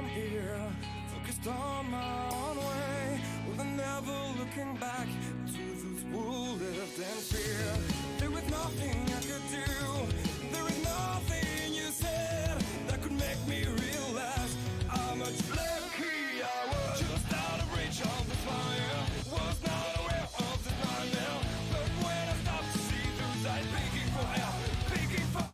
I'm here, focused on my own way, with never looking back to those who lived in fear. There was nothing I could do, there is nothing you said that could make me realize how much lucky I was. Just out of reach of the fire, was not aware of the nightmare, but when I stopped to see those eyes begging for help, begging for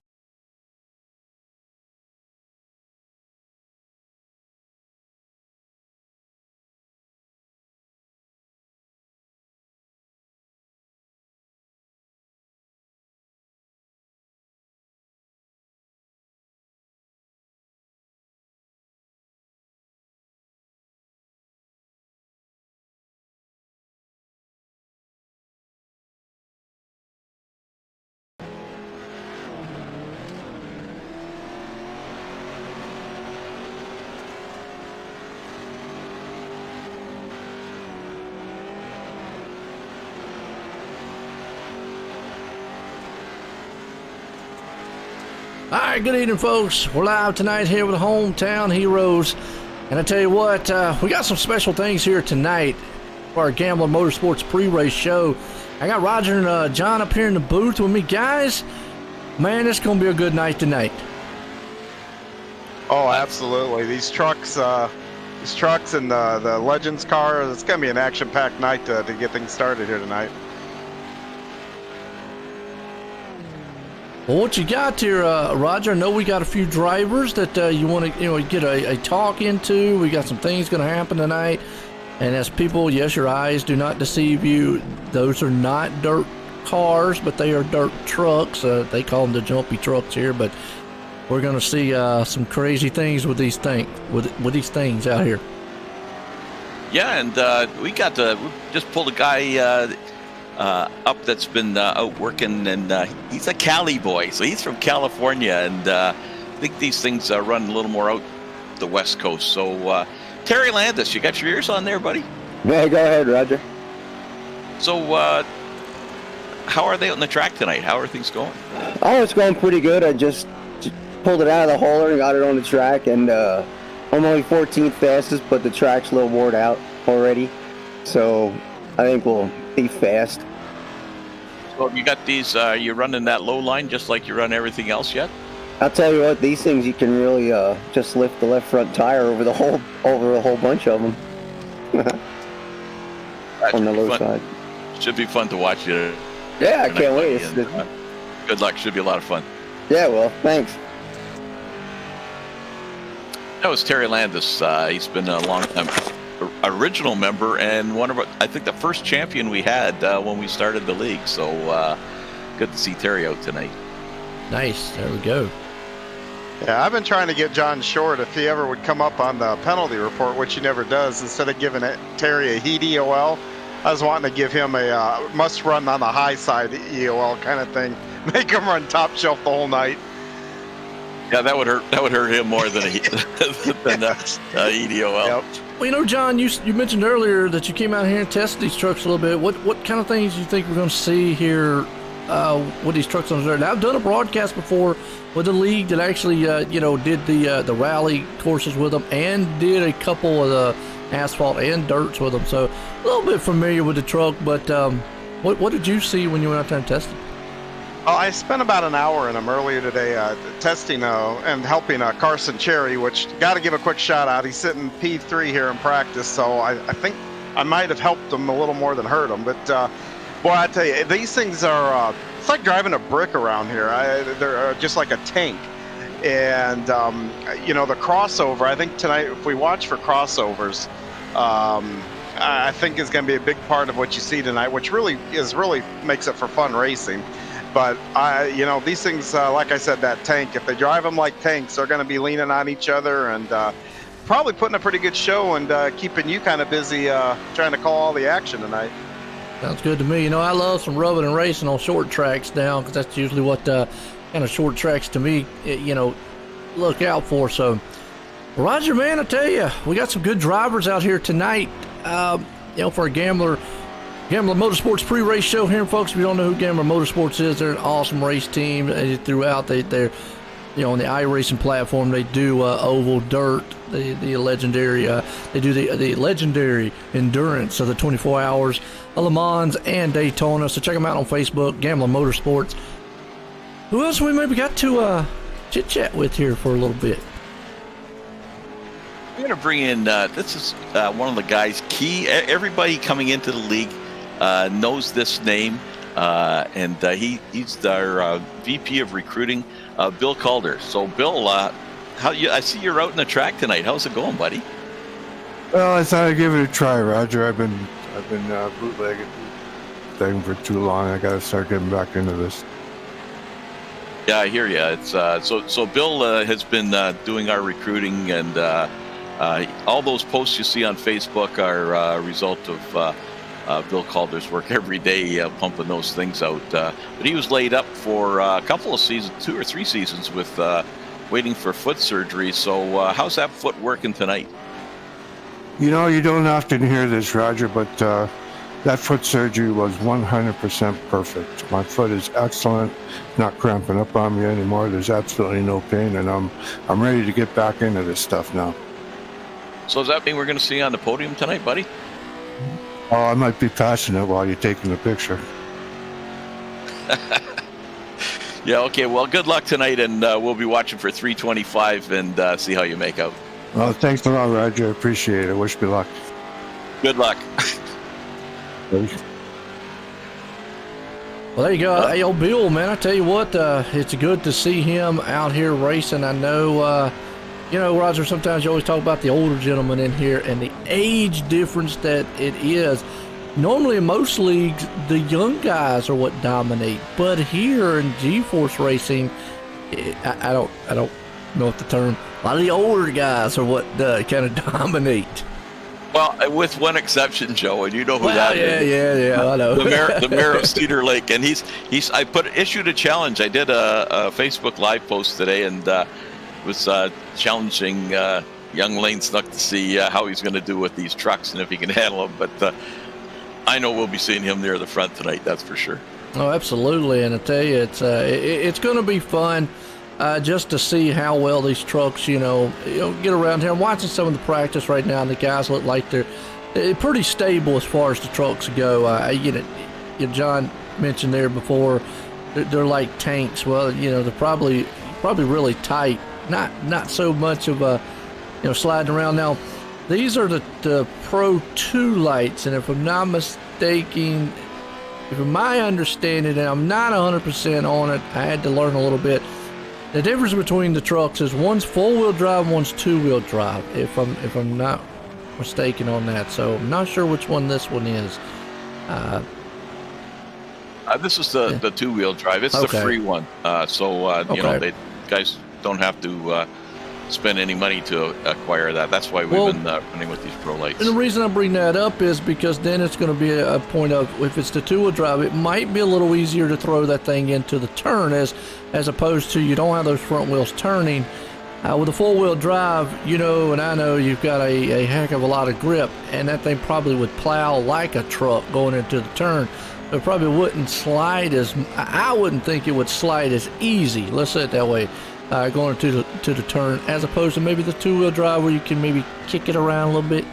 All right, good evening, folks. We're live tonight here with the Hometown Heroes. And I tell you what, we got some special things here tonight for our Gambler Motorsports pre-race show. I got Roger and John up here in the booth with me. Guys, man, it's going to be a good night tonight. Oh, absolutely. These trucks and the Legends car, it's going to be an action-packed night to get things started here tonight. Well, what you got here, Roger? I know we got a few drivers that you want to, get a talk into. We got some things going to happen tonight. And as people, yes, your eyes do not deceive you. Those are not dirt cars, but they are dirt trucks. They call them the jumpy trucks here. But we're going to see some crazy things with these things out here. Yeah, and we just pulled a guy up that's been out working, and he's a Cali boy, so he's from California, and I think these things run a little more out the West Coast. So Terry Landis, you got your ears on there, buddy? Yeah, go ahead, Roger. So how are they on the track tonight? How are things going? Oh, it's going pretty good. I just pulled it out of the hauler and got it on the track, and I'm only 14th fastest, but the track's a little worn out already, so I think we'll be fast. So you got these, you're running that low line just like you run everything else yet? I'll tell you what, these things you can really just lift the left front tire over a whole bunch of them on the low side. Should be fun to watch you. Yeah, I can't wait. Good luck. Should be a lot of fun. Yeah, well, thanks. That was Terry Landis. He's been a long time original member and I think the first champion we had when we started the league. So good to see Terry out tonight. Nice. There we go. Yeah, I've been trying to get John Short if he ever would come up on the penalty report, which he never does. Instead of giving Terry a heat EOL, I was wanting to give him a must run on the high side EOL kind of thing. Make him run top shelf the whole night. Yeah, that would hurt him more than EDOL. Yep. Well, John, you mentioned earlier that you came out here and tested these trucks a little bit. What kind of things do you think we're going to see here with these trucks on there? Now, I've done a broadcast before with a league that actually, did the rally courses with them and did a couple of the asphalt and dirts with them. So a little bit familiar with the truck, but what did you see when you went out there and tested? Oh, I spent about an hour in them earlier today testing and helping Carson Cherry, which got to give a quick shout out. He's sitting P3 here in practice, so I think I might have helped him a little more than hurt him. But boy, I tell you, these things are it's like driving a brick around here. They're just like a tank. And the crossover, I think tonight, if we watch for crossovers, I think is going to be a big part of what you see tonight, which really makes it for fun racing. But these things, like I said, that tank, if they drive them like tanks, they're going to be leaning on each other and probably putting a pretty good show and keeping you kind of busy trying to call all the action tonight. Sounds good to me. I love some rubbing and racing on short tracks now, because that's usually what kind of short tracks to me, look out for. So, Roger, man, I tell you, we got some good drivers out here tonight, for a Gambler Motorsports pre-race show here, folks. If you don't know who Gambler Motorsports is, they're an awesome race team throughout. They're on the iRacing platform, they do oval dirt, the legendary. They do the legendary endurance of the 24 hours of Le Mans and Daytona. So check them out on Facebook, Gambling Motorsports. Who else we maybe got to chit chat with here for a little bit? We're going to bring in, this is one of the guys, Key. Everybody coming into the league knows this name, and he's our VP of recruiting, Bill Calder. So, Bill, I see you're out in the track tonight. How's it going, buddy? Well, I thought I'd give it a try, Roger. I've been bootlegging thing for too long. I got to start getting back into this. Yeah, I hear you. It's so Bill has been doing our recruiting, and all those posts you see on Facebook are a result of Bill Calder's work every day, pumping those things out. But he was laid up for a couple of seasons, 2 or 3 seasons, with waiting for foot surgery. So how's that foot working tonight? You know, you don't often hear this, Roger, but that foot surgery was 100% perfect. My foot is excellent, not cramping up on me anymore. There's absolutely no pain, and I'm ready to get back into this stuff now. So does that mean we're going to see you on the podium tonight, buddy? Oh, I might be passing it while you're taking the picture. Yeah, okay. Well, good luck tonight, and we'll be watching for 325 and see how you make out. Well, thanks a lot, Roger. I appreciate it. Wish me luck. Good luck. Well, there you go. Hey, old Bill, man, I tell you what, it's good to see him out here racing. I know, Roger, sometimes you always talk about the older gentlemen in here and the age difference that it is. Normally in most leagues, the young guys are what dominate, but here in GForce racing, I don't know if the term, a lot of the older guys are what kind of dominate. Well, with one exception, Joe, and you know who that is. Yeah, I know. The mayor of Cedar Lake, and I issued a challenge. I did a Facebook Live post today, and was challenging young Lane Snook to see how he's going to do with these trucks and if he can handle them. But I know we'll be seeing him near the front tonight. That's for sure. Oh, absolutely, and I tell you, it's going to be fun. Just to see how well these trucks, get around here. I'm watching some of the practice right now, and the guys look like they're pretty stable as far as the trucks go. John mentioned there before, they're like tanks. Well, they're probably really tight. Not so much of a, sliding around. Now, these are the Pro 2 lights, and if I'm not mistaken, from my understanding, and I'm not 100% on it, I had to learn a little bit. The difference between the trucks is one's four-wheel drive, one's two-wheel drive. If I'm not mistaken on that, so I'm not sure which one this one is. This is the two-wheel drive. It's the free one, they guys don't have to spend any money to acquire that. That's why we've been running with these Pro lights. And the reason I bring that up is because then it's going to be a point of, if it's the two-wheel drive, it might be a little easier to throw that thing into the turn as opposed to you don't have those front wheels turning. With a four-wheel drive, and I know you've got a heck of a lot of grip, and that thing probably would plow like a truck going into the turn. It probably wouldn't slide I wouldn't think it would slide as easy, let's say it that way, going to the turn, as opposed to maybe the two-wheel drive where you can maybe kick it around a little bit.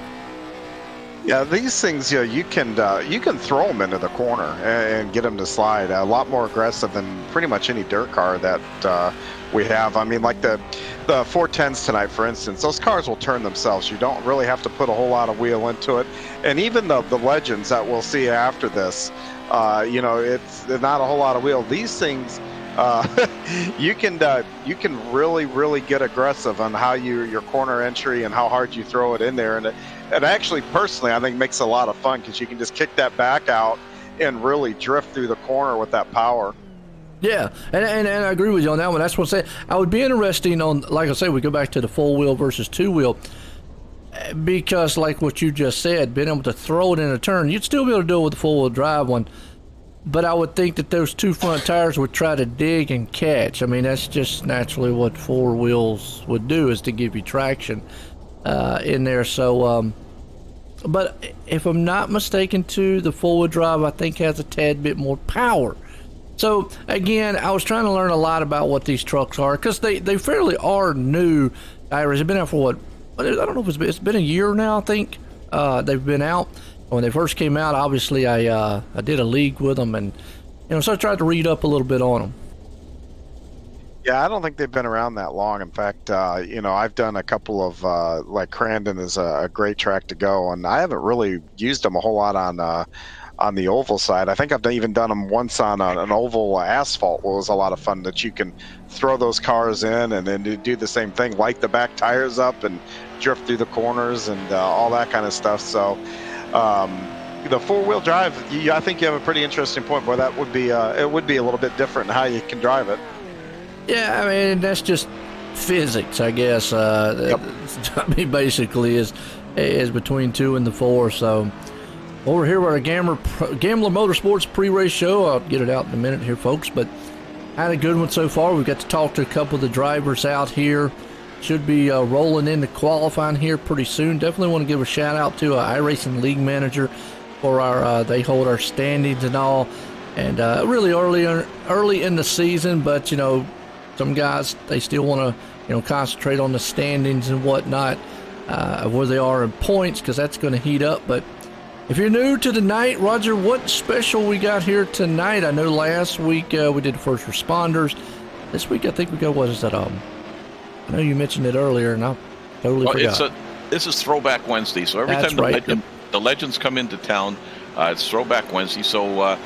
Yeah, these things, you can throw them into the corner and get them to slide a lot more aggressive than pretty much any dirt car that we have. I mean, like the 410s tonight, for instance, those cars will turn themselves. You don't really have to put a whole lot of wheel into it. And even the Legends that we'll see after this, it's not a whole lot of wheel. These things, you can really get aggressive on how your corner entry and how hard you throw it in there, and it actually, personally, I think makes it a lot of fun because you can just kick that back out and really drift through the corner with that power. Yeah, and I agree with you on that one. That's what I'm saying. I would be interesting on, like I say, we go back to the four-wheel versus two-wheel, because like what you just said, being able to throw it in a turn, you'd still be able to do it with the four-wheel drive one. But I would think that those two front tires would try to dig and catch. I mean, that's just naturally what four wheels would do, is to give you traction in there. So, but if I'm not mistaken too, the four-wheel drive I think has a tad bit more power So again, I was trying to learn a lot about what these trucks are because they fairly are new. They've been out for what? I don't know if it's been a year now. I think they've been out. When they first came out, obviously I did a league with them, and so I tried to read up a little bit on them. Yeah, I don't think they've been around that long. In fact, I've done a couple of like Crandon is a great track to go, and I haven't really used them a whole lot on the oval side. I think I've even done them once on an oval asphalt. It was a lot of fun that you can throw those cars in and then do the same thing, light the back tires up and drift through the corners and all that kind of stuff. So the four-wheel drive, I think you have a pretty interesting point. Boy, that would be it would be a little bit different in how you can drive it. Yeah, I mean, that's just physics, I guess. Yep. I mean, basically is between 2 and the 4. So over here with our Gambler Motorsports pre-race show. I'll get it out in a minute here, folks. But had a good one so far. We've got to talk to a couple of the drivers out here. Should be rolling into qualifying here pretty soon. Definitely want to give a shout out to iRacing League Manager for our they hold our standings and all. And really early in the season, but some guys, they still want to, concentrate on the standings and whatnot, where they are in points, because that's going to heat up. But if you're new to the night, Roger, what special we got here tonight? I know last week we did first responders. This week I think we got, what is that? I know you mentioned it earlier, and I totally forgot. This is Throwback Wednesday, so every That's time right. the legends come into town, it's Throwback Wednesday. So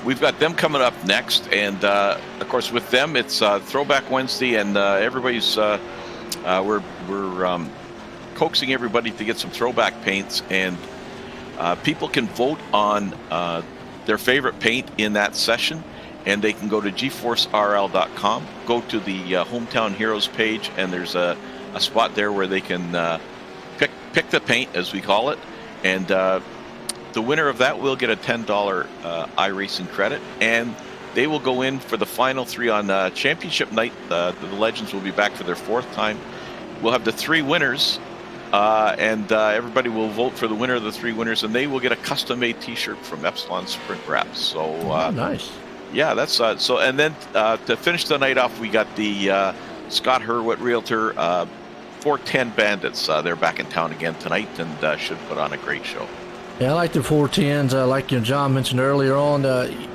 we've got them coming up next, and of course with them it's Throwback Wednesday, and everybody's we're coaxing everybody to get some throwback paints, and people can vote on their favorite paint in that session, and they can go to GForceRL.com, go to the Hometown Heroes page, and there's a spot there where they can pick the paint, as we call it, and the winner of that will get a $10 iRacing credit, and they will go in for the final 3 on championship night. The legends will be back for their 4th time. We'll have the 3 winners, and everybody will vote for the winner of the 3 winners, and they will get a custom-made T-shirt from Epsilon Sprint Wraps. So nice. Yeah, that's so. And then to finish the night off, we got the Scott Hurwitz Realtor 410 Bandits. They're back in town again tonight, and should put on a great show. Yeah, I like the 410s. Like John mentioned earlier on, you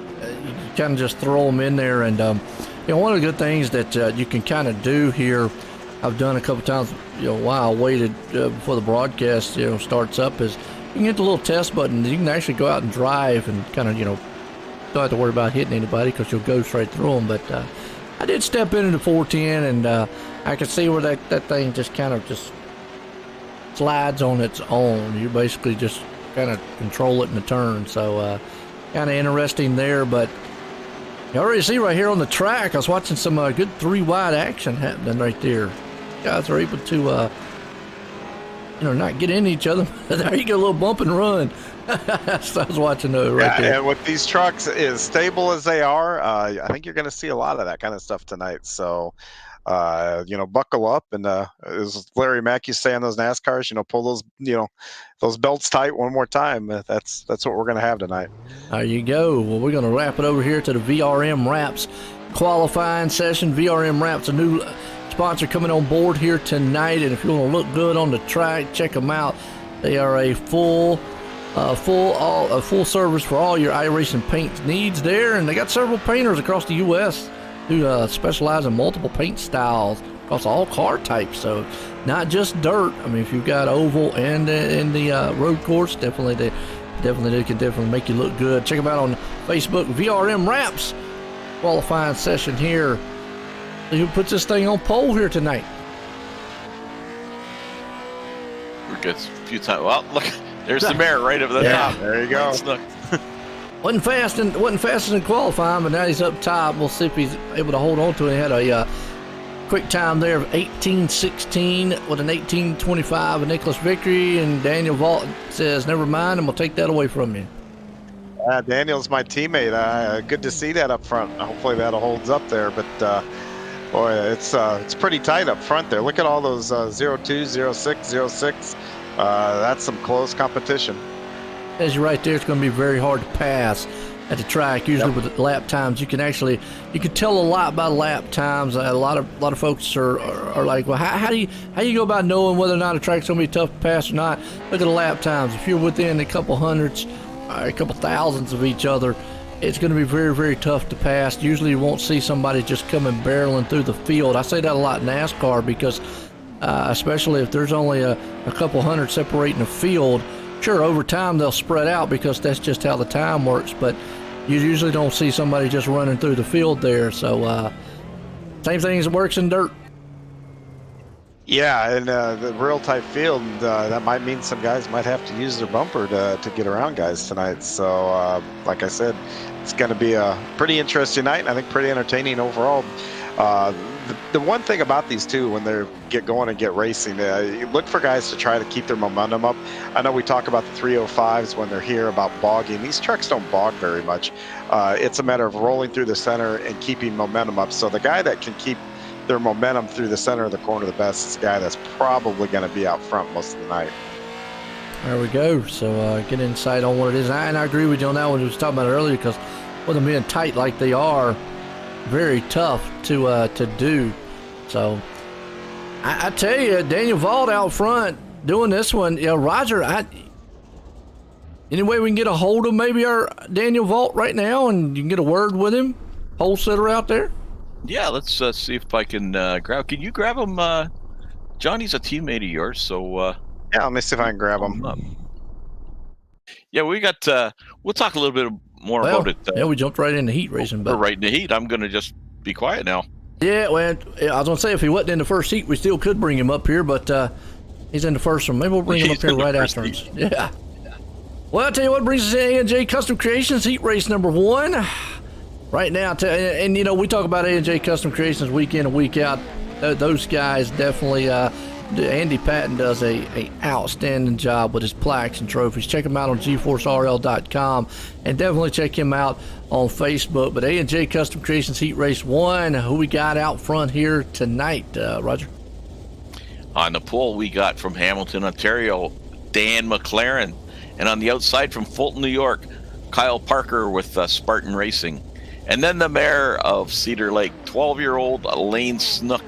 kind of just throw them in there. And, one of the good things that you can kind of do here, I've done a couple times, while I waited before the broadcast, starts up, is you can hit the little test button. You can actually go out and drive and kind of, don't have to worry about hitting anybody because you'll go straight through them. But I did step into the 410, and I could see where that thing just kind of just slides on its own. You basically just kind of control it in the turn. So kind of interesting there. But you already see right here on the track, I was watching some good 3-wide action happening right there. Guys are able to not get into each other. There you go, a little bump and run. So I was watching those right there. And with these trucks, as stable as they are, I think you're going to see a lot of that kind of stuff tonight. So buckle up, and as Larry Mack used to say on those NASCARs, pull those those belts tight one more time. That's what we're going to have tonight. There you go. Well, we're going to wrap it over here to the VRM Wraps qualifying session. VRM Wraps, a new sponsor coming on board here tonight, and if you want to look good on the track, check them out. They are a full service for all your iRacing paint needs there, and they got several painters across the U.S. who specialize in multiple paint styles across all car types. So not just dirt. I mean, if you've got oval and in the road course, they can definitely make you look good. Check them out on Facebook. VRM Wraps qualifying session here. See who puts this thing on pole here tonight. We're good. A few times. Well, look, there's the mayor right over the top. There you go. Wasn't fast in qualifying, but now he's up top. We'll see if he's able to hold on to it. He had a quick time there of 18:16 with an 18:25, a Nicholas victory, and Daniel Vault says, "Never mind, I'm gonna take that away from you." Daniel's my teammate. Good to see that up front. Hopefully that holds up there. But boy, it's pretty tight up front there. Look at all those 02, 06, 06. That's some close competition. As you're right there, it's going to be very hard to pass at the track. Usually with the lap times, you can tell a lot by lap times. A lot of folks are like, well, how do you go about knowing whether or not a track's gonna be tough to pass or not? Look at the lap times. If you're within a couple hundreds, a couple thousands of each other, it's going to be very, very tough to pass. Usually you won't see somebody just coming barreling through the field. I say that a lot in NASCAR because especially if there's only a couple hundred separating the field, sure, over time they'll spread out because that's just how the time works, but you usually don't see somebody just running through the field there. So same thing as it works in dirt. Yeah, and the real tight field, that might mean some guys might have to use their bumper to get around guys tonight. So, like I said, it's going to be a pretty interesting night, and I think pretty entertaining overall. The one thing about these two, when they get going and get racing, you look for guys to try to keep their momentum up. I know we talk about the 305s when they're here about bogging. These trucks don't bog very much. It's a matter of rolling through the center and keeping momentum up. So the guy that can keep their momentum through the center of the corner the best is the guy that's probably going to be out front most of the night. There we go. So get insight on what it is. And I agree with you on that one we was talking about earlier, because with them being tight like they are, very tough to do. So I tell you, Daniel Vault out front doing this one. Roger, any way we can get a hold of maybe our Daniel Vault right now and you can get a word with him? Pole sitter out there? Yeah, let's see if I can grab. Can you grab him? Johnny's a teammate of yours, so Yeah, let me see if I can grab him. Yeah, we got. We'll talk a little bit more about it. Yeah, we jumped right into heat racing. But we're right in the heat. I'm gonna just be quiet now. Yeah, well, I was gonna say if he wasn't in the first heat, we still could bring him up here, but he's in the first one. Maybe we'll bring him up here right after him. Yeah. Well, I'll tell you what brings us to A&J Custom Creations heat race number 1. Right now, and we talk about A&J Custom Creations week in and week out. Those guys definitely, Andy Patton does a outstanding job with his plaques and trophies. Check him out on GForceRL.com and definitely check him out on Facebook. But A&J Custom Creations Heat Race 1, who we got out front here tonight, Roger? On the pole, we got from Hamilton, Ontario, Dan McLaren. And on the outside from Fulton, New York, Kyle Parker with Spartan Racing. And then the mayor of Cedar Lake, 12-year-old Lane Snook,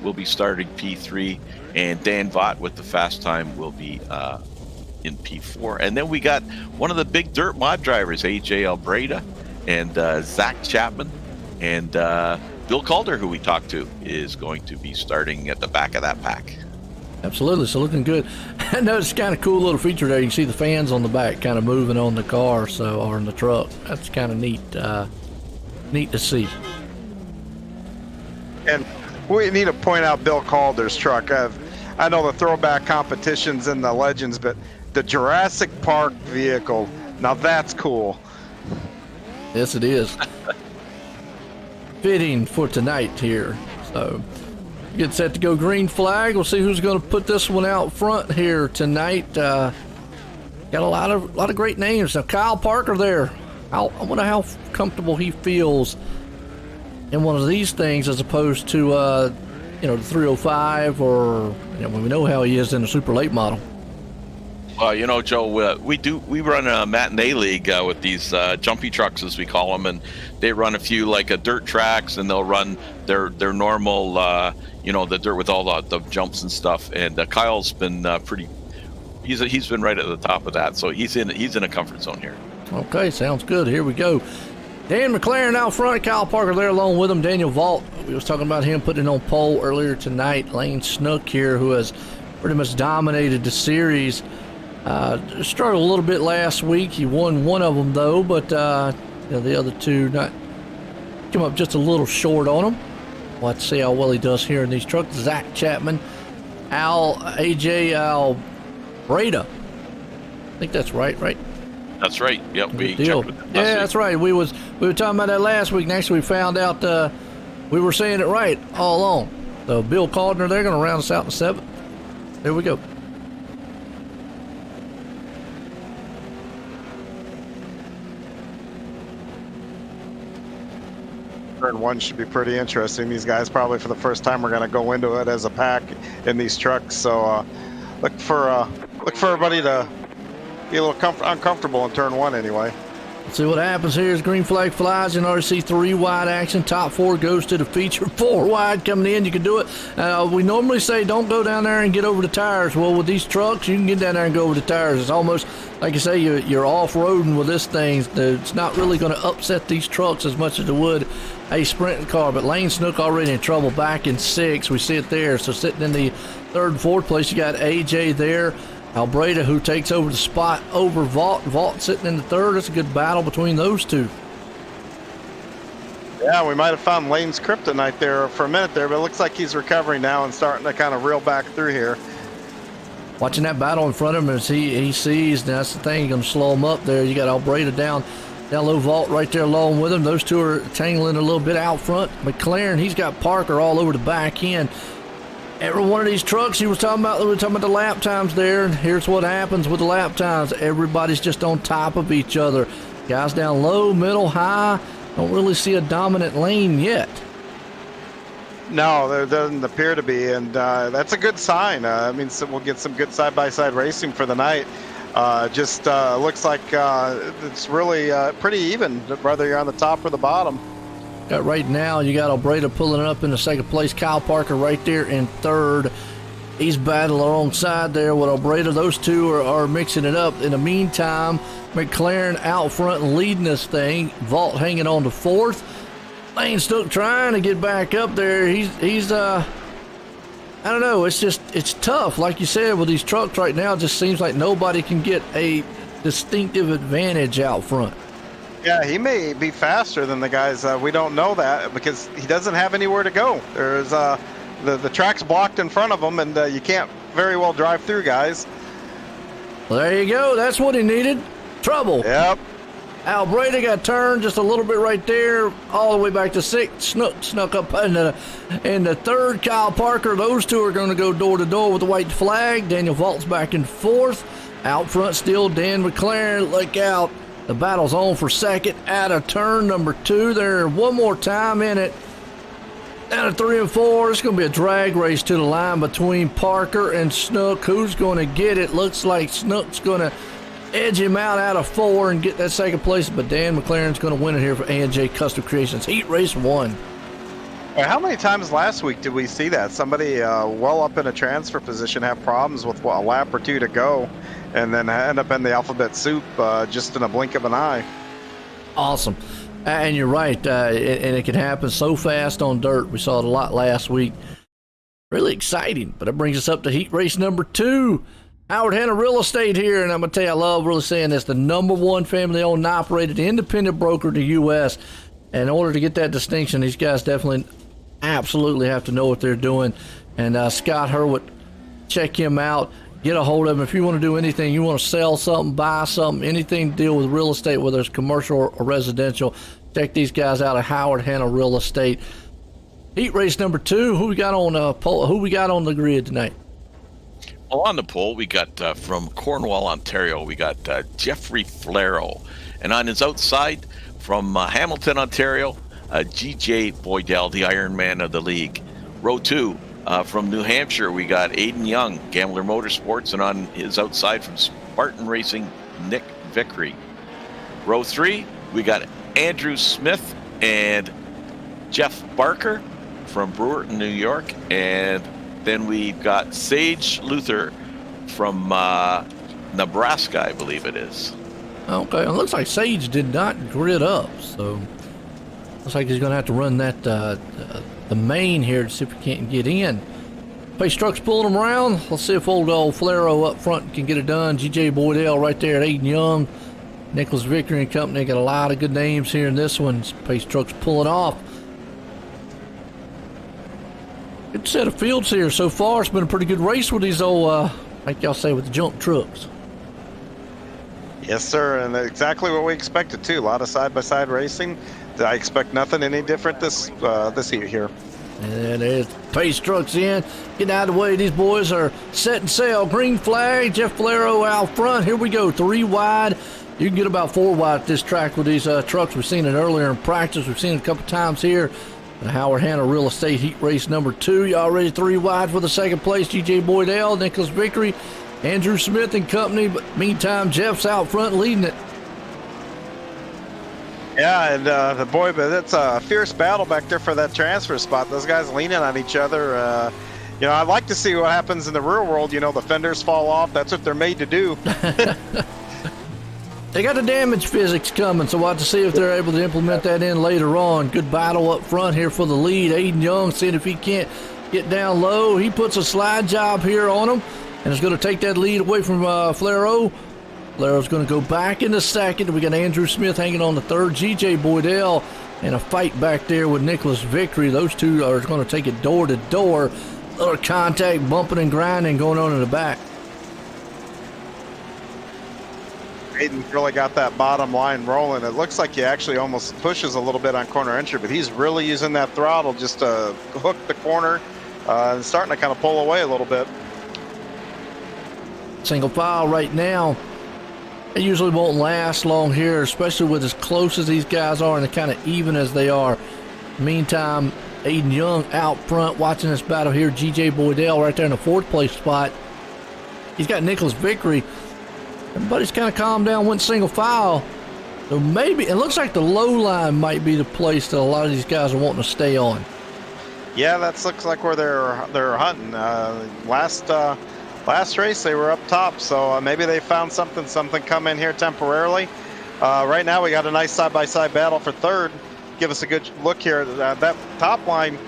will be starting P3, and Dan Vaught with the fast time will be in P4. And then we got one of the big dirt mod drivers, AJ Albreda, and Zach Chapman, and Bill Calder, who we talked to, is going to be starting at the back of that pack. Absolutely, so looking good. I know it's kind of cool little feature there. You can see the fans on the back kind of moving on the car, or in the truck. That's kind of neat. Neat to see. And we need to point out Bill Calder's truck. I know the throwback competitions and the legends, but the Jurassic Park vehicle, now that's cool. Yes, it is. Fitting for tonight here. So get set to go green flag. We'll see who's going to put this one out front here tonight. Got a lot of great names. Now Kyle Parker there. I wonder how comfortable he feels in one of these things as opposed to, the 305 or, we know how he is in the super late model. Well, Joe, we run a matinee league with these jumpy trucks, as we call them, and they run a few dirt tracks, and they'll run their normal, the dirt with all the jumps and stuff. And Kyle's been pretty. He's been right at the top of that, so he's in a comfort zone here. Okay, sounds good. Here we go. Dan McLaren out front, Kyle Parker there along with him. Daniel Vault, we was talking about him putting it on pole earlier tonight. Lane Snook here, who has pretty much dominated the series. Struggled a little bit last week. He won one of them though, but the other two not come up just a little short on him. We'll have to see how well he does here in these trucks. Zach Chapman, AJ Albreda. I think that's right? That's right. Yep, we checked with it. Yeah, that's right. We were talking about that last week, and actually we found out we were saying it right all along. So Bill Caldner, they're going to round us out in 7th. There we go. Turn 1 should be pretty interesting. These guys probably for the first time are going to go into it as a pack in these trucks. So look for everybody to be a little uncomfortable in turn 1 anyway. See what happens here as green flag flies in RC 3 wide action. Top 4 goes to the feature. 4 wide coming in. You can do it. We normally say don't go down there and get over the tires. Well, with these trucks, you can get down there and go over the tires. It's almost like you say you're off-roading with this thing. It's not really going to upset these trucks as much as it would a sprinting car. But Lane Snook already in trouble back in 6th. We see it there. So sitting in the 3rd and 4th place, you got AJ there. Albreda, who takes over the spot over Vault. Vault sitting in the 3rd. It's a good battle between those two. Yeah, we might have found Lane's kryptonite there for a minute there, but it looks like he's recovering now and starting to kind of reel back through here. Watching that battle in front of him as he sees, and that's the thing, going to slow him up there. You got Albreda down low, Vault right there along with him. Those two are tangling a little bit out front. McLaren, he's got Parker all over the back end. Every one of these trucks we were talking about the lap times there, and here's what happens with the lap times. Everybody's just on top of each other. Guys down low, middle, high. Don't really see a dominant lane yet. No, there doesn't appear to be, and that's a good sign. I mean, so we'll get some good side-by-side racing for the night. Just looks like it's really pretty even, whether you're on the top or the bottom. Right now, you got Albreda pulling up in the 2nd place. Kyle Parker right there in 3rd. He's battling alongside there with Albreda. Those two are mixing it up. In the meantime, McLaren out front and leading this thing. Vault hanging on to 4th. Lane Snook trying to get back up there. He's I don't know. It's tough. Like you said, with these trucks right now, it just seems like nobody can get a distinctive advantage out front. Yeah, he may be faster than the guys. We don't know that because he doesn't have anywhere to go. There's the track's blocked in front of him, and you can't very well drive through, guys. Well, there you go. That's what he needed. Trouble. Yep. Albreda got turned just a little bit right there, all the way back to 6th. Snuck up in the 3rd. Kyle Parker. Those two are going to go door to door with the white flag. Daniel Vault's back in 4th. Out front still Dan McLaren. Look out. The battle's on for 2nd out of turn number 2. There one more time in it. Down to 3 and 4. It's going to be a drag race to the line between Parker and Snook. Who's going to get it? Looks like Snook's going to edge him out of 4 and get that 2nd place. But Dan McLaren's going to win it here for A&J Custom Creations. Heat race 1. How many times last week did we see that? Somebody well up in a transfer position have problems with a lap or 2 to go, and then end up in the alphabet soup just in a blink of an eye. Awesome. And you're right. And it can happen so fast on dirt. We saw it a lot last week. Really exciting. But it brings us up to heat race number 2. Howard Hanna Real Estate here. And I'm going to tell you, I love really saying this. The #1 family-owned and operated independent broker in the U.S. And in order to get that distinction, these guys definitely absolutely have to know what they're doing. And Scott Hurwitz, check him out. Get a hold of him. If you want to do anything, you want to sell something, buy something, anything to deal with real estate, whether it's commercial or residential, check these guys out at Howard Hanna Real Estate. Heat race number 2. Who we got on Who we got on the grid tonight? Well, on the pole, we got from Cornwall, Ontario, we got Jeffrey Flero. And on his outside, from Hamilton, Ontario, GJ Boydell, the Iron Man of the league. Row 2. From New Hampshire, we got Aiden Young, Gambler Motorsports, and on his outside from Spartan Racing, Nick Vickery. Row 3, we got Andrew Smith and Jeff Barker from Brewerton, New York, and then we've got Sage Luther from Nebraska, I believe it is. Okay, it looks like Sage did not grid up, so looks like he's going to have to run that the main here to see if we can't get in. Pace truck's pulling them around. Let's see if old Flero up front can get it done. GJ Boydell right there at Aiden Young. Nicholas Vickery and company got a lot of good names here in this one. Pace truck's pulling off. Good set of fields here so far. It's been a pretty good race with these old, like y'all say, with the jump trucks. Yes, sir, and exactly what we expected too. A lot of side-by-side racing. I expect nothing any different this heat here. And there's Pace trucks in. Get out of the way. These boys are setting sail. Green flag. Jeff Flero out front. Here we go. 3 wide. You can get about 4 wide at this track with these trucks. We've seen it earlier in practice. We've seen it a couple times here. The Howard Hanna Real Estate Heat Race number 2. Y'all ready? 3 wide for the 2nd place. GJ Boydell, Nicholas Vickery, Andrew Smith and company. But meantime, Jeff's out front leading it. Yeah, and the boy, but it's a fierce battle back there for that transfer spot. Those guys leaning on each other. I'd like to see what happens in the real world. The fenders fall off. That's what they're made to do. They got the damage physics coming, so we'll have to see if they're able to implement that in later on. Good battle up front here for the lead. Aiden Young seeing if he can't get down low. He puts a slide job here on him, and is going to take that lead away from Flero. Flero's going to go back in the second. We got Andrew Smith hanging on the third. GJ Boydell and a fight back there with Nicholas Victory. Those two are going to take it door to door. A little contact, bumping and grinding going on in the back. Aiden really got that bottom line rolling. It looks like he actually almost pushes a little bit on corner entry, but he's really using that throttle just to hook the corner and starting to kind of pull away a little bit. Single file right now. It usually won't last long here, especially with as close as these guys are and kind of even as they are. Meantime, Aiden Young out front watching this battle here. GJ Boydell right there in the fourth place spot. He's got Nicholas Victory. Everybody's kind of calmed down, went single file. So maybe, it looks like the low line might be the place that a lot of these guys are wanting to stay on. Yeah, that looks like where they're hunting. Last race they were up top, so maybe they found something come in here temporarily. Right now we got a nice side-by-side battle for third. Give us a good look here. That top line,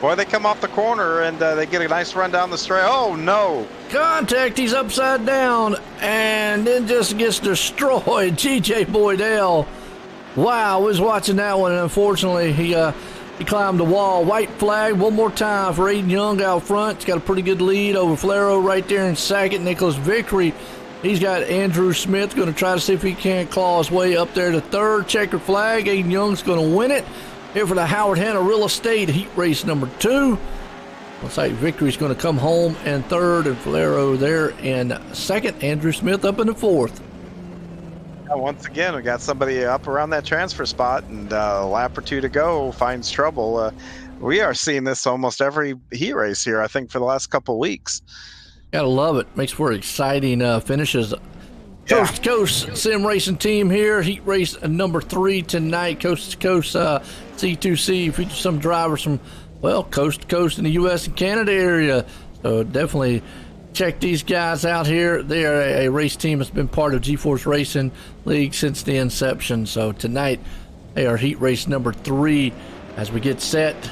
boy, they come off the corner and they get a nice run down the straight. Oh no! Contact, he's upside down and then just gets destroyed. GJ Boydell. Wow, I was watching that one, and unfortunately he climbed the wall. White flag one more time for Aiden Young out front. He's got a pretty good lead over Flero right there in second. Nicholas Victory. He's got Andrew Smith going to try to see if he can't claw his way up there to third. Checkered flag. Aiden Young's going to win it. Here for the Howard Hanna Real Estate Heat Race number 2. Looks like Victory's going to come home in third, and Flero there in second. Andrew Smith up in the fourth. Once again, we got somebody up around that transfer spot, and a lap or two to go finds trouble. We are seeing this almost every heat race here, I think, for the last couple of weeks. Gotta love it. Makes for exciting finishes. Coast to Coast Sim Racing Team here. Heat race number 3 tonight. Coast to Coast C2C features some drivers from, well, coast to coast in the U.S. and Canada area. So definitely check these guys out here. They are a race team that's been part of GForce Racing League since the inception. So tonight they are heat race number 3 as we get set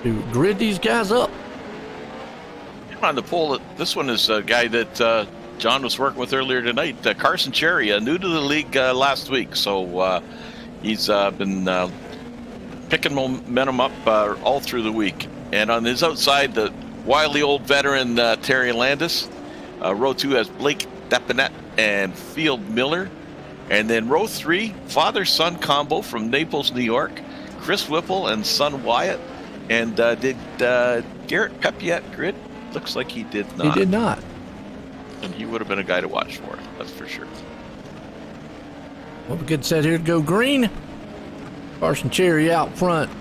to grid these guys up. On the poll, this one is a guy that John was working with earlier tonight, Carson Cherry, new to the league last week. So he's been picking momentum up all through the week. And on his outside, the wily old veteran Terry Landis. Row 2 has Blake Depinet and Field Miller. And then row 3, father-son combo from Naples, New York, Chris Whipple and son Wyatt. And did Garrett Pepiat grid? Looks like he did not. He did not. And he would have been a guy to watch for, that's for sure. Well, we get set here to go green. Carson Cherry out front.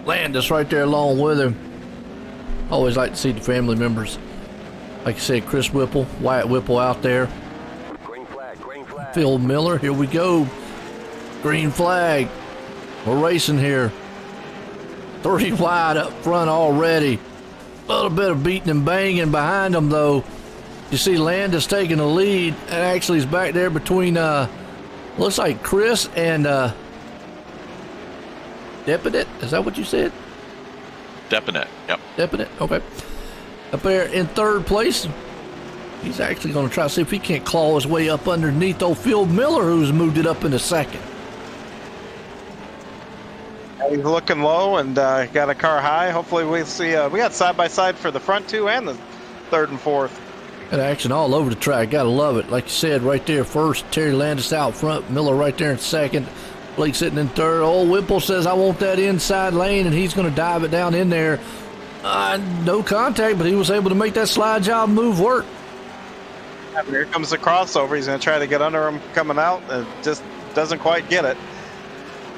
Landis right there along with him. Always like to see the family members. Like I said, Chris Whipple, Wyatt Whipple out there. Green flag. Phil Miller, here we go. Green flag. We're racing here. 3 wide up front already. A little bit of beating and banging behind them, though. You see Landis taking the lead, and actually is back there between, looks like Chris and Depinet. Is that what you said? Depinet, yep. Depinet, okay. Up there in third place. He's actually going to try to see if he can't claw his way up underneath old Phil Miller, who's moved it up into second. He's looking low and got a car high. Hopefully we'll see. We got side-by-side for the front 2 and the third and fourth. Got action all over the track. Gotta love it. Like you said, right there first, Terry Landis out front, Miller right there in second, Blake sitting in third. Old Whipple says, I want that inside lane, and he's going to dive it down in there. No contact, but he was able to make that slide job move work. Here comes the crossover. He's going to try to get under him coming out, and just doesn't quite get it.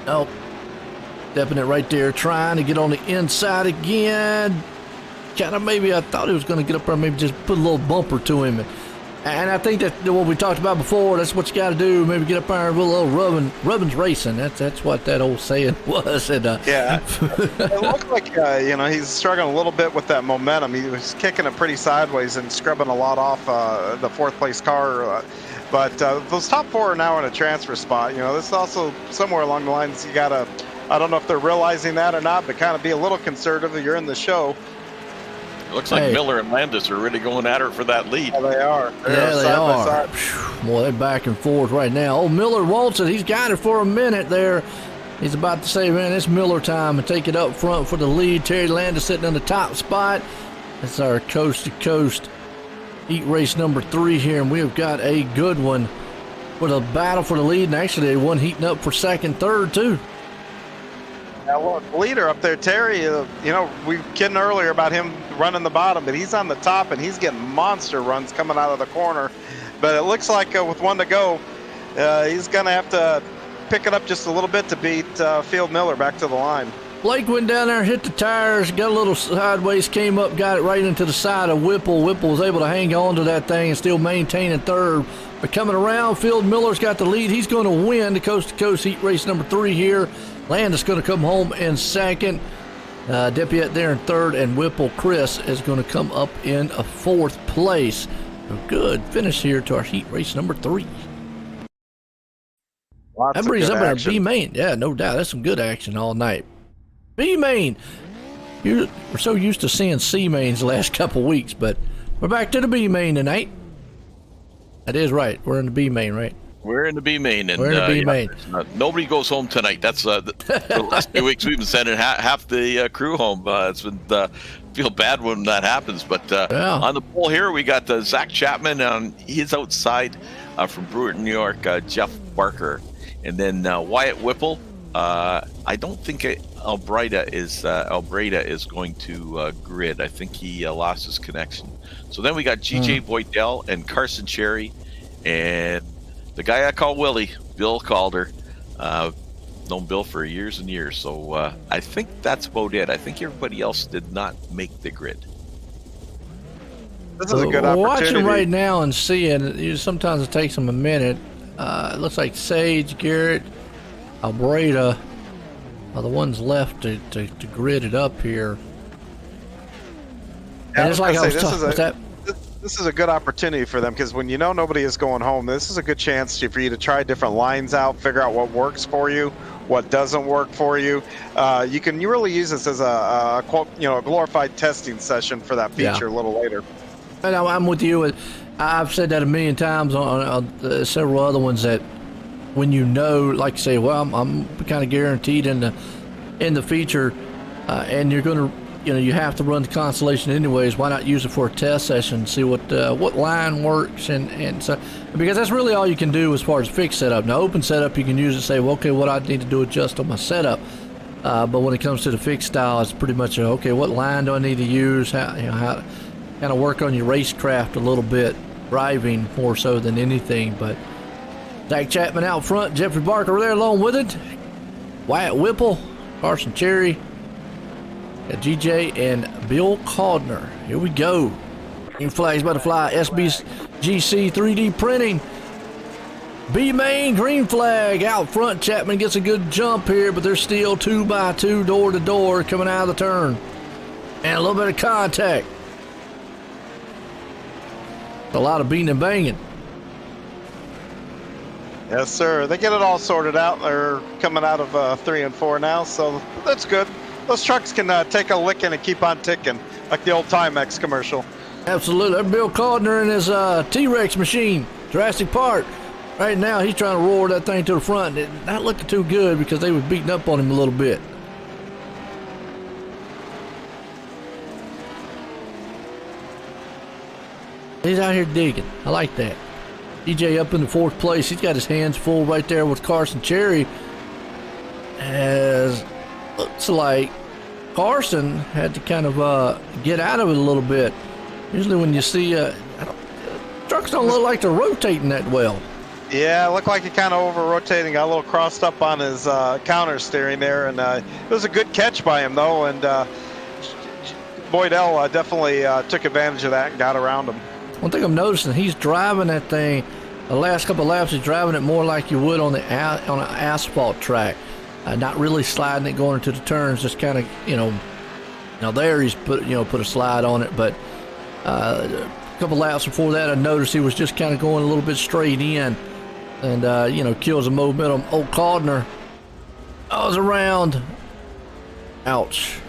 Nope. Stepping it right there, trying to get on the inside again. Kind of maybe I thought he was going to get up there, maybe just put a little bumper to him. And And I think that what we talked about before, that's what you got to do. Maybe get up there and do a little rubbin's racing. That's what that old saying was. And, Yeah, it looked like he's struggling a little bit with that momentum. He was kicking it pretty sideways and scrubbing a lot off the fourth place car. But those top four are now in a transfer spot. This is also somewhere along the lines you gotta. I don't know if they're realizing that or not, but kind of be a little conservative. You're in the show. It looks like Miller and Landis are really going at her for that lead. Yeah, they are. They are. Boy, they're back and forth right now. Oh, Miller wants it. He's got it for a minute there. He's about to say, man, it's Miller time, and take it up front for the lead. Terry Landis sitting in the top spot. That's our coast-to-coast heat race number 3 here, and we have got a good one for the battle for the lead. And actually, one heating up for second, third, too. Now, look, leader up there, Terry, we were kidding earlier about him running the bottom, but he's on the top, and he's getting monster runs coming out of the corner. But it looks like with one to go, he's going to have to pick it up just a little bit to beat Field Miller back to the line. Blake went down there, hit the tires, got a little sideways, came up, got it right into the side of Whipple. Whipple was able to hang on to that thing and still maintain in third. But coming around, Field Miller's got the lead. He's going to win the coast-to-coast heat race number 3 here. Landis going to come home in second. Depiet there in third, and Whipple Chris is going to come up in a 4th place. A good finish here to our heat race number 3. That brings up our B main. Yeah, no doubt. That's some good action all night. B main. We're so used to seeing C mains the last couple weeks, but we're back to the B main tonight. That is right. We're in the B main, right? We're in the B main, and we're in the B main. Nobody goes home tonight. That's the last few weeks we've been sending half the crew home. It's been feel bad when that happens, but on the pole here we got Zach Chapman, and he's outside from Brewer, New York. Jeff Barker, and then Wyatt Whipple. I don't think Albreda is going to grid. I think he lost his connection. So then we got GJ Boydell and Carson Cherry, and the guy I call Willie, Bill Calder. Known Bill for years and years. So I think that's about it. I think everybody else did not make the grid. This is a good opportunity. Watching right now and seeing, sometimes it takes them a minute. It looks like Sage, Garrett, Albreda are the ones left to grid it up here. And it's like this is a good opportunity for them, because when nobody is going home, this is a good chance for you to try different lines out, figure out what works for you, what doesn't work for you. You really use this as a glorified testing session for that feature a little later. And I'm with you. I've said that a million times on several other ones, that when like you say, well, I'm kind of guaranteed in the feature, and you're going to. You have to run the Constellation anyways. Why not use it for a test session, see what line works, and so, because that's really all you can do as far as fixed setup. Now, open setup, you can use it and say, well, okay, what I need to do adjust on my setup. But when it comes to the fixed style, it's pretty much okay, what line do I need to use? How kind of work on your racecraft a little bit, driving more so than anything. But Zach Chapman out front, Jeffrey Barker there along with it, Wyatt Whipple, Carson Cherry. GJ and Bill Caldner. Here we go. Green flag's about to fly. SBGC 3D printing. B main, green flag out front. Chapman gets a good jump here, but they're still 2x2 door to door coming out of the turn. And a little bit of contact. A lot of beating and banging. Yes, sir. They get it all sorted out. They're coming out of 3 and 4 now, so that's good. Those trucks can take a licking and keep on ticking, like the old Timex commercial. Absolutely. That's Bill Caldner in his T-Rex machine, Jurassic Park. Right now, he's trying to roar that thing to the front. It's not looking too good because they were beating up on him a little bit. He's out here digging. I like that. DJ up in the 4th place. He's got his hands full right there with Carson Cherry. As looks like Carson had to kind of get out of it a little bit. Usually when you see trucks don't look like they're rotating that well. Yeah, it looked like he kind of over-rotating, got a little crossed up on his counter steering there, and it was a good catch by him, though, and Boydell definitely took advantage of that and got around him. one thing I'm noticing, he's driving that thing. The last couple of laps, he's driving it more like you would on an asphalt track, not really sliding it going into the turns. Just kind of, there he's put a slide on it. But a couple laps before that, I noticed he was just kind of going a little bit straight in, and kills the momentum. Old Codner, was around. Ouch.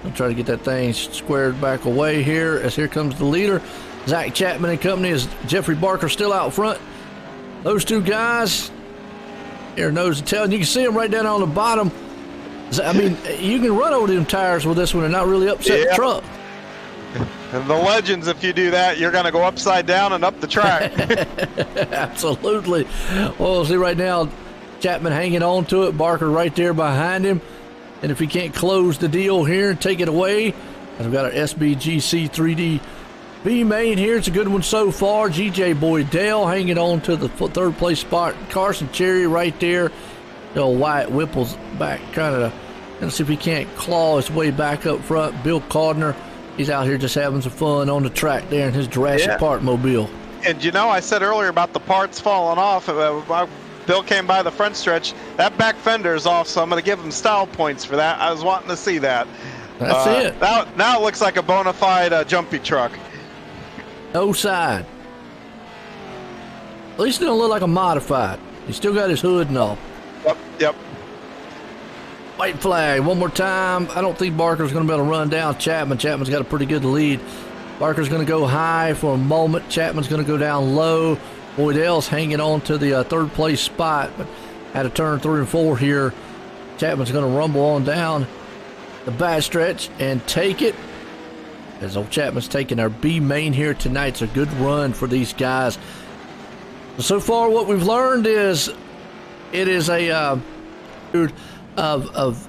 I'll try to get that thing squared back away here, as here comes the leader. Zach Chapman and company. Is Jeffrey Barker still out front? Those two guys, here nose to tail, and you can see them right down on the bottom. I mean, you can run over them tires with this one and not really upset the truck. And the legends, if you do that, you're going to go upside down and up the track. Absolutely. Well, see right now, Chapman hanging on to it, Barker right there behind him. And if he can't close the deal here and take it away, we've got our SBGC 3D B main here. It's a good one so far. GJ Boydell hanging on to the third place spot. Carson Cherry right there. Wyatt Whipple's back trying to, let's see if he can't claw his way back up front. Bill Codner, he's out here just having some fun on the track there in his Jurassic Park mobile. And I said earlier about the parts falling off. Bill came by the front stretch. That back fender is off, so I'm going to give him style points for that. I was wanting to see that. That's it. Now it looks like a bona fide jumpy truck. No sign. At least it don't look like a modified. He still got his hood and all. Yep. White flag one more time. I don't think Barker's going to be able to run down Chapman. Chapman's got a pretty good lead. Barker's going to go high for a moment. Chapman's going to go down low. Boydell's hanging on to the third place spot, but at a turn 3 and 4 here, Chapman's going to rumble on down the back stretch and take it. As old Chapman's taking our B main here tonight. It's a good run for these guys. So far, what we've learned is it is a of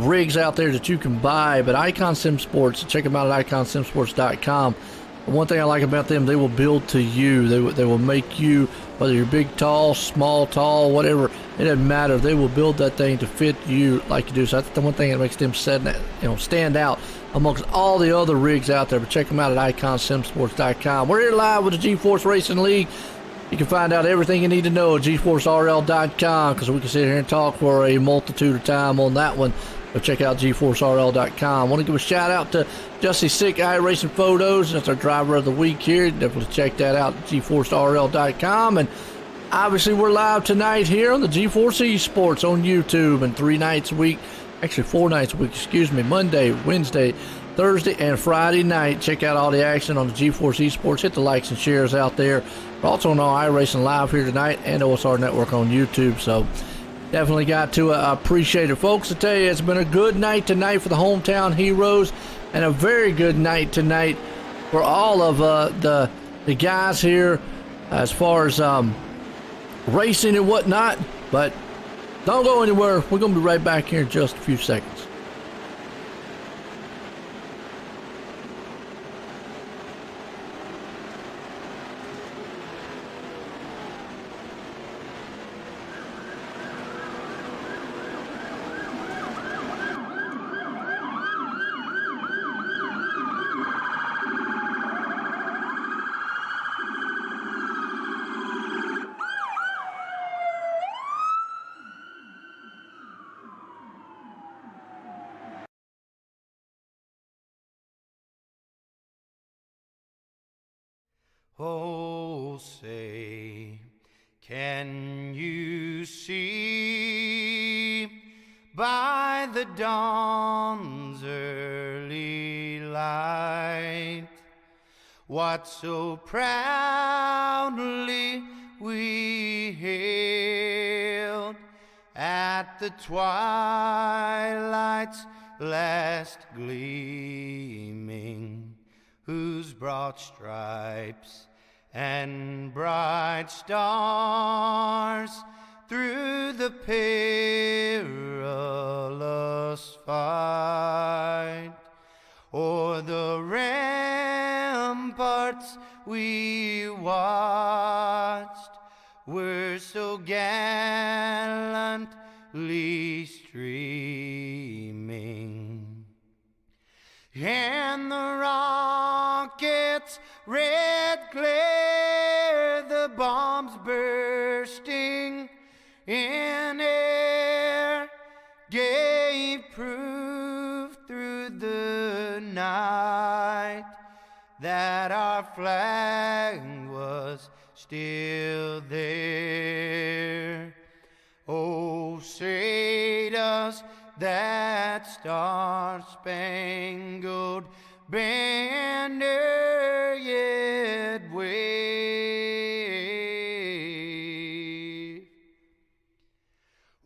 rigs out there that you can buy, but Icon Sim Sports, check them out at iconsimsports.com. One thing I like about them, they will build to you. They will make you, whether you're big, tall, small, tall, whatever, it doesn't matter. They will build that thing to fit you like you do. So that's the one thing that makes them stand out amongst all the other rigs out there. But check them out at iconsimsports.com. We're here live with the GForce Racing League. You can find out everything you need to know at GForceRL.com, because we can sit here and talk for a multitude of time on that one. But check out GForceRL.com. I want to give a shout out to Justy Sick iRacing Photos. That's our driver of the week here. Definitely check that out at GForceRL.com. And obviously we're live tonight here on the GForce Esports on YouTube, and 3 nights a week, actually 4 nights a week, Monday, Wednesday, Thursday, and Friday night. Check out all the action on the GForce Esports. Hit the likes and shares out there. We're also on iRacing Live here tonight and OSR Network on YouTube. So definitely got to appreciate it, folks. I tell you, it's been a good night tonight for the hometown heroes, and a very good night tonight for all of the guys here as far as racing and whatnot. But don't go anywhere. We're going to be right back here in just a few seconds. Oh, say, can you see by the dawn's early light what so proudly we hailed at the twilight's last gleaming, whose broad stripes and bright stars through the perilous fight o'er the ramparts we watched were so gallantly streaming, and the rockets its red glare, the bombs bursting in air gave proof through the night that our flag was still there. Oh, say does that star-spangled banner yet wave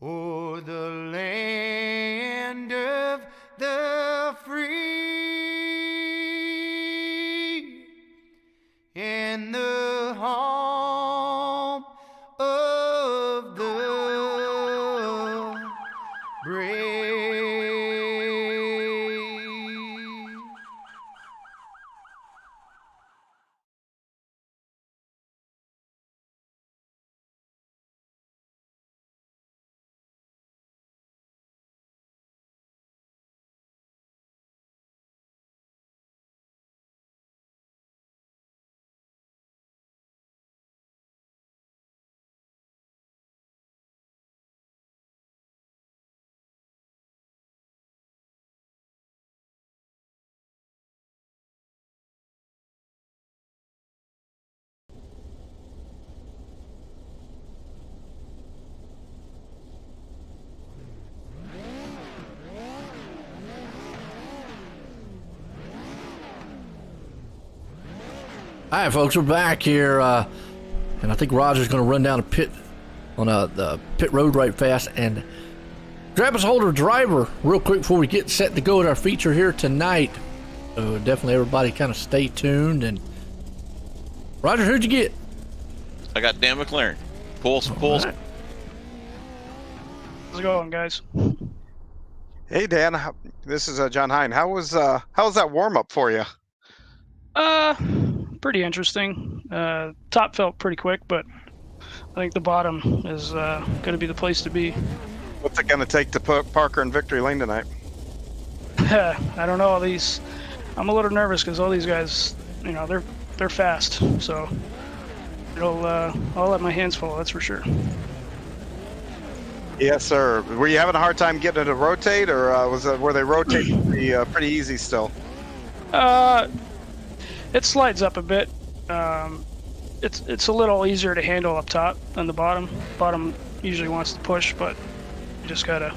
o'er the land of the free and the home of the brave. All right, folks, we're back here, and I think Roger's going to run down a pit on the pit road right fast and grab us hold of driver real quick before we get set to go with our feature here tonight. So definitely everybody kind of stay tuned. And Roger, who'd you get? I got Dan McLaren. Pulls. Right. How's it going, guys? Hey Dan, this is John Hine. How was that warm up for you? Pretty interesting. Top felt pretty quick, but I think the bottom is going to be the place to be. What's it going to take to put Parker in victory lane tonight? I don't know. I'm a little nervous because all these guys, you know, they're fast. So I'll let my hands fall. That's for sure. Yes, sir. Were you having a hard time getting it to rotate, or were they rotating pretty easy still? It slides up a bit. It's a little easier to handle up top than the bottom. Bottom usually wants to push, but you just gotta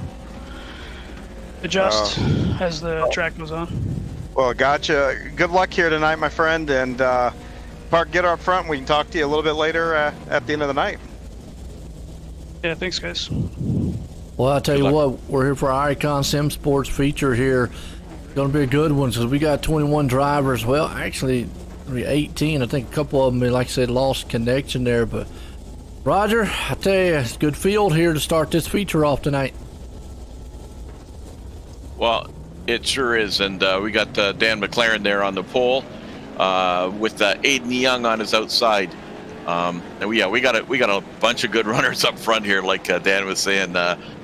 adjust as the track goes on. Well, gotcha. Good luck here tonight, my friend. And Park, get up front. We can talk to you a little bit later at the end of the night. Yeah, thanks, guys. Well, I'll tell you what, we're here for our Icon Sim Sports feature here. Going to be a good one because we got 21 drivers. Well, actually, 18. I think a couple of them, like I said, lost connection there. But Roger, I tell you, it's a good field here to start this feature off tonight. Well, it sure is, and we got Dan McLaren there on the pole with Aiden Young on his outside. And we got a bunch of good runners up front here, like Dan was saying.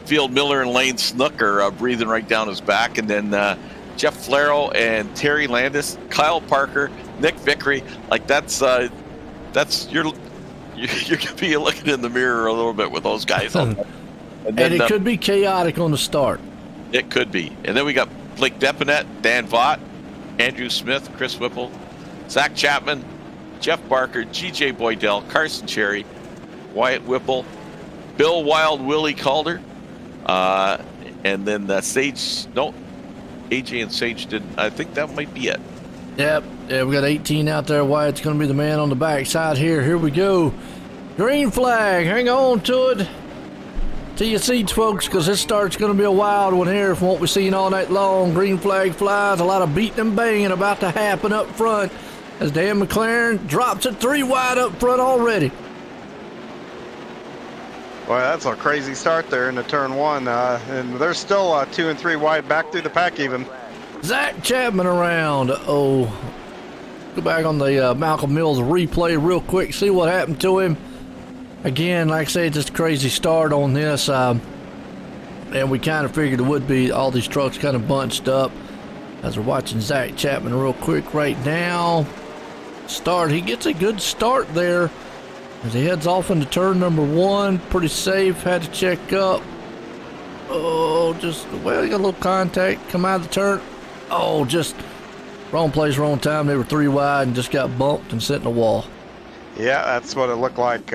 Field Miller and Lane Snook are breathing right down his back, and then Jeff Flaro and Terry Landis, Kyle Parker, Nick Vickery. Like that's you're gonna be looking in the mirror a little bit with those guys. And it could be chaotic on the start. It could be. And then we got Blake Depanet, Dan Vaught, Andrew Smith, Chris Whipple, Zach Chapman, Jeff Barker, GJ Boydell, Carson Cherry, Wyatt Whipple, Bill Wild, Willie Calder, and then AJ and Sage didn't. I think that might be it. Yep. Yeah, we got 18 out there. Wyatt's going to be the man on the backside here. Here we go. Green flag. Hang on to it. To your seats, folks, because this start's going to be a wild one here from what we've seen all night long. Green flag flies. A lot of beating and banging about to happen up front as Dan McLaren drops it 3 wide up front already. Well, that's a crazy start there into turn 1, and they're still 2 and 3 wide back through the pack even. Zach Chapman around. Go back on the Malcolm Mills replay real quick, see what happened to him. Again, like I said, just a crazy start on this, and we kind of figured it would be all these trucks kind of bunched up as we're watching Zach Chapman real quick right now. start. He gets a good start there as he heads off into turn number 1. Pretty safe. Had to check up. Oh, he got a little contact. Come out of the turn. Oh, just wrong place, wrong time. They were 3 wide and just got bumped and set in a wall. Yeah, that's what it looked like.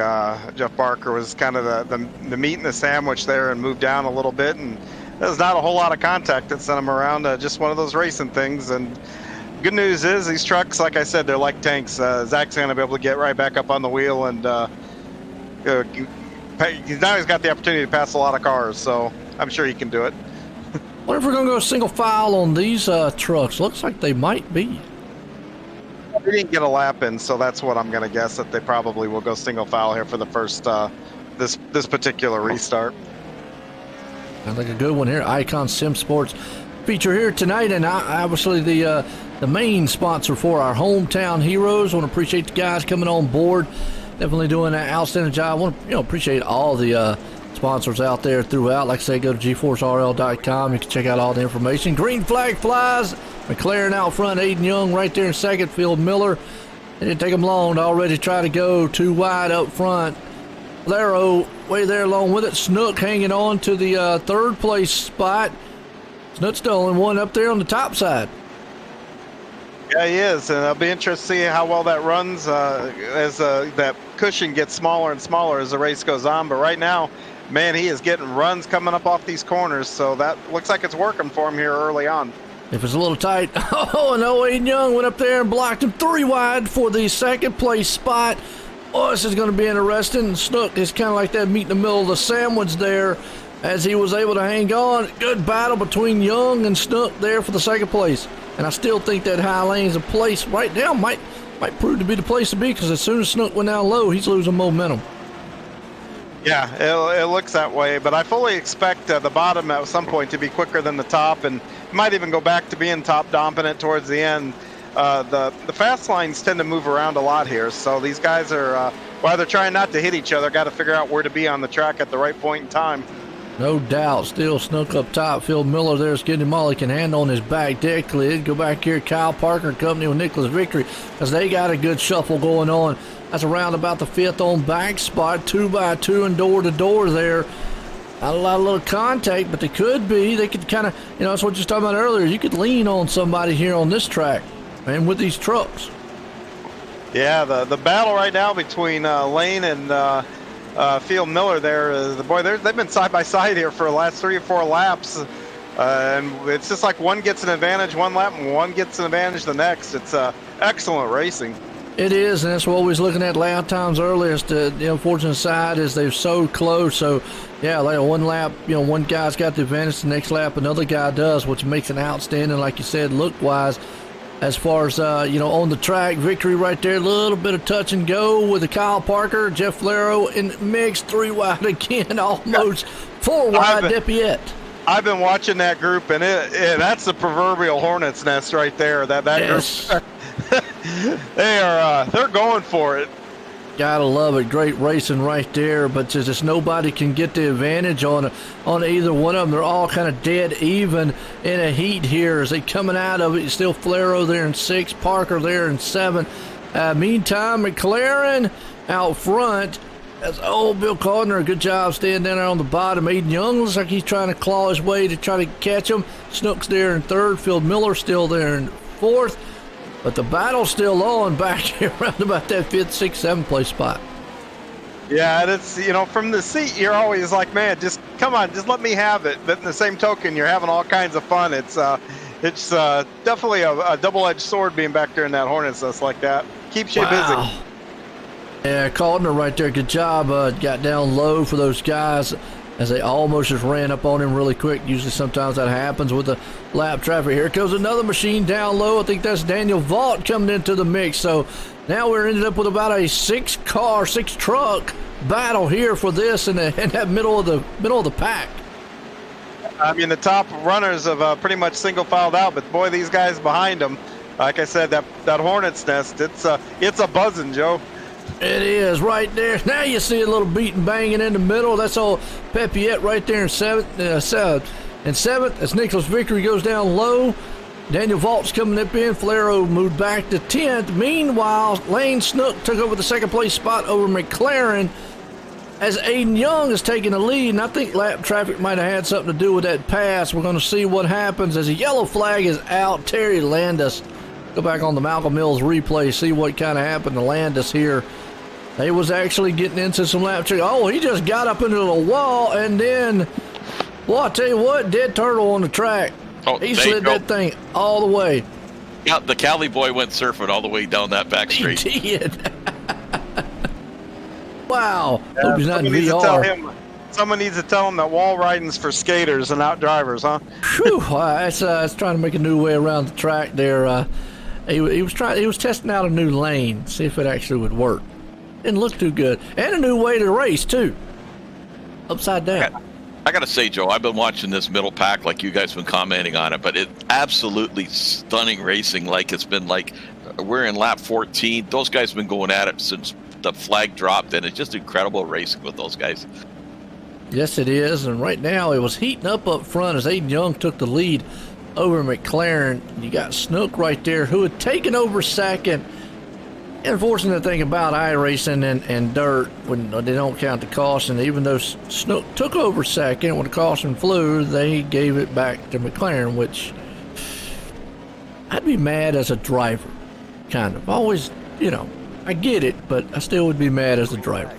Jeff Barker was kind of the meat in the sandwich there and moved down a little bit, and there's not a whole lot of contact that sent him around. Just one of those racing things. And good news is these trucks, like I said, they're like tanks. Zach's going to be able to get right back up on the wheel, and now he's got the opportunity to pass a lot of cars, so I'm sure he can do it. What if we're going to go single file on these trucks? Looks like they might be. They didn't get a lap in, so that's what I'm going to guess, that they probably will go single file here for the first this particular restart. Sounds like a good one here. Icon Sim Sports feature here tonight, and obviously the main sponsor for our hometown heroes. I want to appreciate the guys coming on board. Definitely doing an outstanding job. I want to appreciate all the sponsors out there throughout. Like I say, go to GForceRL.com. You can check out all the information. Green flag flies. McLaren out front, Aiden Young right there in second, Phil Miller. It didn't take them long to already try to go 2 wide up front. Laro way there along with it. Snook hanging on to the 3rd place spot. Snook's the only one up there on the top side. Yeah, he is, and it'll be interesting to see how well that runs as that cushion gets smaller and smaller as the race goes on. But right now, man, he is getting runs coming up off these corners, so that looks like it's working for him here early on. If it's a little tight, Aiden Young went up there and blocked him 3 wide for the 2nd place spot. Oh, this is going to be interesting. Snook is kind of like that meat in the middle of the sandwich there as he was able to hang on. Good battle between Young and Snook there for the 2nd place. And I still think that high lane's a place right now might prove to be the place to be, because as soon as Snook went down low, he's losing momentum. Yeah, it looks that way, but I fully expect the bottom at some point to be quicker than the top, and might even go back to being top dominant towards the end. The fast lines tend to move around a lot here, so these guys are, while they're trying not to hit each other, got to figure out where to be on the track at the right point in time. No doubt. Still Snook up top. Phil Miller there's getting him all he can handle on his back deck lid. Go back here, Kyle Parker and company with Nicholas Victory, because they got a good shuffle going on. That's around about the 5th on back spot, 2 by 2 and door to door there. Not a lot of little contact, but they could kind of, that's what you were talking about earlier. You could lean on somebody here on this track, and with these trucks. Yeah, the battle right now between Lane and Phil Miller there, they've been side by side here for the last 3 or 4 laps. And it's just like one gets an advantage one lap and one gets an advantage the next. It's excellent racing. It is, and that's what we was looking at lap times earliest. The unfortunate side is they're so close. So, yeah, like one lap, one guy's got the advantage. The next lap, another guy does, which makes it outstanding, like you said, look-wise. As far as, on the track, Victory right there, a little bit of touch and go with the Kyle Parker, Jeff Laro in the mix, 3 wide again, almost 4 wide, Depiette. I've been watching that group, and that's the proverbial hornet's nest right there. That yes. Group. They're going for it. Gotta love it. Great racing right there, but just nobody can get the advantage on either one of them. They're all kind of dead even in a heat here as they coming out of it. Still Flaro there in 6, Parker there in 7. Meantime, McLaren out front. That's Bill Cardner. A good job staying down there on the bottom. Aiden Young looks like he's trying to claw his way to try to catch him. Snook's there in 3rd. Phil Miller still there in 4th. But the battle's still on back here around about that 5th, 6th, 7th place spot. Yeah, and it's, from the seat, you're always like, man, just come on, just let me have it. But in the same token, you're having all kinds of fun. It's definitely a double-edged sword being back there in that hornet's nest like that. Keeps you busy. Yeah, Caldner right there. Good job. Got down low for those guys as they almost just ran up on him really quick. Usually sometimes that happens with the lap traffic. Here comes another machine down low. I think that's Daniel Vaught coming into the mix. So now we're ended up with about a 6-truck battle here for this in that middle of the pack. I mean, the top runners have pretty much single filed out, but boy, these guys behind them, like I said, that hornet's nest, it's a buzzing, Joe. It is right there. Now you see a little beating banging in the middle. That's all Pepiette right there in 7th. In 7th, as Nicholas Victory goes down low. Daniel Vault's coming up in. Falero moved back to 10th. Meanwhile, Lane Snook took over the second place spot over McLaren as Aiden Young is taking the lead. And I think lap traffic might have had something to do with that pass. We're going to see what happens as a yellow flag is out. Terry Landis, go back on the Malcolm Mills replay, see what kind of happened to Landis here. They was actually getting into some lap traffic. Oh, he just got up into the wall, and then, well, I tell you what, dead turtle on the track. Oh, He slid that thing all the way. Yeah, the Cali boy went surfing all the way down that back street. He did. Wow. Yeah, Hope he's not in VR. Someone needs to tell him that wall riding's for skaters and out drivers, huh? Whew, it's trying to make a new way around the track there. He was testing out a new lane, see if it actually would work. Didn't look too good. And a new way to race, too. Upside down. I gotta say, Joe, I've been watching this middle pack like you guys have been commenting on it, but it's absolutely stunning racing. Like it's been like we're in lap 14. Those guys have been going at it since the flag dropped, and it's just incredible racing with those guys. Yes, it is. And right now it was heating up front as Aiden Young took the lead over McLaren. You got Snook right there who had taken over second. Unfortunate thing about iRacing and dirt, when they don't count the caution, even though Snook took over second when the caution flew, they gave it back to McLaren, which I'd be mad as a driver, kind of. Always, I get it, but I still would be mad as a driver.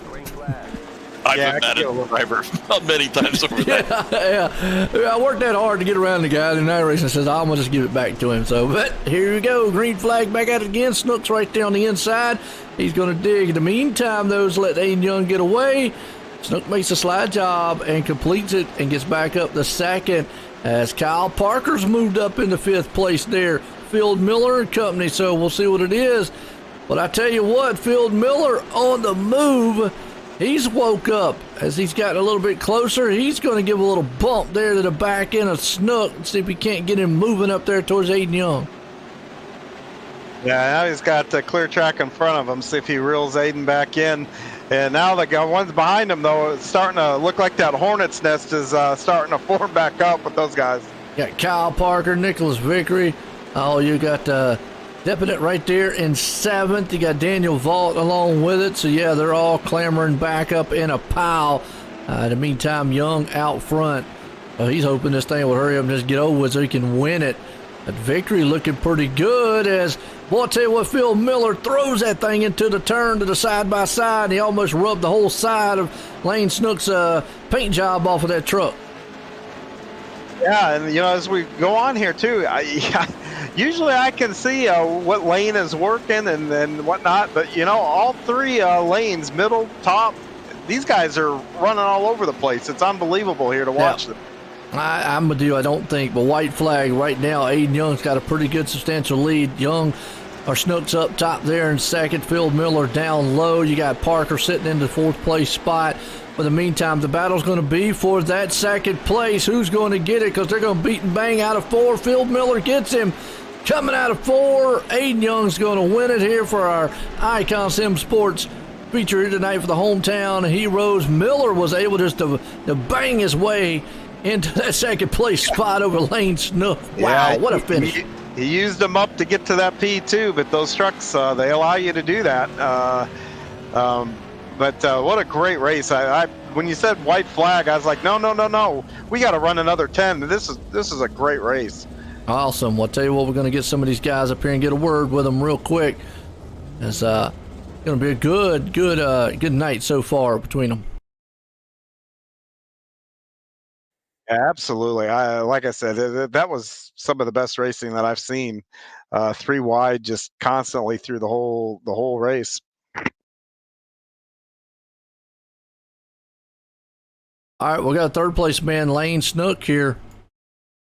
I've been mad at the driver many times over that. Yeah, I worked that hard to get around the guy, and iRacing says, I'm going to just give it back to him. So, but here we go. Green flag back at it again. Snook's right there on the inside. He's going to dig. In the meantime, those let Aiden Young get away. Snook makes a slide job and completes it and gets back up to second as Kyle Parker's moved up into 5th place there. Field Miller and company, so we'll see what it is. But I tell you what, Field Miller on the move. He's woke up as he's gotten a little bit closer. He's going to give a little bump there to the back end of Snook and see if he can't get him moving up there towards Aiden Young. Yeah, now he's got the clear track in front of him. See if he reels Aiden back in. And now the ones behind him, though, it's starting to look like that hornet's nest is starting to form back up with those guys. You got Kyle Parker, Nicholas Vickery. Oh, you got Deppinett right there in 7th. You got Daniel Vault along with it. So, yeah, they're all clamoring back up in a pile. In the meantime, Young out front. He's hoping this thing will hurry up and just get over with so he can win it. But Vickery looking pretty good as, boy, I'll tell you what, Phil Miller throws that thing into the turn to the side-by-side. He almost rubbed the whole side of Lane Snook's paint job off of that truck. Yeah, and, as we go on here, too, usually I can see what lane is working and whatnot, but, all 3 lanes, middle, top, these guys are running all over the place. It's unbelievable here to watch them. I'm with you, I don't think, but white flag right now. Aiden Young's got a pretty good substantial lead. Snook's up top there in 2nd. Phil Miller down low. You got Parker sitting in the 4th place spot. But in the meantime, the battle's going to be for that 2nd place. Who's going to get it? Because they're going to beat and bang out of 4. Phil Miller gets him. Coming out of 4, Aiden Young's going to win it here for our Icon Sim Sports feature here tonight for the hometown heroes. Miller was able just to bang his way into that 2nd place spot over Lane Snook. Wow, Yeah, what a finish. He used them up to get to that P2, but those trucks, they allow you to do that. But what a great race. When you said white flag, I was like, no. We got to run another 10. This is a great race. Awesome. Well, I'll tell you what, we're going to get some of these guys up here and get a word with them real quick. It's going to be a good night so far between them. Yeah, absolutely. Like I said, that was some of the best racing that I've seen. 3 wide, just constantly through the whole race. All right, we got a 3rd place man, Lane Snook here.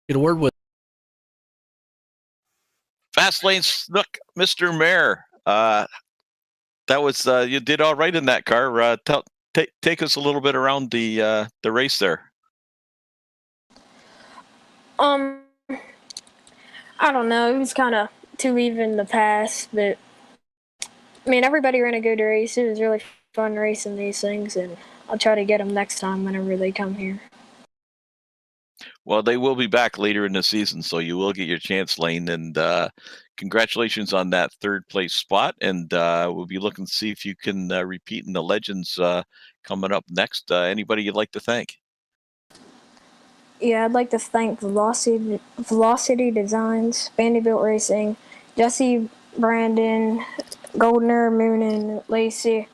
Get a word with. Fast Lane Snook, Mr. Mayor. That was you did all right in that car. Take us a little bit around the race there. I don't know. It was kind of too even the pass, but I mean, everybody ran a good race. It was really fun racing these things, and I'll try to get them next time whenever they come here. Well, they will be back later in the season, so you will get your chance, Lane. And congratulations on that third place spot. And we'll be looking to see if you can repeat in the Legends coming up next. Anybody you'd like to thank? Yeah, I'd like to thank Velocity Designs, Vanderbilt Racing, Jesse, Brandon, Goldner, Moonin, Lacey,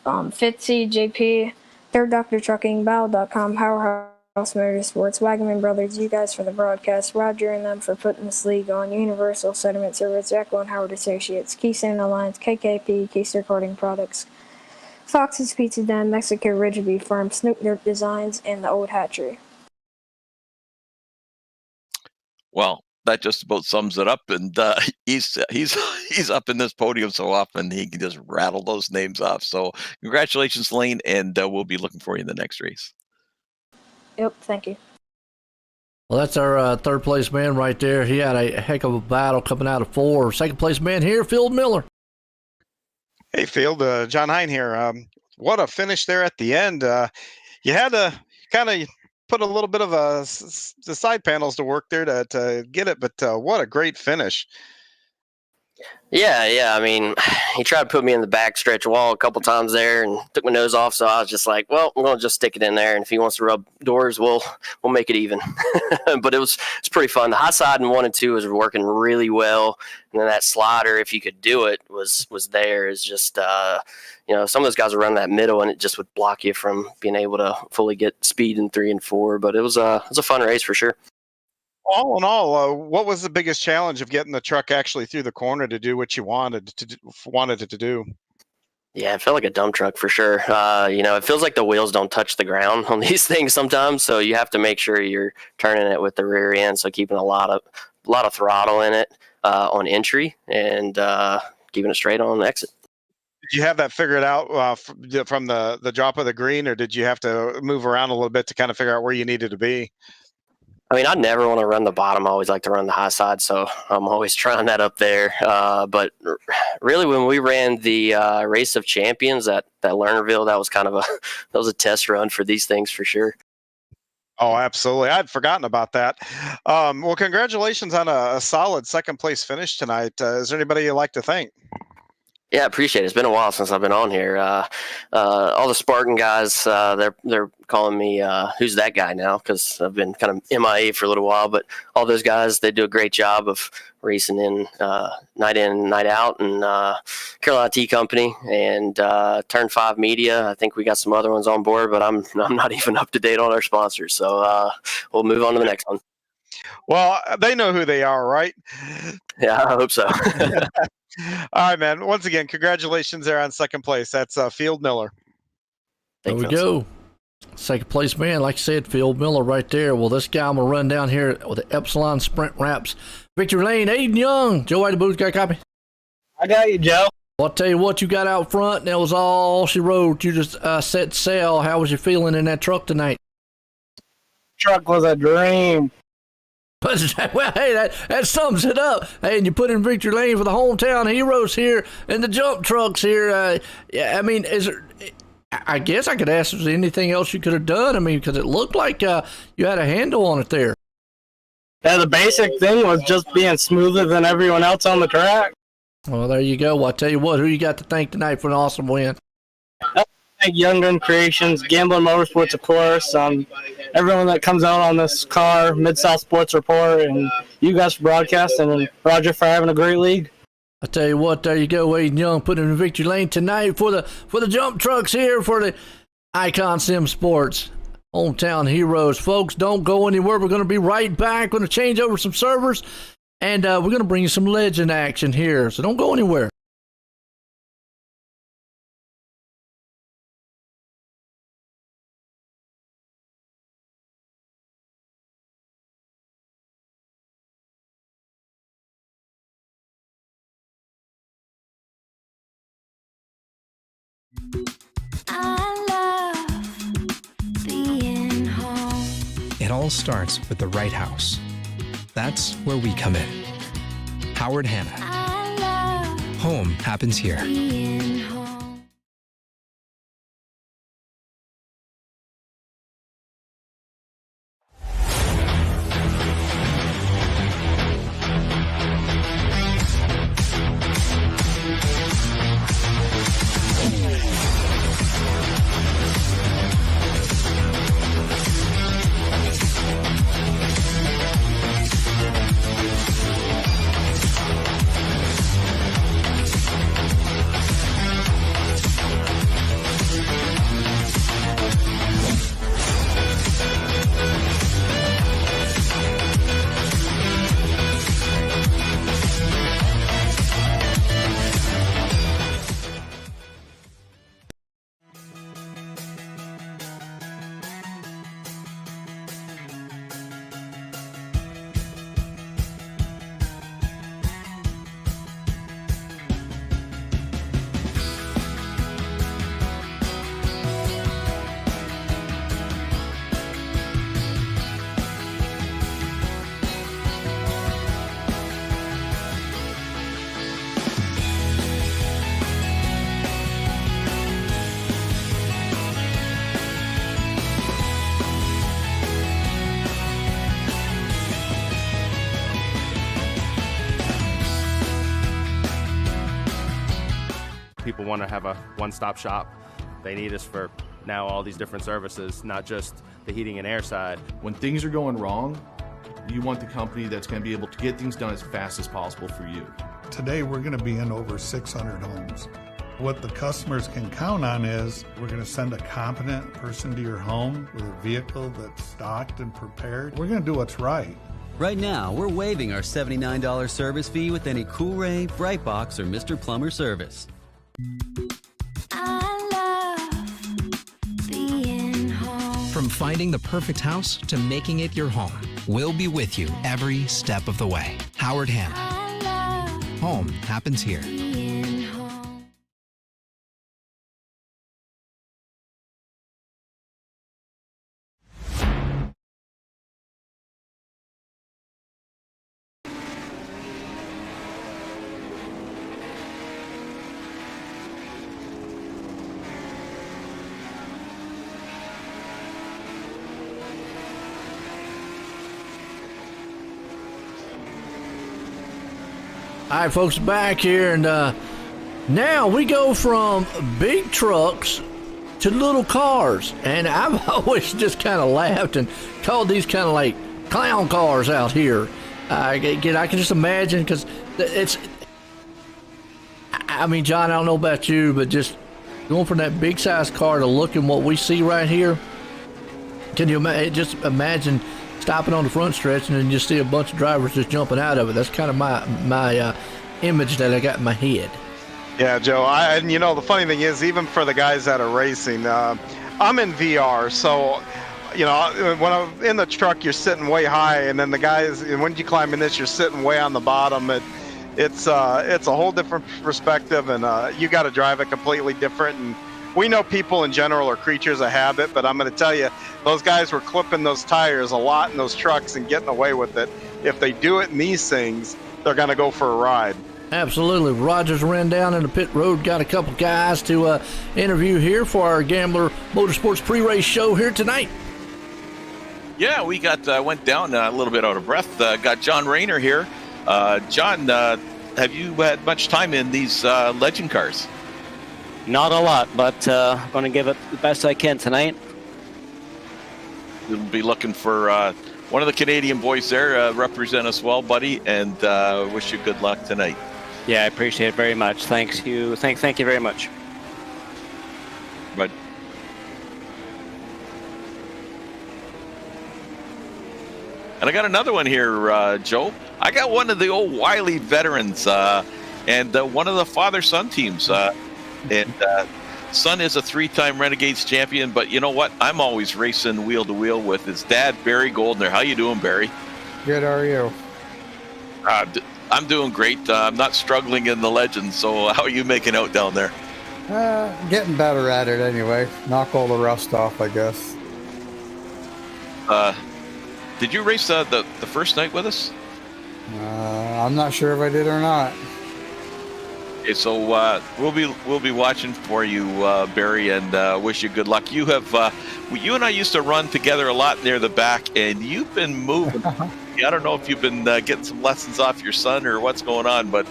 Fitzy, JP, Third Doctor Trucking, Battle.com, Powerhouse Motorsports, Wagaman Brothers, you guys for the broadcast, Roger and them for putting this league on, Universal Sediment Service, Echo and Howard Associates, Keystone Alliance, KKP, Keystone Recording Products, Fox's Pizza Den, Mexico Ridge Beef Farm, Snoop Dirt Designs, and the Old Hatchery. Well, that just about sums it up. And he's up in this podium so often he can just rattle those names off. So congratulations, Lane, and we'll be looking for you in the next race. Yep, thank you. Well, that's our third place man right there. He had a heck of a battle coming out of 4. Second place man here, Phil Miller. Hey, Field, John Hine here. What a finish there at the end. You had to kind of put a little bit of the side panels to work there to get it, but what a great finish. Yeah. I mean, he tried to put me in the back stretch wall a couple times there and took my nose off. So I was just like, well, I'm going to just stick it in there. And if he wants to rub doors, we'll make it even. But it's pretty fun. The high side in 1 and 2 was working really well. And then that slider, if you could do it, was there. It's just, some of those guys would run that middle and it just would block you from being able to fully get speed in 3 and 4. But it was a fun race for sure. All in all, what was the biggest challenge of getting the truck actually through the corner to do what you wanted it to do? Yeah, it felt like a dump truck for sure. It feels like the wheels don't touch the ground on these things sometimes, so you have to make sure you're turning it with the rear end, so keeping a lot of throttle in it on entry and keeping it straight on exit. Did you have that figured out from the drop of the green, or did you have to move around a little bit to kind of figure out where you needed to be? I mean, I never want to run the bottom. I always like to run the high side, so I'm always trying that up there. But really, when we ran the Race of Champions at Lernerville, that was kind of a test run for these things for sure. Oh, absolutely. I'd forgotten about that. Well, congratulations on a solid second place finish tonight. Is there anybody you'd like to thank? Yeah, appreciate it. It's been a while since I've been on here. All the Spartan guys, they're calling me who's that guy now, because I've been kind of MIA for a little while. But all those guys, they do a great job of racing in, night out, and Carolina Tea Company and Turn 5 Media. I think we got some other ones on board, but I'm not even up to date on our sponsors. So we'll move on to the next one. Well, they know who they are, right? Yeah, I hope so. All right, man. Once again, congratulations there on second place. That's Field Miller. There we go. Second place man, like I said, Field Miller right there. Well, this guy I'm going to run down here with the Epsilon Sprint Wraps. Victory Lane, Aiden Young. Joe White Booth, got a copy? I got you, Joe. Well, I'll tell you what, you got out front, and that was all she wrote. You just set sail. How was you feeling in that truck tonight? Truck was a dream. Well, hey, that sums it up. Hey, and you put in Victory Lane for the hometown heroes here and the jump trucks here. Yeah, I mean, I guess I could ask if there's anything else you could have done. I mean, because it looked like you had a handle on it there. Yeah, the basic thing was just being smoother than everyone else on the track. Well, there you go. Well, I'll tell you what, who you got to thank tonight for an awesome win? Thank Young Gun Creations, Gambling Motorsports, of course, everyone that comes out on this car, Mid-South Sports Report, and you guys for broadcasting, and Roger for having a great league. I tell you what, there you go, Aiden Young putting in Victory Lane tonight for the jump trucks here for the Icon Sim Sports hometown heroes. Folks, don't go anywhere. We're going to be right back. We're going to change over some servers, and we're going to bring you some legend action here. So don't go anywhere. It all starts with the right house. That's where we come in. Howard Hanna. Home happens here. People want to have a one-stop shop. They need us for now all these different services, not just the heating and air side. When things are going wrong, you want the company that's going to be able to get things done as fast as possible for you. Today, we're going to be in over 600 homes. What the customers can count on is we're going to send a competent person to your home with a vehicle that's stocked and prepared. We're going to do what's right. Right now, we're waiving our $79 service fee with any Cool-Ray, Brightbox, or Mr. Plumber service. From finding the perfect house to making it your home, we'll be with you every step of the way. Howard Hanna. Home happens here. All right, folks, back here, and now we go from big trucks to little cars, and I've always just kind of laughed and called these kind of like clown cars out here. I can just imagine, because it's, I mean, John, I don't know about you, but just going from that big size car to looking what we see right here, can you just imagine stopping on the front stretch and then just see a bunch of drivers just jumping out of it? That's kind of my image that I got in my head. Yeah, Joe. And you know, the funny thing is, even for the guys that are racing, I'm in VR, so you know, when I'm in the truck, you're sitting way high, and then the guys, and when you climb in this, you're sitting way on the bottom. It's a whole different perspective, and you got to drive it completely different. And we know people in general are creatures of habit, but I'm going to tell you, those guys were clipping those tires a lot in those trucks and getting away with it. If they do it in these things, they're going to go for a ride. Absolutely. Rogers ran down in the pit road, got a couple guys to interview here for our Gambler Motorsports pre-race show here tonight. Yeah, we got went down a little bit out of breath. Got John Rayner here. John, have you had much time in these legend cars? Not a lot, but I'm going to give it the best I can tonight. We'll be looking for one of the Canadian boys there. Represent us well, buddy, and wish you good luck tonight. Yeah, I appreciate it very much. Thank you very much. But and I got another one here, Joe. I got one of the old Wiley veterans, and one of the father-son teams. And son is a 3-time Renegades champion, but you know what? I'm always racing wheel to wheel with his dad, Barry Goldner. How you doing, Barry? Good, how are you? I'm doing great. I'm not struggling in the legends, so how are you making out down there? Getting better at it anyway. Knock all the rust off, I guess. Did you race the first night with us? I'm not sure if I did or not. Okay, so we'll be watching for you, Barry, and wish you good luck. You and I used to run together a lot near the back, and you've been moving. I don't know if you've been getting some lessons off your son or what's going on, but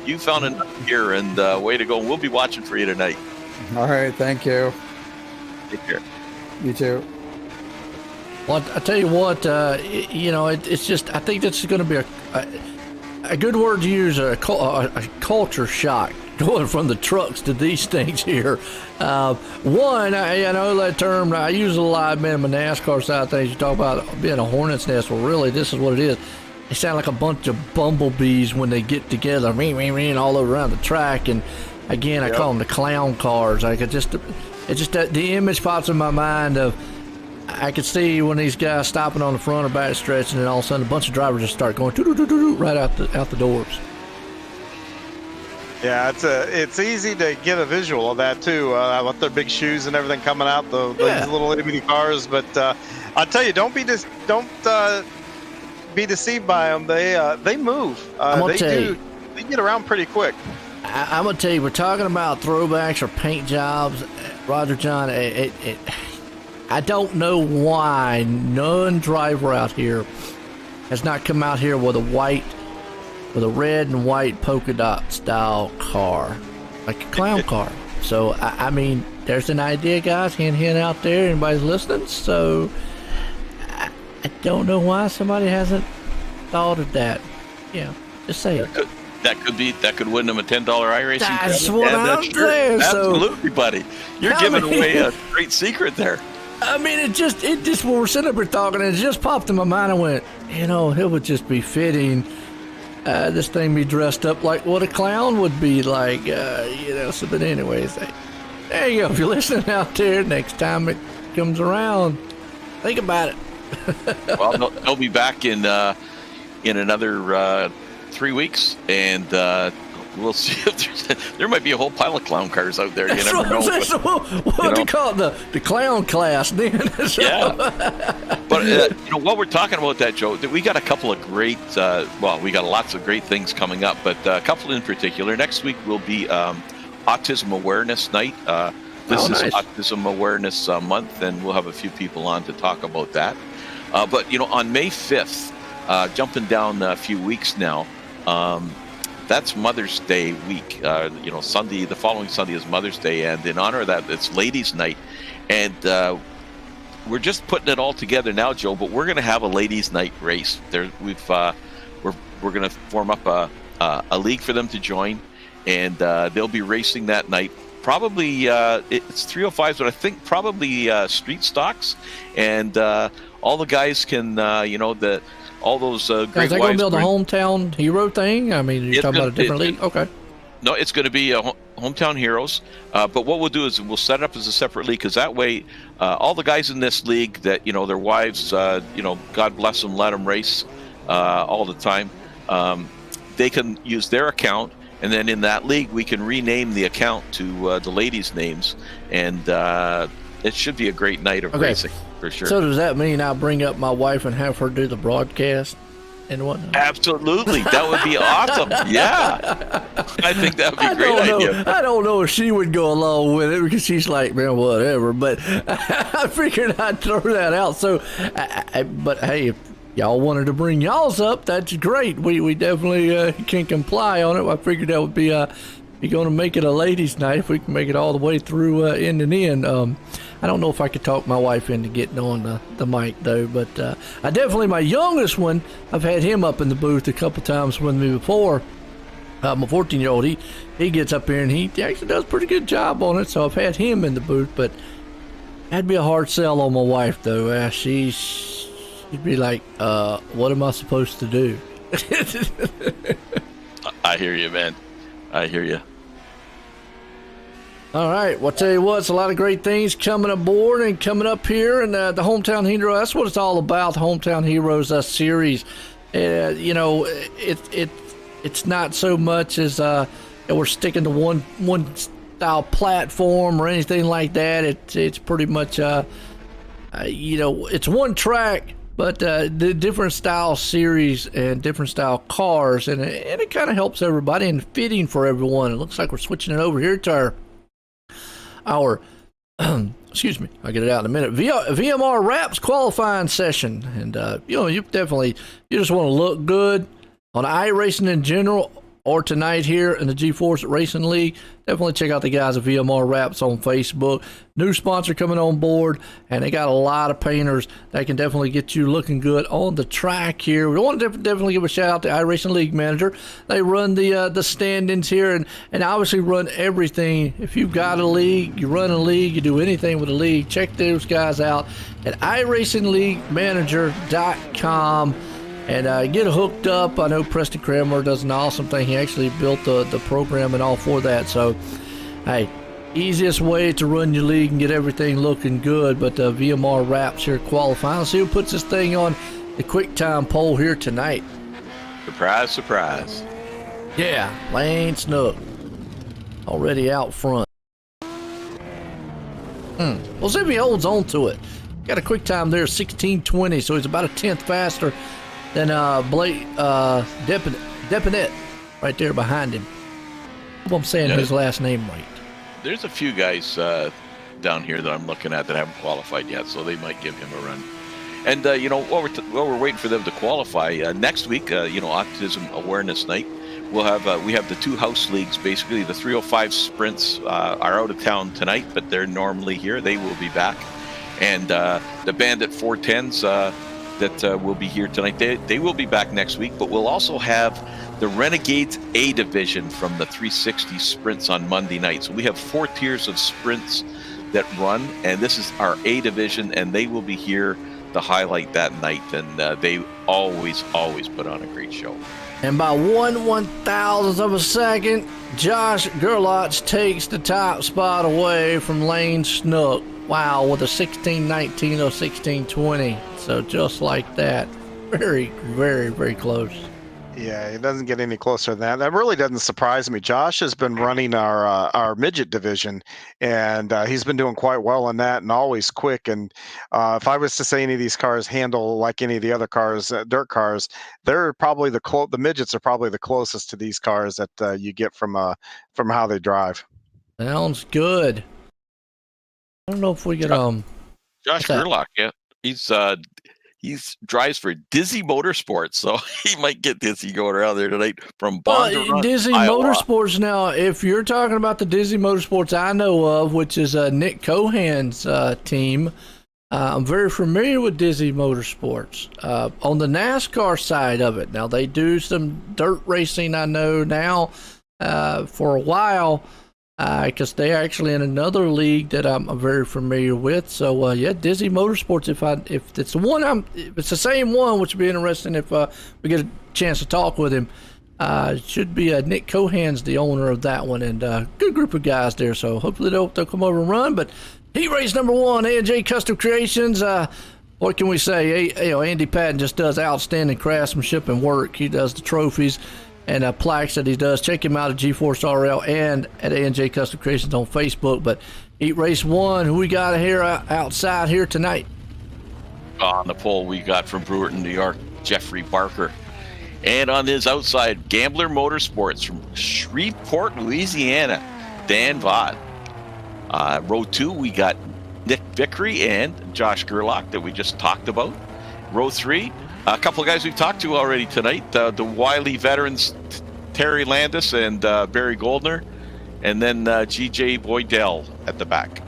you found enough here, and way to go. We'll be watching for you tonight. All right, thank you. Take care. You too. Well, I tell you what, you know, it's just, I think that's going to be a good word to use, a culture shock, going from the trucks to these things here. One, I know that term, I use it a lot, man, in my NASCAR side of things. You talk about being a hornet's nest. Well, really, this is what it is. They sound like a bunch of bumblebees when they get together, all over around the track. And again, I call them the clown cars. Like it's just the image pops in my mind of, I could see when these guys stopping on the front or back stretch, and then all of a sudden a bunch of drivers just start going right out the doors. Yeah, it's easy to get a visual of that too. With their big shoes and everything coming out, these little itty bitty cars. But I tell you, don't be deceived by them. They move. They get around pretty quick. I'm gonna tell you, we're talking about throwbacks or paint jobs, Roger John. I don't know why none driver out here has not come out here with a red and white polka dot style car. like a clown car. So, I mean, there's an idea, guys, hint out there. Anybody's listening? So, I don't know why somebody hasn't thought of that. Yeah, just say it. That could win them a $10 iRacing. That's what I'm saying. Absolutely, buddy. You're giving away a great secret there. I mean, it just when we're sitting up here talking, it just popped in my mind. I went, it would just be fitting. This thing be dressed up like what a clown would be like, So, but anyways, there you go. If you're listening out there, next time it comes around, think about it. Well, they'll be back in another 3 weeks, and we'll see if there might be a whole pile of clown cars out there. You never know. What do you call it? The clown class, then. Yeah. But while we're talking about that, Joe, we got a couple of great. We got lots of great things coming up, but a couple in particular. Next week will be Autism Awareness Night. This is Autism Awareness Month, and we'll have a few people on to talk about that. But on May 5th, jumping down a few weeks now. That's Mother's Day week. Sunday, the following Sunday is Mother's Day, and in honor of that, it's Ladies' Night, and we're just putting it all together now, Joe. But we're going to have a Ladies' Night race. We're going to form up a league for them to join, and they'll be racing that night. Probably it's 305s, but I think probably street stocks, and all the guys can all those great wives. Is that going to build a hometown hero thing? I mean, you're talking about a different league? Okay. No, it's going to be hometown heroes. But what we'll do is we'll set it up as a separate league, because that way all the guys in this league that, their wives, God bless them, let them race all the time. They can use their account, and then in that league we can rename the account to the ladies' names, and it should be a great night of racing. For sure. So does that mean I bring up my wife and have her do the broadcast and whatnot? Absolutely. That would be awesome. Yeah. I think that would be a great idea. I don't know if she would go along with it, because she's like, man, whatever. But I figured I'd throw that out. So, but hey, if y'all wanted to bring y'all's up, that's great. We definitely can comply on it. I figured that would be you're going to make it a ladies' night if we can make it all the way through end and end. I don't know if I could talk my wife into getting on the mic, though, but I definitely, my youngest one, I've had him up in the booth a couple times with me before. My 14-year-old, he gets up here and he actually does a pretty good job on it, so I've had him in the booth, but that'd be a hard sell on my wife, though. She'd be like, what am I supposed to do? I hear you, man. I hear you. All right, well, I'll tell you what, it's a lot of great things coming aboard and coming up here, and the Hometown Hero, that's what it's all about, the Hometown Heroes series. It's not so much as we're sticking to one style platform or anything like that. It's pretty much, it's one track, but the different style series and different style cars, and it kind of helps everybody and fitting for everyone. It looks like we're switching it over here to our excuse me, I'll get it out in a minute. VMR Wraps qualifying session, and you just want to look good on iRacing in general, or tonight here in the GForce Racing League. Definitely check out the guys at VMR Wraps on Facebook. New sponsor coming on board, and they got a lot of painters that can definitely get you looking good on the track here. We want to definitely give a shout out to iRacing League Manager. They run the standings here, and obviously run everything. If you've got a league, you run a league, you do anything with a league, check those guys out at iRacingLeagueManager.com. And get hooked up. I know Preston Kramer does an awesome thing. He actually built the program and all for that. So, hey, easiest way to run your league and get everything looking good. But VMR Wraps here qualifying. Let's see who puts this thing on the quick time poll here tonight. Surprise, surprise. Yeah, Lane Snook already out front. We'll see if he holds on to it. Got a quick time there, 16:20, so he's about a tenth faster than Blake Depinet right there behind him. I hope I'm saying his last name right. There's a few guys down here that I'm looking at that haven't qualified yet, so they might give him a run. And while we're waiting for them to qualify, next week, Autism Awareness Night, we'll have we have the 2 house leagues. Basically, the 305 sprints are out of town tonight, but they're normally here. They will be back, and the Bandit 410s that will be here tonight. They will be back next week, but we'll also have the Renegades A division from the 360 sprints on Monday night. So we have 4 tiers of sprints that run, and this is our A division, and they will be here to highlight that night, and they always put on a great show. And by 1/1000th of a second, Josh Gerlach takes the top spot away from Lane Snook. Wow, with a 16:19 or 16:20. So just like that. Very, very, very close. Yeah, it doesn't get any closer than that. That really doesn't surprise me. Josh has been running our midget division, and he's been doing quite well in that, and always quick. And if I was to say any of these cars handle like any of the other cars, dirt cars, they're probably the midgets are probably the closest to these cars that you get from how they drive. Sounds good. I don't know if we get Josh Gerlach, yeah, he's drives for Dizzy Motorsports, so he might get Dizzy going around there tonight from Bondurant, Dizzy Iowa. Motorsports. Now, if you're talking about the Dizzy Motorsports I know of, which is Nick Cohan's team, I'm very familiar with Dizzy Motorsports. On the NASCAR side of it, now they do some dirt racing, I know now, for a while, because they're actually in another league that I'm very familiar with. So yeah, Dizzy Motorsports. If it's the one if it's the same one, which would be interesting if we get a chance to talk with him. It should be Nick Cohan's the owner of that one, and good group of guys there. So hopefully they'll come over and run. But heat race number 1, A&J Custom Creations. What can we say? Andy Patton just does outstanding craftsmanship and work. He does the trophies and plaques that he does. Check him out at GForce RL and at A&J Custom Creations on Facebook. But Heat Race 1, who we got here outside here tonight? On the pole, we got from Brewerton, New York, Jeffrey Barker. And on his outside, Gambler Motorsports from Shreveport, Louisiana, Dan Vaught. Row 2, we got Nick Vickery and Josh Gerlach that we just talked about. Row 3, a couple of guys we've talked to already tonight, the Wiley veterans, Terry Landis and Barry Goldner, and then G.J. Boydell at the back.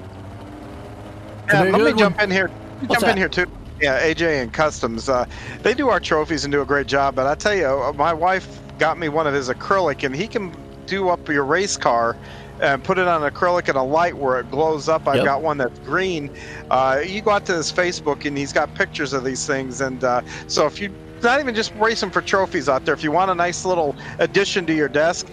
Yeah, let me jump in here. In here too. Yeah, AJ and Customs. They do our trophies and do a great job. But I tell you, my wife got me one of his acrylic, and he can do up your race car and put it on acrylic and a light where it glows up. I've got one that's green. You go out to his Facebook, and he's got pictures of these things. And so if you not even just racing for trophies out there, if you want a nice little addition to your desk,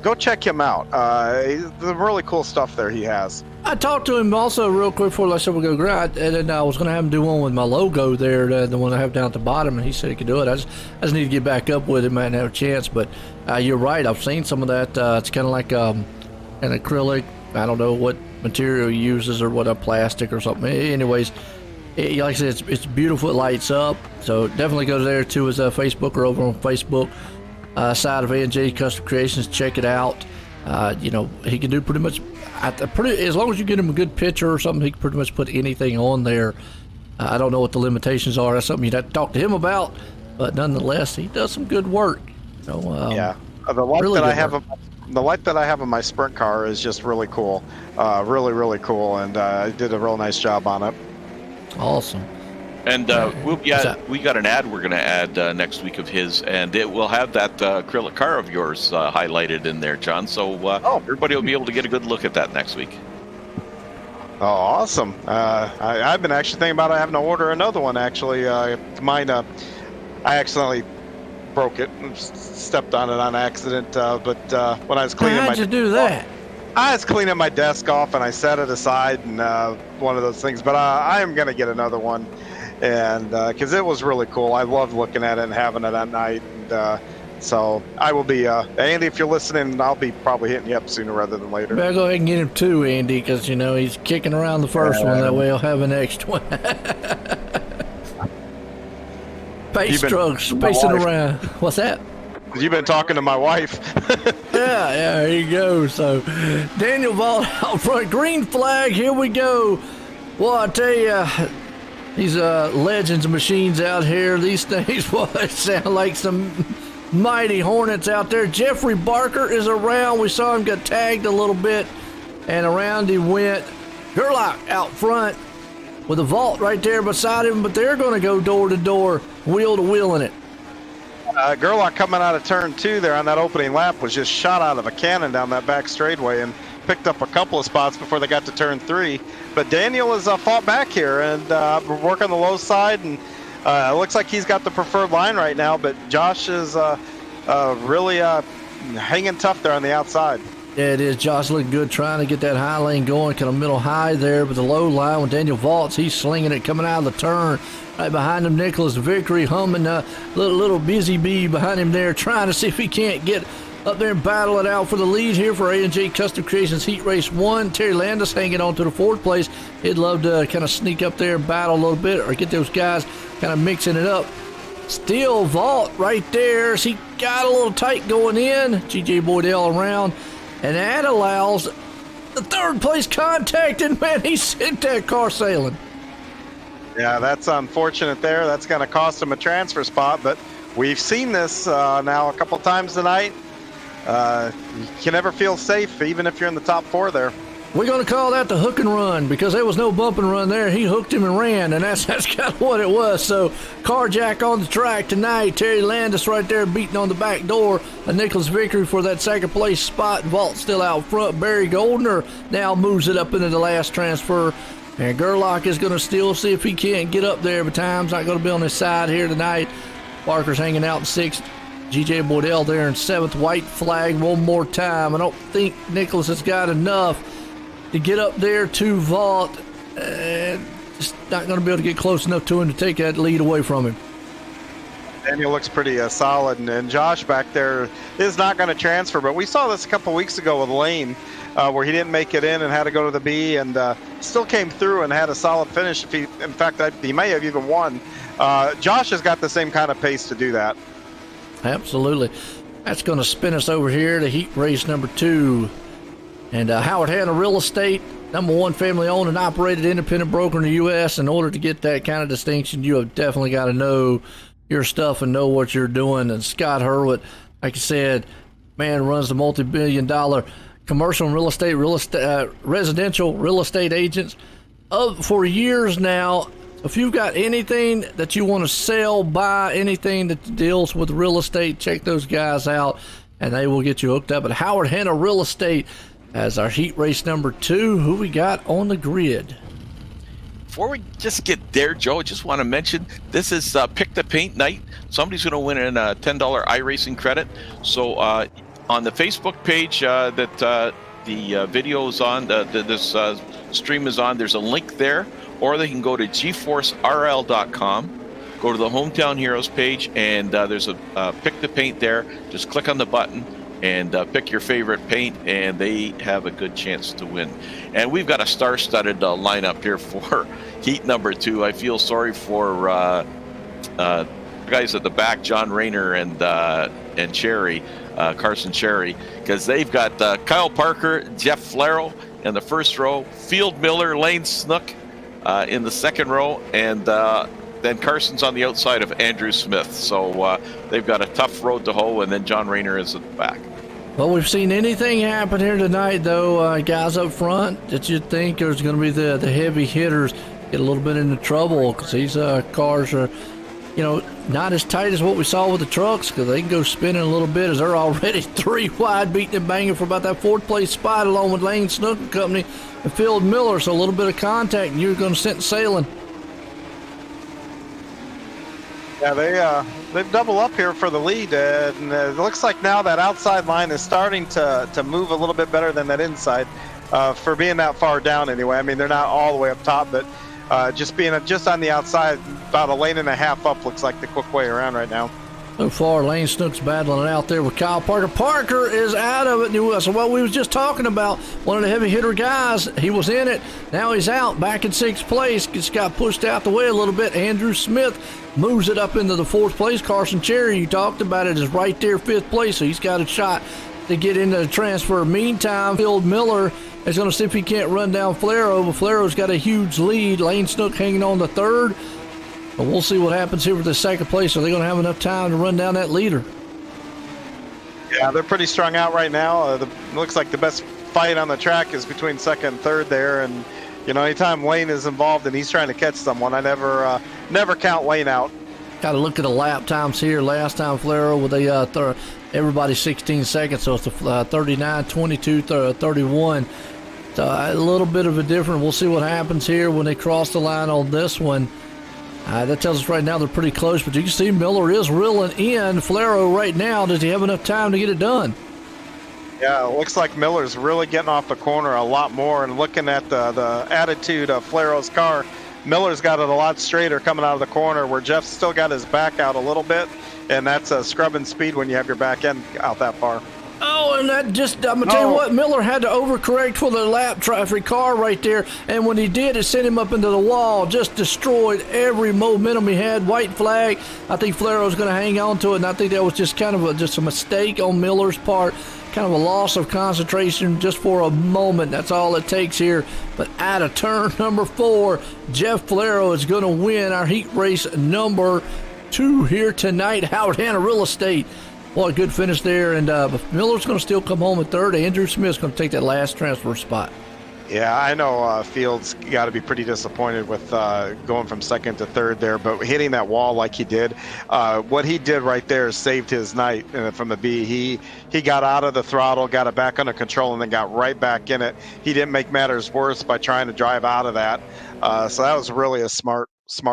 go check him out. The really cool stuff there he has. I talked to him also real quick before I said we'll go grind, and then I was going to have him do one with my logo there, the one I have down at the bottom, and he said he could do it. I just need to get back up with him and have a chance. But you're right, I've seen some of that. It's kind of like an acrylic. I don't know what material he uses or what, a plastic or something. Anyways, like I said, it's beautiful. It lights up. So definitely go there to his Facebook or over on Facebook side of A&J Custom Creations. Check it out. He can do pretty much, as long as you get him a good picture or something, he can pretty much put anything on there. I don't know what the limitations are. That's something you'd have to talk to him about. But nonetheless, he does some good work. So yeah, the light really that I have. The light that I have on my sprint car is just really cool, really cool, and I did a real nice job on it. Awesome. And we got an ad we're going to add next week of his, and it will have that acrylic car of yours highlighted in there, John. So everybody will be able to get a good look at that next week. Oh, awesome. I've been actually thinking about having to order another one, actually. Mine, I accidentally broke it, stepped on it on accident, but when I was cleaning How'd you do that? I was cleaning my desk off, and I set it aside, and one of those things. But I am going to get another one, and because it was really cool. I loved looking at it and having it at night. And so I will be, Andy, if you're listening, I'll be probably hitting you up sooner rather than later. Better go ahead and get him too, Andy, because, he's kicking around the first one. That way he'll have an extra one. Pace trucks, pacing around. What's that? You've been talking to my wife. yeah, there you go. So, Daniel Vault out front, green flag, here we go. Well, I tell you, these legends of machines out here, these things, boy, sound like some mighty Hornets out there. Jeffrey Barker is around. We saw him get tagged a little bit, and around he went. Gerlach out front with a vault right there beside him, but they're going to go door to door, wheel to wheel in it. Gerlach coming out of turn 2 there on that opening lap was just shot out of a cannon down that back straightaway and picked up a couple of spots before they got to turn 3. But Daniel has fought back here and working the low side, and it looks like he's got the preferred line right now, but Josh is really hanging tough there on the outside. Yeah, it is. Josh looking good, trying to get that high lane going, kind of middle high there, but the low line with Daniel vaults, he's slinging it coming out of the turn. Right behind him, Nicholas Vickery humming a little busy bee behind him there, trying to see if he can't get up there and battle it out for the lead here for A&J Custom Creations Heat Race 1. Terry Landis hanging on to the 4th place. He'd love to kind of sneak up there and battle a little bit or get those guys kind of mixing it up. Still vault right there. He got a little tight going in. GJ Boydell around. And that allows the 3rd place contact, and man, he sent that car sailing. Yeah, that's unfortunate there. That's going to cost him a transfer spot, but we've seen this now a couple times tonight. You can never feel safe, even if you're in the top 4 there. We're going to call that the hook and run because there was no bump and run there. He hooked him and ran, and that's kind of what it was. So, Carjack on the track tonight. Terry Landis right there beating on the back door. A Nicholas Vickery for that 2nd place spot. Vault still out front. Barry Goldner now moves it up into the last transfer. And Gerlach is going to still see if he can't get up there, but time's not going to be on his side here tonight. Barker's hanging out in 6th. GJ Boydell there in 7th. White flag one more time. I don't think Nicholas has got enough to get up there to vault. Just not going to be able to get close enough to him to take that lead away from him. Daniel looks pretty solid, and Josh back there is not going to transfer, but we saw this a couple weeks ago with Lane where he didn't make it in and had to go to the B, and still came through and had a solid finish. In fact, he may have even won. Josh has got the same kind of pace to do that. Absolutely. That's going to spin us over here to heat race number 2. And Howard Hanna Real Estate, #1 family-owned and operated independent broker in the U.S. In order to get that kind of distinction, you have definitely got to know your stuff and know what you're doing. And Scott Hurwitz, like I said, man, runs the multi-billion-dollar commercial and residential real estate agents for years now. If you've got anything that you want to sell, buy, anything that deals with real estate, check those guys out, and they will get you hooked up at Howard Hanna Real Estate. As our heat race number 2, who we got on the grid? Before we just get there, Joe, I just want to mention this is Pick the Paint night. Somebody's going to win a $10 iRacing credit. So on the Facebook page that the video is on, this stream is on, there's a link there, or they can go to GForceRL.com. Go to the Hometown Heroes page, and there's a Pick the Paint there. Just click on the button and pick your favorite paint, and they have a good chance to win. And we've got a star-studded lineup here for heat number 2. I feel sorry for guys at the back, John Rayner and Cherry, Carson Cherry, because they've got Kyle Parker, Jeff Flero in the 1st row, Field Miller, Lane Snook in the 2nd row, and then Carson's on the outside of Andrew Smith. So they've got a tough road to hoe, and then John Rayner is at the back. Well, we've seen anything happen here tonight, though. Guys up front that you'd think there's going to be the heavy hitters get a little bit into trouble because these cars are, not as tight as what we saw with the trucks because they can go spinning a little bit as they're already 3 wide, beating and banging for about that 4th place spot along with Lane Snook and Company and Field Miller. So a little bit of contact and you're going to send sailing. Yeah, they've double up here for the lead, and it looks like now that outside line is starting to move a little bit better than that inside for being that far down anyway. I mean, they're not all the way up top, but just being just on the outside, about a lane and a half up looks like the quick way around right now. So far, Lane Snook's battling it out there with Kyle Parker. Parker is out of it. So what we was just talking about, one of the heavy hitter guys, he was in it. Now he's out, back in 6th place. Just got pushed out the way a little bit. Andrew Smith moves it up into the 4th place. Carson Cherry, you talked about it, is right there, 5th place. So he's got a shot to get into the transfer. Meantime, Field Miller is going to see if he can't run down Flero, but Flero's got a huge lead. Lane Snook hanging on the 3rd. But we'll see what happens here with the 2nd place. Are they going to have enough time to run down that leader? Yeah, they're pretty strung out right now. Looks like the best fight on the track is between second and third there, and anytime Wayne is involved and he's trying to catch someone, I never count Wayne out. Got to look at the lap times here. Last time Flero with everybody 16 seconds, so it's a 39, 22, 31. So a little bit of a difference. We'll see what happens here when they cross the line on this one. That tells us right now they're pretty close, but you can see Miller is reeling in Flero right now. Does he have enough time to get it done? Yeah, it looks like Miller's really getting off the corner a lot more, and looking at the attitude of Flero's car, Miller's got it a lot straighter coming out of the corner, where Jeff's still got his back out a little bit, and that's a scrubbing speed when you have your back end out that far. Oh, and I'm going to tell you what, Miller had to overcorrect for the lap traffic car right there, and when he did, it sent him up into the wall, just destroyed every momentum he had. White flag. I think Flero's going to hang on to it, and I think that was just kind of just a mistake on Miller's part, kind of a loss of concentration just for a moment. That's all it takes here. But out of turn number 4, Jeff Flero is going to win our heat race number 2 here tonight. Howard Hanna Real Estate. Boy, a good finish there, and Miller's going to still come home in third. Andrew Smith's going to take that last transfer spot. Yeah, I know Fields got to be pretty disappointed with going from second to third there, but hitting that wall like he did, what he did right there saved his night from the B. He got out of the throttle, got it back under control, and then got right back in it. He didn't make matters worse by trying to drive out of that. So that was really a smart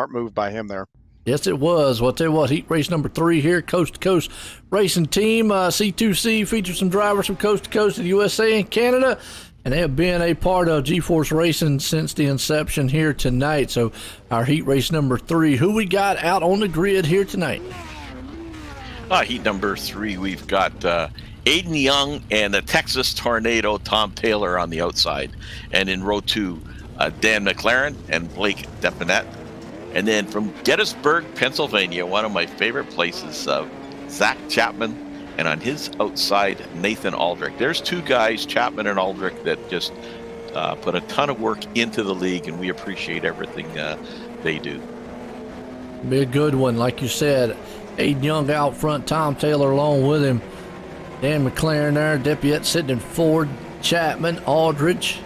move by him there. Yes, it was. Well, I'll tell you what, heat race number 3 here, Coast to Coast Racing Team. C2C features some drivers from coast to coast of the USA and Canada, and they have been a part of GForce Racing since the inception here tonight. So our heat race number 3, who we got out on the grid here tonight? Heat number 3, we've got Aiden Young and the Texas Tornado Tom Taylor on the outside. And in row 2, Dan McLaren and Blake Depanet. And then from Gettysburg, Pennsylvania, one of my favorite places, Zach Chapman, and on his outside, Nathan Aldrich. There's 2 guys, Chapman and Aldrich, that just put a ton of work into the league, and we appreciate everything they do. Be a good one, like you said. Aiden Young out front, Tom Taylor along with him. Dan McLaren there, Depiette sitting in Ford, Chapman, Aldrich.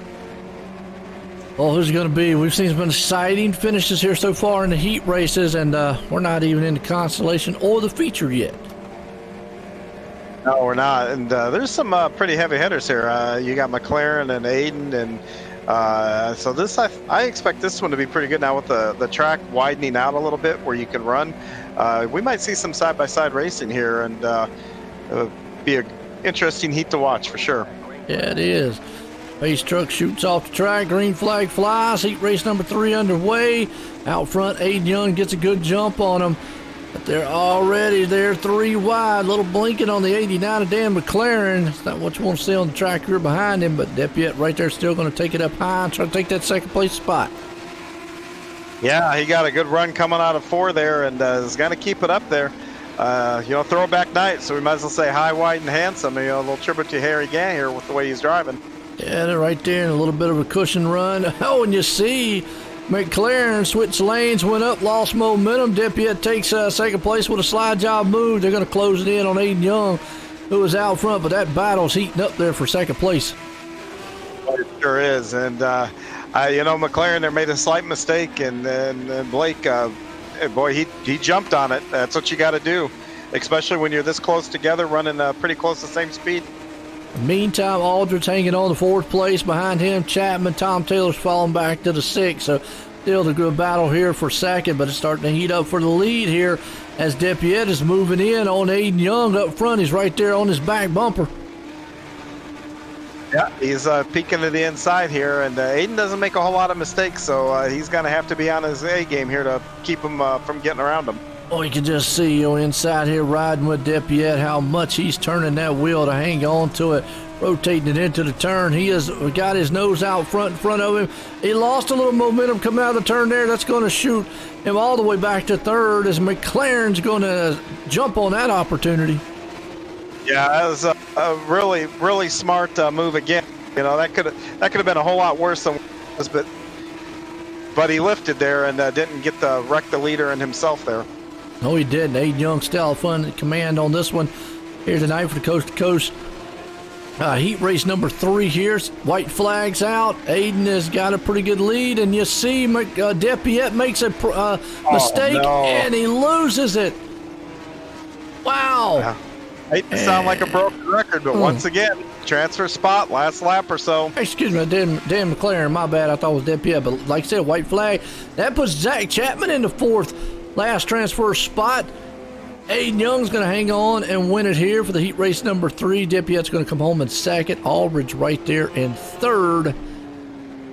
Well, who's it going to be? We've seen some exciting finishes here so far in the heat races, and we're not even in the consolation or the feature yet. No, we're not. And there's some pretty heavy hitters here. You got McLaren and Aiden, and so this I expect this one to be pretty good now with the track widening out a little bit where you can run. We might see some side-by-side racing here, and it'll be an interesting heat to watch for sure. Yeah, it is. Pace truck shoots off the track, green flag flies, heat race number 3 underway. Out front, Aiden Young gets a good jump on them, but they're 3 wide. Little blinking on the 89 of Dan McLaren. It's not what you want to see on the track here behind him, but Depiette right there still going to take it up high and try to take that second place spot. Yeah, he got a good run coming out of 4 there, and is going to keep it up there. Throwback night, so we might as well say high, wide, and handsome. A little tribute to Harry Gant here with the way he's driving. Yeah, they're right there in a little bit of a cushion run. Oh, and you see McLaren switched lanes, went up, lost momentum. Depiette takes second place with a slide job move. They're going to close it in on Aiden Young, who was out front, but that battle's heating up there for second place. It sure is. And, McLaren there made a slight mistake, and Blake, boy, he jumped on it. That's what you got to do, especially when you're this close together, running pretty close to the same speed. Meantime, Aldridge hanging on the 4th place. Behind him, Chapman. Tom Taylor's falling back to the 6th. So still the good battle here for second, but it's starting to heat up for the lead here as Depiette is moving in on Aiden Young up front. He's right there on his back bumper. Yeah, he's peeking to the inside here, and Aiden doesn't make a whole lot of mistakes, so he's going to have to be on his A game here to keep him from getting around him. Oh, you can just see inside here riding with Depiette how much he's turning that wheel to hang on to it, rotating it into the turn. He has got his nose out front in front of him. He lost a little momentum coming out of the turn there. That's going to shoot him all the way back to 3rd as McLaren's going to jump on that opportunity. Yeah, that was a really, really smart move again. That could have been a whole lot worse than it was, but he lifted there and didn't get wreck the leader and himself there. No, he didn't. Aiden Young still fun command on this one. here tonight for the Coast to Coast heat race number 3 here. White flags out. Aiden has got a pretty good lead, and you see Depiette makes a mistake, and he loses it. Wow. I hate to sound like a broken record, but once again, transfer spot, last lap or so. Excuse me, Dan McLaren, my bad. I thought it was Depiette, but like I said, white flag. That puts Zach Chapman in the 4th, last transfer spot. Aiden Young's going to hang on and win it here for the heat race number 3. Depiette's going to come home in 2nd. Aldridge right there in 3rd.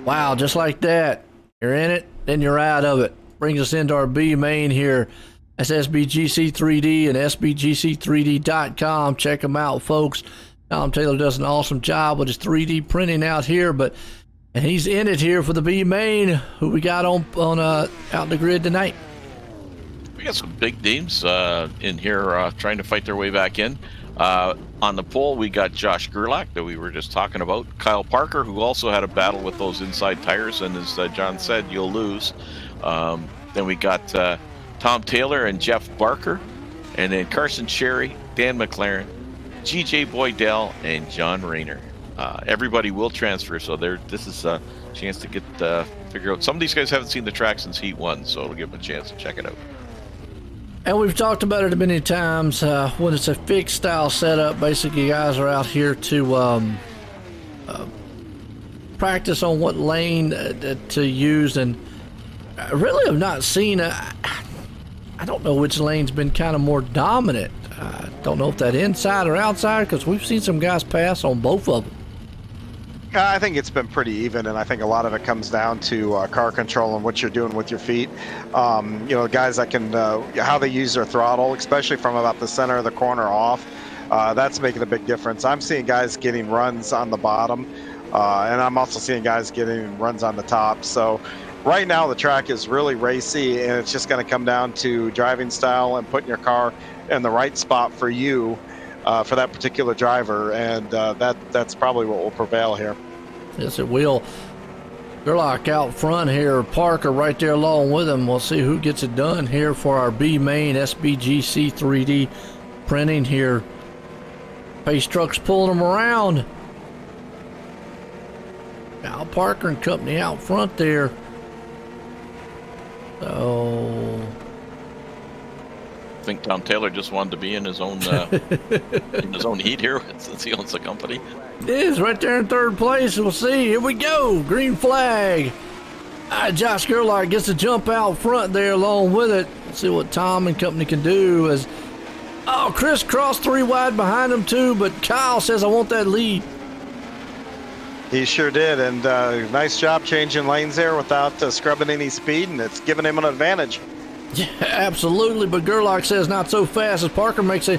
Wow, just like that. You're in it, then you're out of it. Brings us into our B main here. That's SBGC3D and SBGC3D.com. Check them out, folks. Tom Taylor does an awesome job with his 3D printing out here, and he's in it here for the B main. Who we got on out in the grid tonight? We got some big names in here trying to fight their way back in. On the pole, we got Josh Gerlach that we were just talking about. Kyle Parker, who also had a battle with those inside tires, and as John said, you'll lose. Then we got Tom Taylor and Jeff Barker, and then Carson Cherry, Dan McLaren, GJ Boydell, and John Rayner. Everybody will transfer, so this is a chance to get figure out. Some of these guys haven't seen the track since Heat 1, so it'll give them a chance to check it out. And we've talked about it many times. When it's a fixed style setup, basically guys are out here to practice on what lane to use, and I really have not seen I don't know which lane's been kind of more dominant. I don't know if that inside or outside, because we've seen some guys pass on both of them. I think it's been pretty even, and I think a lot of it comes down to car control and what you're doing with your feet. Guys that can, how they use their throttle, especially from about the center of the corner off, that's making a big difference. I'm seeing guys getting runs on the bottom, and I'm also seeing guys getting runs on the top. So right now the track is really racy, and it's just going to come down to driving style and putting your car in the right spot for you. For that particular driver, and that's probably what will prevail here. Yes, it will. Gerlach out front here, Parker right there along with him. We'll see who gets it done here for our B main SBGC 3D printing here. Pace trucks pulling them around. Now Parker and company out front there. So I think Tom Taylor just wanted to be in his own heat here since he owns the company. It is right there in 3rd place. We'll see. Here we go. Green flag. Josh Gerlach gets to jump out front there along with it. Let's see what Tom and company can do. Chris crossed 3 wide behind him too, but Kyle says, I want that lead. He sure did, and nice job changing lanes there without scrubbing any speed, and it's giving him an advantage. Yeah, absolutely, but Gerlach says not so fast as Parker makes a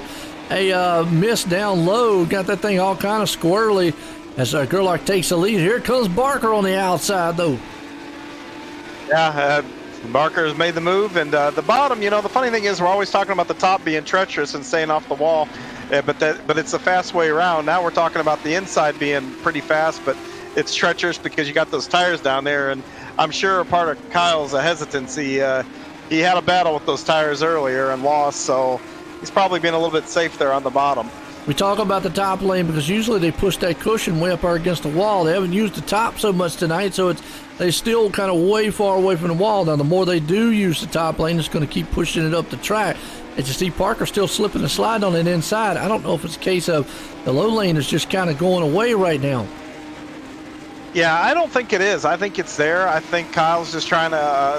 miss down low. Got that thing all kind of squirrely as Gerlach takes the lead. Here comes Barker on the outside, though. Yeah, Barker has made the move, and the bottom, the funny thing is we're always talking about the top being treacherous and staying off the wall, but it's the fast way around. Now we're talking about the inside being pretty fast, but it's treacherous because you got those tires down there, and I'm sure a part of Kyle's hesitancy, he had a battle with those tires earlier and lost, so he's probably been a little bit safe there on the bottom. We talk about the top lane because usually they push that cushion way up there against the wall. They haven't used the top so much tonight, so they still kind of way far away from the wall. Now, the more they do use the top lane, it's going to keep pushing it up the track. As you see, Parker still slipping and sliding on it inside. I don't know if it's a case of the low lane is just kind of going away right now. Yeah, I don't think it is. I think it's there. I think Kyle's just trying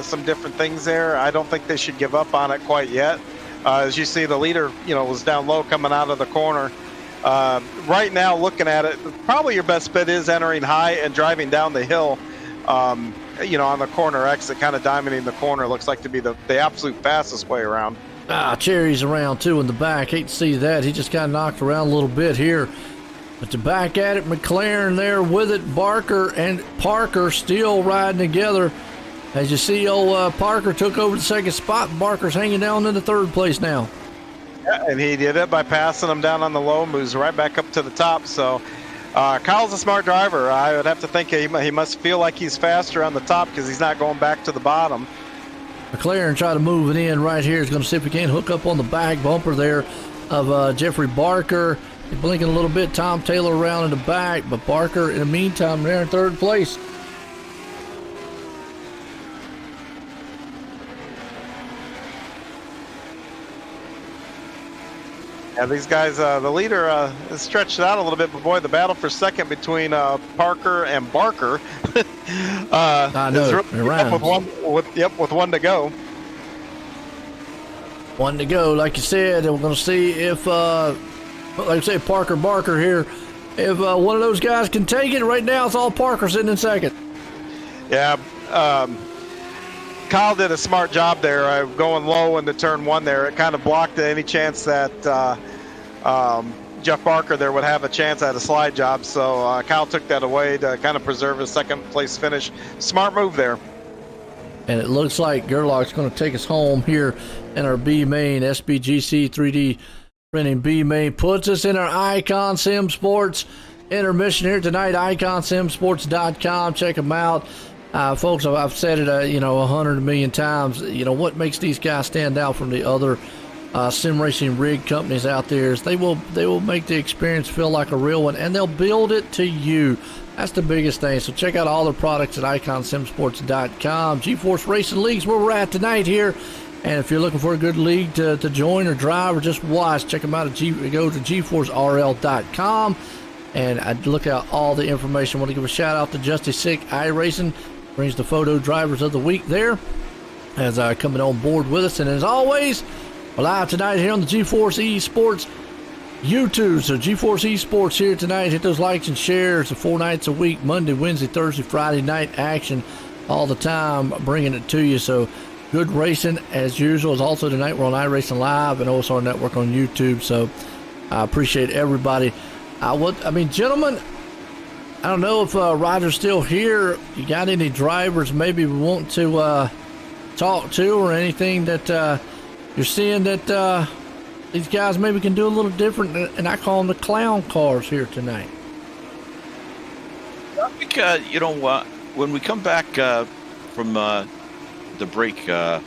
some different things there. I don't think they should give up on it quite yet. As you see, the leader, was down low coming out of the corner. Right now, looking at it, probably your best bet is entering high and driving down the hill. On the corner exit, kind of diamonding the corner, looks like to be the absolute fastest way around. Cherry's around too in the back. Hate to see that. He just got knocked around a little bit here. But to back at it, McLaren there with it. Barker and Parker still riding together. As you see, Parker took over the 2nd spot. Barker's hanging down in the 3rd place now. Yeah, and he did it by passing him down on the low, moves right back up to the top. So Kyle's a smart driver. I would have to think he must feel like he's faster on the top because he's not going back to the bottom. McLaren try to move it in right here. He's going to see if he can hook up on the back bumper there of Jeffrey Barker. He's blinking a little bit. Tom Taylor around in the back, but Barker, in the meantime, they're in third place. Yeah, these guys, the leader is stretched out a little bit, but boy, the battle for second between Parker and Barker I know, is it really rhymes. with one to go. One to go, like you said, and we're going to see if, like I said, Parker Barker here, if one of those guys can take it. Right now, it's all Parker sitting in second. Yeah, Kyle did a smart job there, going low into turn one there. It kind of blocked any chance that Jeff Barker there would have a chance at a slide job. So Kyle took that away to kind of preserve his second place finish. Smart move there. And it looks like Gerlach's going to take us home here in our B main. SBGC 3D printing B main puts us in our Icon Sim Sports intermission here tonight. IconSimSports.com. Check them out. Folks, I've said it, 100 million times. What makes these guys stand out from the other sim racing rig companies out there is they will make the experience feel like a real one, and they'll build it to you. That's the biggest thing. So check out all their products at IconSimSports.com. GForce Racing League's where we're at tonight here. And if you're looking for a good league to join or drive or just watch, check them out go to GForceRL.com and I'd look at all the information. I want to give a shout out to Justy Sick iRacing. Brings the photo drivers of the week there as coming on board with us. And as always, we're live tonight here on the GForce Esports YouTube. So GForce Esports here tonight. Hit those likes and shares 4 nights a week, Monday, Wednesday, Thursday, Friday night action all the time, bringing it to you. So good racing as usual. As also tonight we're on iRacing Live and OSR Network on YouTube. So I appreciate everybody. Gentlemen, I don't know if Roger's still here. You got any drivers maybe we want to talk to, or anything that you're seeing that these guys maybe can do a little different? And I call them the clown cars here tonight. I think, when we come back from the break, I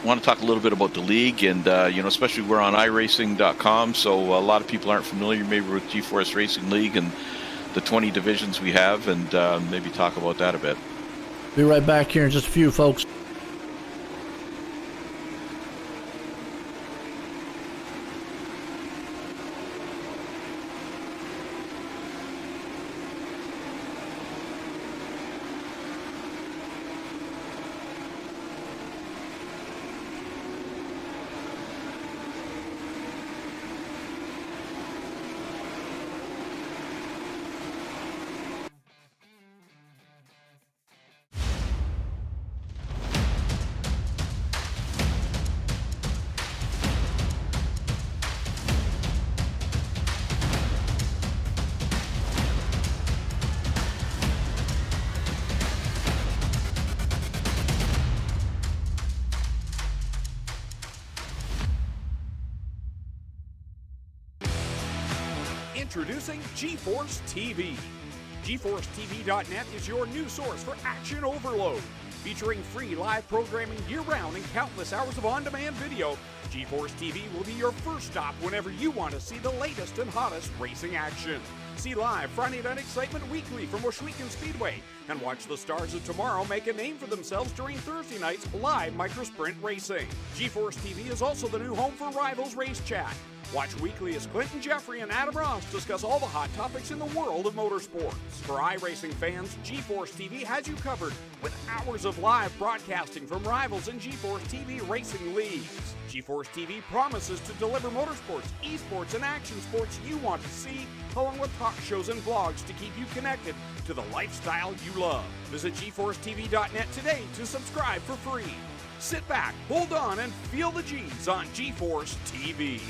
want to talk a little bit about the league, and especially we're on iRacing.com, so a lot of people aren't familiar maybe with GForce Racing League and the 20 divisions we have, and maybe talk about that a bit. Be right back here in just a few, folks. Introducing GeForce TV. GeForceTV.net is your new source for action overload. Featuring free live programming year-round and countless hours of on-demand video, GeForce TV will be your first stop whenever you want to see the latest and hottest racing action. See live Friday Night Excitement weekly from Washouican Speedway, and watch the stars of tomorrow make a name for themselves during Thursday night's live microsprint racing. GeForce TV is also the new home for Rivals Race Chat. Watch weekly as Clinton Jeffrey and Adam Ross discuss all the hot topics in the world of motorsports. For iRacing fans, GeForce TV has you covered with hours of live broadcasting from Rivals and GeForce TV Racing Leagues. GeForce TV promises to deliver motorsports, esports, and action sports you want to see, along with talk shows and vlogs to keep you connected to the lifestyle you love. Visit GeForceTV.net today to subscribe for free. Sit back, hold on, and feel the G's on GeForce TV.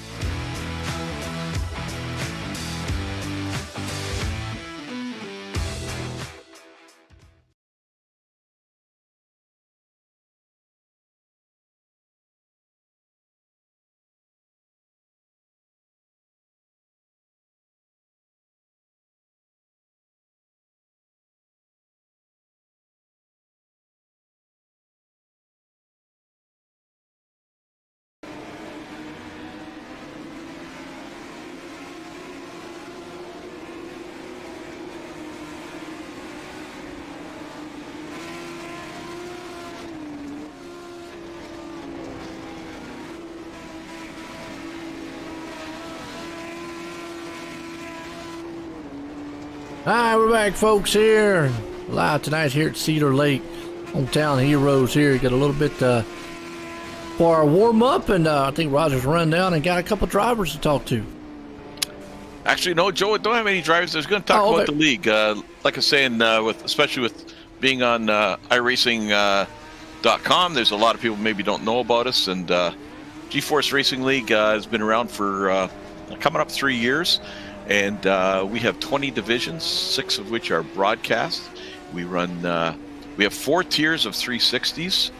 Hi, we're back, folks, here live tonight here at Cedar Lake. Hometown Heroes here. Got a little bit for our warm-up, and I think Roger's run down and got a couple drivers to talk to. Actually, no, Joe, don't have any drivers. I was going to talk about the league. Like I was saying, especially with being on iRacing.com, there's a lot of people maybe don't know about us, and GForce Racing League has been around for coming up 3 years, and we have 20 divisions, 6 of which are broadcast. We run... we have 4 tiers of 360s,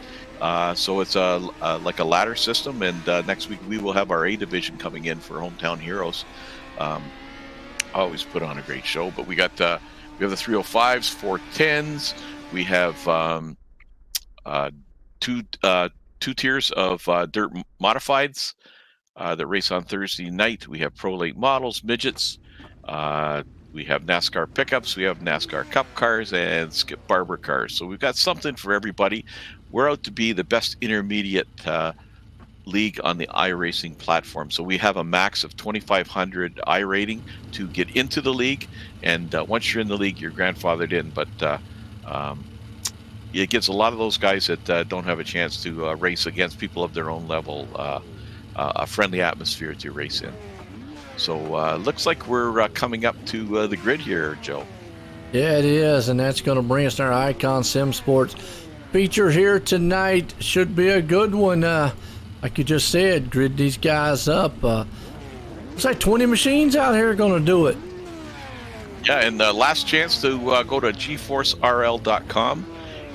so it's like a ladder system. And next week we will have our A division coming in for Hometown Heroes. I always put on a great show, but we have the 305s, 410s. We have two tiers of dirt modifieds that race on Thursday night. We have Pro Late models, midgets. We have NASCAR pickups, we have NASCAR Cup cars, and Skip Barber cars. So we've got something for everybody. We're out to be the best intermediate league on the iRacing platform. So we have a max of 2,500 iRating to get into the league. And once you're in the league, you're grandfathered in. But it gives a lot of those guys that don't have a chance to race against people of their own level a friendly atmosphere to race in. So looks like we're coming up to the grid here, Joe. Yeah, it is, and that's going to bring us to our Icon Sim Sports feature here tonight. Should be a good one. Like you just said, grid these guys up. Looks like 20 machines out here are going to do it. Yeah, and last chance to go to GForceRL.com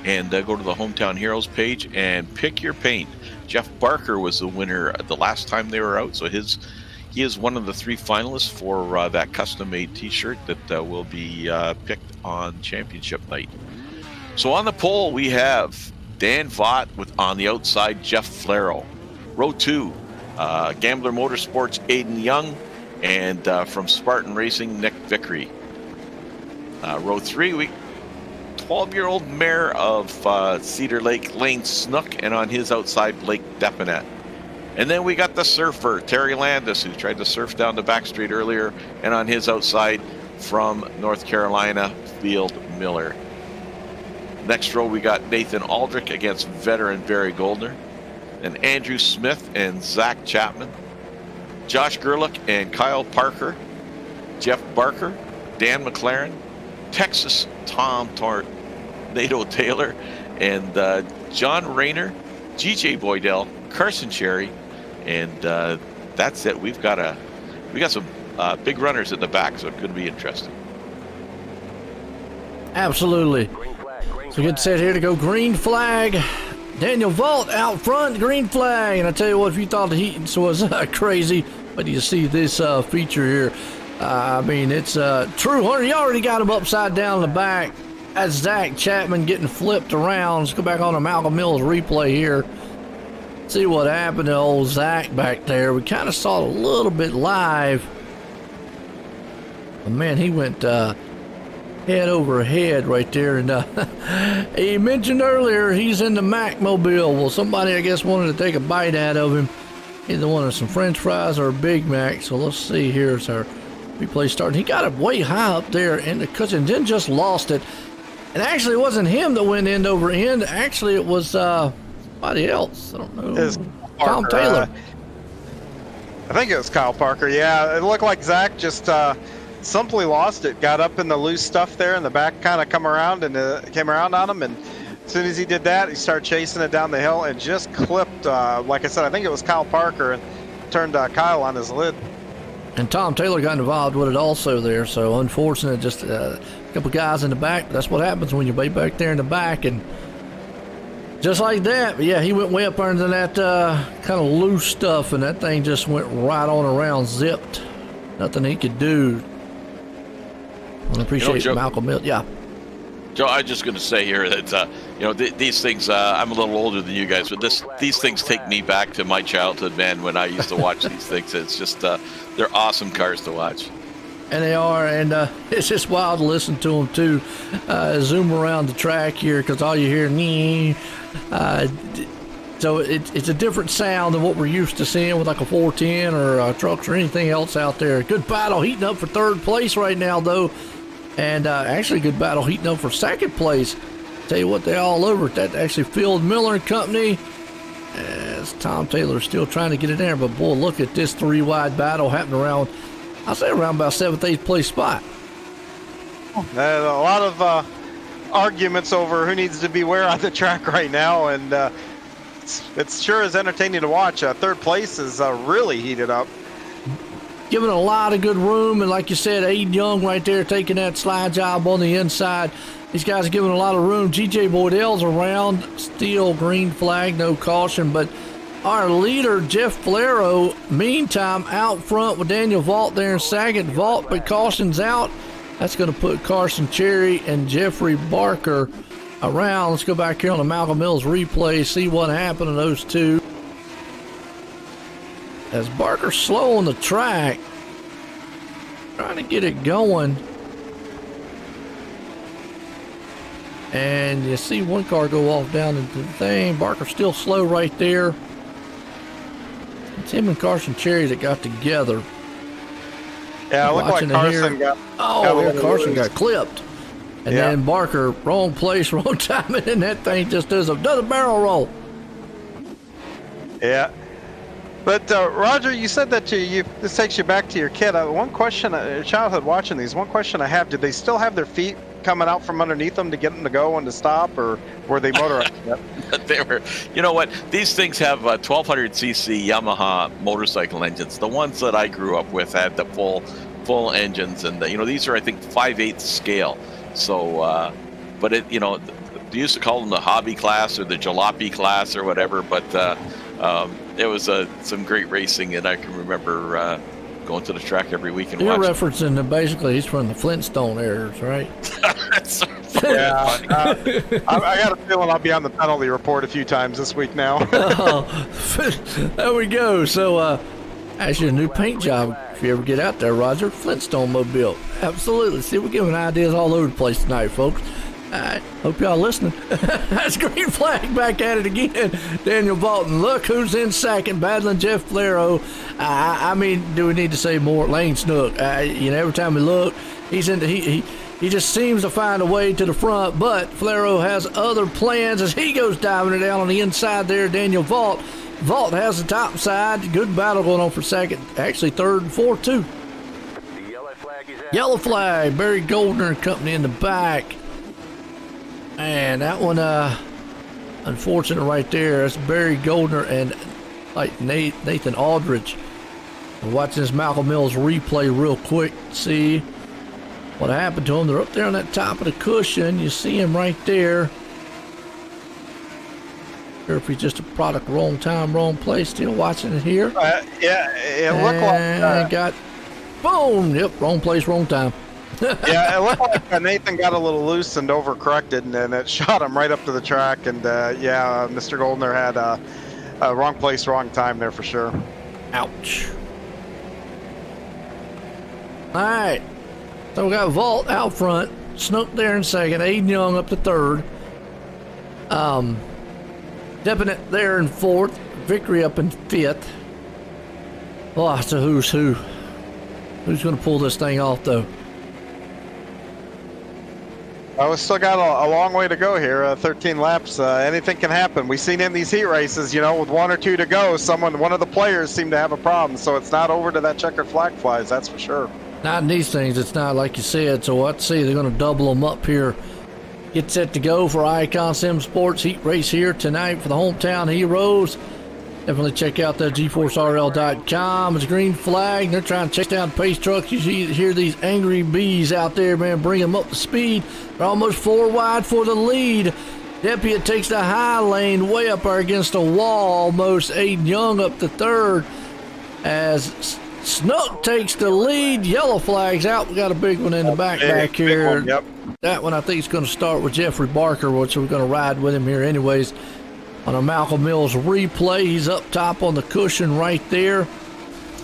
and go to the Hometown Heroes page and pick your paint. Jeff Barker was the winner the last time they were out, so he is one of the 3 finalists for that custom-made T-shirt that will be picked on championship night. So on the pole, we have Dan Vaught with on the outside, Jeff Flero. Row 2, Gambler Motorsports, Aiden Young, and from Spartan Racing, Nick Vickery. Row 3, we 12-year-old mayor of Cedar Lake, Lane Snook, and on his outside, Blake Depinet. And then we got the surfer, Terry Landis, who tried to surf down the back street earlier, and on his outside from North Carolina, Field Miller. Next row, we got Nathan Aldrich against veteran Barry Goldner, and Andrew Smith and Zach Chapman, Josh Gerlich and Kyle Parker, Jeff Barker, Dan McLaren, Texas Tom Tornado Taylor, and John Rayner, GJ Boydell, Carson Cherry. And that's it. We got some big runners in the back, so it's going to be interesting. Absolutely. So good set here to go green flag. Daniel Vaught out front, green flag. And I tell you what, if you thought the heat was crazy, but you see this feature here. I mean, it's true, Hunter. You already got him upside down in the back. That's Zach Chapman getting flipped around. Let's go back on to Malcolm Mills replay here. See what happened to old Zach back there. We kind of saw it a little bit live. But man, he went head over head right there. And he mentioned earlier he's in the Mac Mobile. Well, somebody, I guess, wanted to take a bite out of him. Either wanted some French fries or a Big Mac. So let's see. Here's our replay starting. He got it way high up there in the cushion, then just lost it. And actually, it wasn't him that went end over end. Actually, it was somebody else. I don't know. Tom Taylor. I think it was Kyle Parker. Yeah, it looked like Zach just simply lost it. Got up in the loose stuff there, and the back kind of came around on him. And as soon as he did that, he started chasing it down the hill and just clipped. Like I said, I think it was Kyle Parker, and turned Kyle on his lid. And Tom Taylor got involved with it also there. So unfortunate, just a couple guys in the back. That's what happens when you're way back there in the back, and just like that. But yeah, he went way up under that kind of loose stuff, and that thing just went right on around, zipped. Nothing he could do. I appreciate Malcolm Mills. Yeah. Joe, I'm just going to say here that these things. I'm a little older than you guys, but these things take me back to my childhood, man. When I used to watch these things, it's just they're awesome cars to watch. And they are, and it's just wild to listen to them too. Zoom around the track here, because all you hear, so it's a different sound than what we're used to seeing with like a 410 or trucks or anything else out there. Good battle, heating up for third place right now, though. And actually, good battle heating up for second place. Tell you what, they're all over it. That actually Field Miller and Company. As Tom Taylor still trying to get in there, but boy, look at this three-wide battle happening around, I'll say around about 7th, 8th place spot. A lot of arguments over who needs to be where on the track right now, and it's sure is entertaining to watch. Third place is really heated up. Giving a lot of good room, and like you said, Aiden Young right there taking that slide job on the inside. These guys are giving a lot of room. GJ Boydell's around, still green flag, no caution, but our leader, Jeff Flero, meantime, out front with Daniel Vault there in second. Vault, but caution's out. That's going to put Carson Cherry and Jeffrey Barker around. Let's go back here on the Malcolm Mills replay, see what happened to those two. As Barker's slow on the track, trying to get it going. And you see one car go off down into the thing. Barker's still slow right there. It's him and Carson Cherry that got together. Yeah, it looked like Carson got... Carson got clipped. And then Barker, wrong place, wrong time, and then that thing just does a barrel roll. Yeah. But Roger, you said that this takes you back to your kid. One question, childhood watching these, one question I have, did they still have their feet coming out from underneath them to get them to go and to stop, or were they motorized? They were, you know what, these things have 1200cc Yamaha motorcycle engines. The ones that I grew up with had the full engines, and these are, I think, 5/8 scale. So, but it, they used to call them the hobby class or the jalopy class or whatever, but it was some great racing, and I can remember going to the track every week and watching. You're referencing basically he's from the Flintstone eras, right? Yeah, I got a feeling I'll be on the penalty report a few times this week now. There we go. So, actually, a new paint job. If you ever get out there, Roger, Flintstone Mobile. Absolutely. See, we're giving ideas all over the place tonight, folks. Hope y'all listening. That's green flag back at it again. Daniel Bolton. Look who's in second, battling Jeff Flero. I mean, do we need to say more? Lane Snook. Every time we look, he's in. He just seems to find a way to the front. But Flero has other plans as he goes diving it down on the inside there. Daniel Vault. Vault has the top side. Good battle going on for second. Actually, third and fourth too. The yellow flag is out. Yellow flag. Barry Goldner and company in the back. And that one, unfortunate right there. That's Barry Goldner and Nathan Aldridge. We're watching this Malcolm Mills replay real quick to see what happened to them. They're up there on that top of the cushion. You see him right there. Sure if he's just a product, wrong time, wrong place. Still watching it here. It looked like... got, boom, yep, wrong place, wrong time. Yeah, it looked like Nathan got a little loose and overcorrected, and then it shot him right up to the track. And Mr. Goldner had a wrong place, wrong time there for sure. Ouch. All right, so we got Vault out front, Snook there in second, Aiden Young up to third. Definite there in fourth, Victory up in fifth. Oh, so who's who? Who's going to pull this thing off though? We still got a long way to go here. 13 laps. Anything can happen. We've seen in these heat races, with one or two to go, one of the players seemed to have a problem. So it's not over to that checkered flag flies. That's for sure. Not in these things. It's not like you said. So let's see. They're going to double them up here. Get set to go for Icon Sim Sports heat race here tonight for the hometown heroes. Definitely check out the GForceRL.com. It's green flag. They're trying to chase down pace trucks. You hear these angry bees out there, man. Bring them up to speed. They're almost 4 wide for the lead. Deputy takes the high lane way up there against the wall. Almost Aiden Young up to third. As Snook takes the lead. Yellow flag's out. We got a big one in the back here. One, yep. That one I think is going to start with Jeffrey Barker, which we're going to ride with him here anyways. On a Malcolm Mills replay, he's up top on the cushion right there.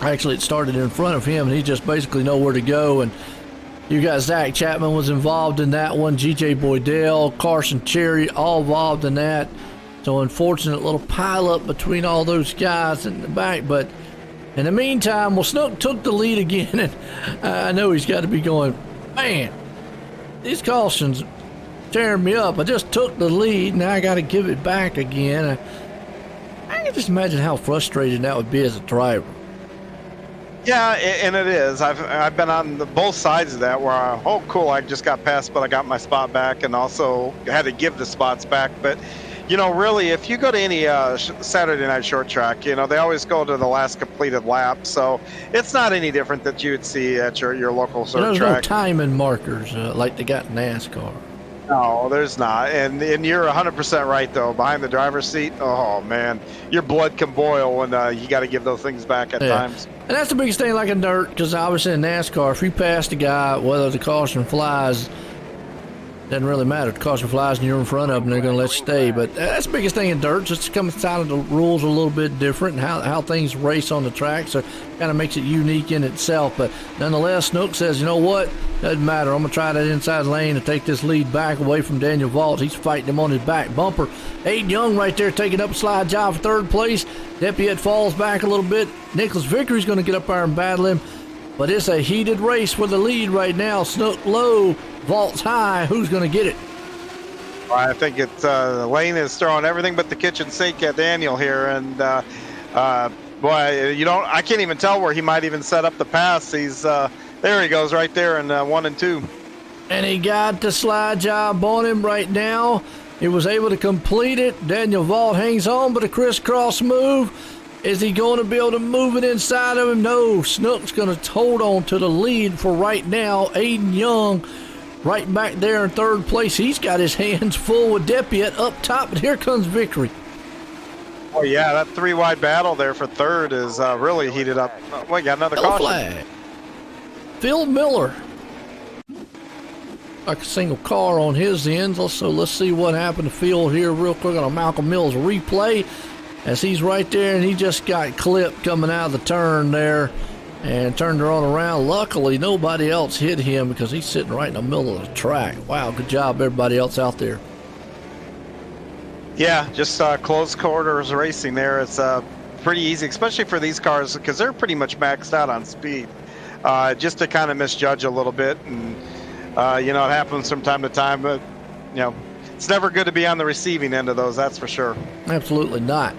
Actually, it started in front of him, and he just basically know where to go. And you got Zach Chapman was involved in that one. GJ Boydell, Carson Cherry, all involved in that. So unfortunate little pile-up between all those guys in the back. But in the meantime, Snook took the lead again. And I know he's got to be going, man, these cautions tearing me up. I just took the lead, now I got to give it back again. I can just imagine how frustrating that would be as a driver. Yeah, and it is. I've been on both sides of that where, oh, cool, I just got passed, but I got my spot back, and also had to give the spots back. But, you know, really, if you go to any Saturday night short track, you know, they always go to the last completed lap. So it's not any different that you would see at your local short There's track. no timing markers like they got in NASCAR. No, there's not. And you're 100% right, though. Behind the driver's seat, oh, man, your blood can boil when you got to give those things back at times. And that's the biggest thing like in dirt, because obviously in NASCAR, if you pass the guy, whether the caution flies, doesn't really matter. The caution flies and you're in front of them, they're going to let you stay. But that's the biggest thing in dirt. Just comes down to the rules a little bit different and how things race on the track. So it kind of makes it unique in itself. But nonetheless, Snook says, you know what? Doesn't matter. I'm going to try that inside lane to take this lead back away from Daniel Vault. He's fighting him on his back bumper. Aiden Young right there taking up a slide job for third place. Depiet falls back a little bit. Nicholas Vickery's going to get up there and battle him. But it's a heated race for the lead right now. Snook low, Vault's high. Who's going to get it? I think it's Lane is throwing everything but the kitchen sink at Daniel here, and boy, you don't. I can't even tell where he might even set up the pass. He's there. He goes right there in 1 and 2. And he got the slide job on him right now. He was able to complete it. Daniel Vault hangs on, but a crisscross move. Is he going to be able to move it inside of him? No. Snook's going to hold on to the lead for right now. Aiden Young right back there in third place. He's got his hands full with Depiet up top, but here comes Vickery. Oh, yeah, that 3-wide battle there for third is really heated up. Well, you got another caution. Flag. Phil Miller. Like a single car on his end. So let's see what happened to Phil here real quick on a Malcolm Mills replay. As he's right there, and he just got clipped coming out of the turn there and turned her on around. Luckily, nobody else hit him because he's sitting right in the middle of the track. Wow, good job, everybody else out there. Yeah, just close quarters racing there. It's pretty easy, especially for these cars because they're pretty much maxed out on speed. Just to kind of misjudge a little bit, and you know, it happens from time to time, but you know, it's never good to be on the receiving end of those, that's for sure. Absolutely not.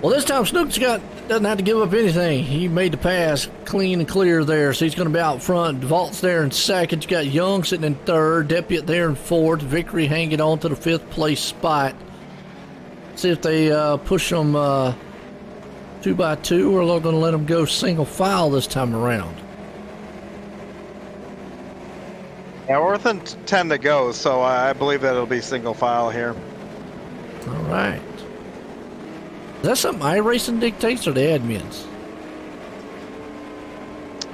Well, this time Snook's doesn't have to give up anything. He made the pass clean and clear there, so he's going to be out front. Vault's there in second. You got Young sitting in third. Depiet there in fourth. Vickery hanging on to the fifth place spot. See if they push them 2x2, or they're going to let them go single file this time around. Yeah, we're within 10 to go, so I believe that it'll be single file here. All right. Is that something iRacing dictates or the admins?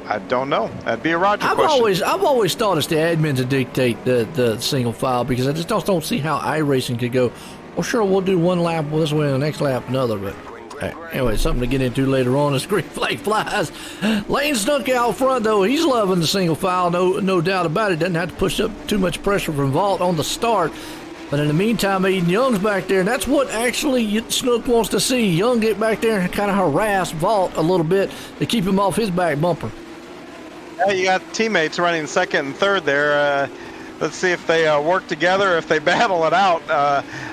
I don't know. That'd be a Roger question. I've always thought it's the admins that dictate the single file, because I just don't see how iRacing could go, well, sure, we'll do one lap this way and the next lap another, but anyway, something to get into later on as green flag flies. Lane Snook out front, though. He's loving the single file, no doubt about it. Doesn't have to push up too much pressure from Vault on the start. But in the meantime, Aiden Young's back there, and that's what actually Snook wants to see. Young get back there and kind of harass Vault a little bit to keep him off his back bumper. Yeah, you got teammates running second and third there. Let's see if they work together, if they battle it out.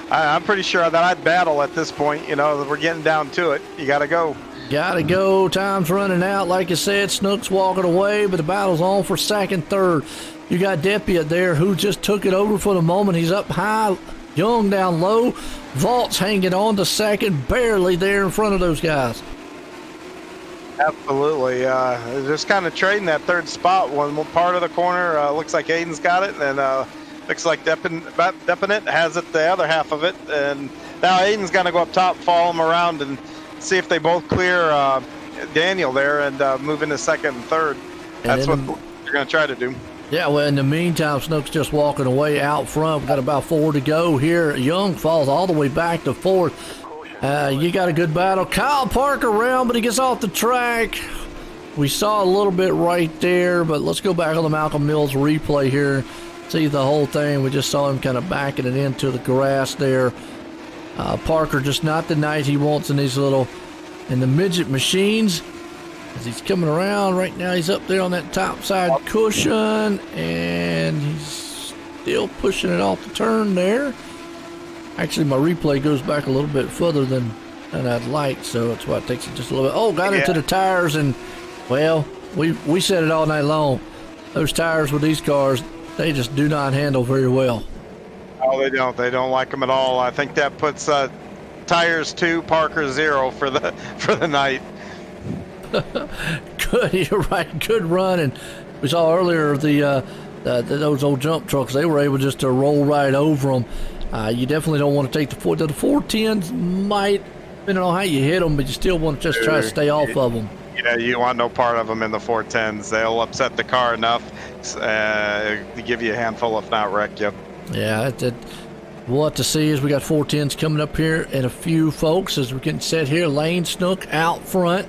I'm pretty sure that I'd battle at this point. You know, we're getting down to it. You got to go. Gotta go. Time's running out. Like I said, Snook's walking away, but the battle's on for second, third. You got Depiet there, who just took it over for the moment. He's up high, Young down low. Vault's hanging on to second, barely there in front of those guys. Absolutely. Just kind of trading that third spot. One part of the corner looks like Aiden's got it, and looks like Depiet has it, the other half of it. And now Aiden's going to go up top, follow him around, and see if they both clear Daniel there and move into second and third. That's what they're going to try to do. Yeah, well, in the meantime, Snook's just walking away out front. We've got about 4 to go here. Young falls all the way back to fourth. You got a good battle. Kyle Parker around, but he gets off the track. We saw a little bit right there, but let's go back on the Malcolm Mills replay here. See the whole thing. We just saw him kind of backing it into the grass there. Parker just not the night he wants in the midget machines. As he's coming around right now, he's up there on that top side cushion, and he's still pushing it off the turn there. Actually, my replay goes back a little bit further than I'd like, so that's why it takes it just a little bit. Oh, got into the tires, and well, we said it all night long. Those tires with these cars, they just do not handle very well. Oh, they don't. They don't like them at all. I think that puts tires 2, Parker 0 for the night. Good, you're right. Good run, and we saw earlier those old jump trucks. They were able just to roll right over them. You definitely don't want to take the 410s. Might, depending on how you hit them, but you still want to just try to stay off of them. Yeah, you want no part of them in the 410s. They'll upset the car enough to give you a handful, if not wreck you. Yeah, we'll have to see as we got 410s coming up here and a few folks as we're getting set here. Lane Snook out front.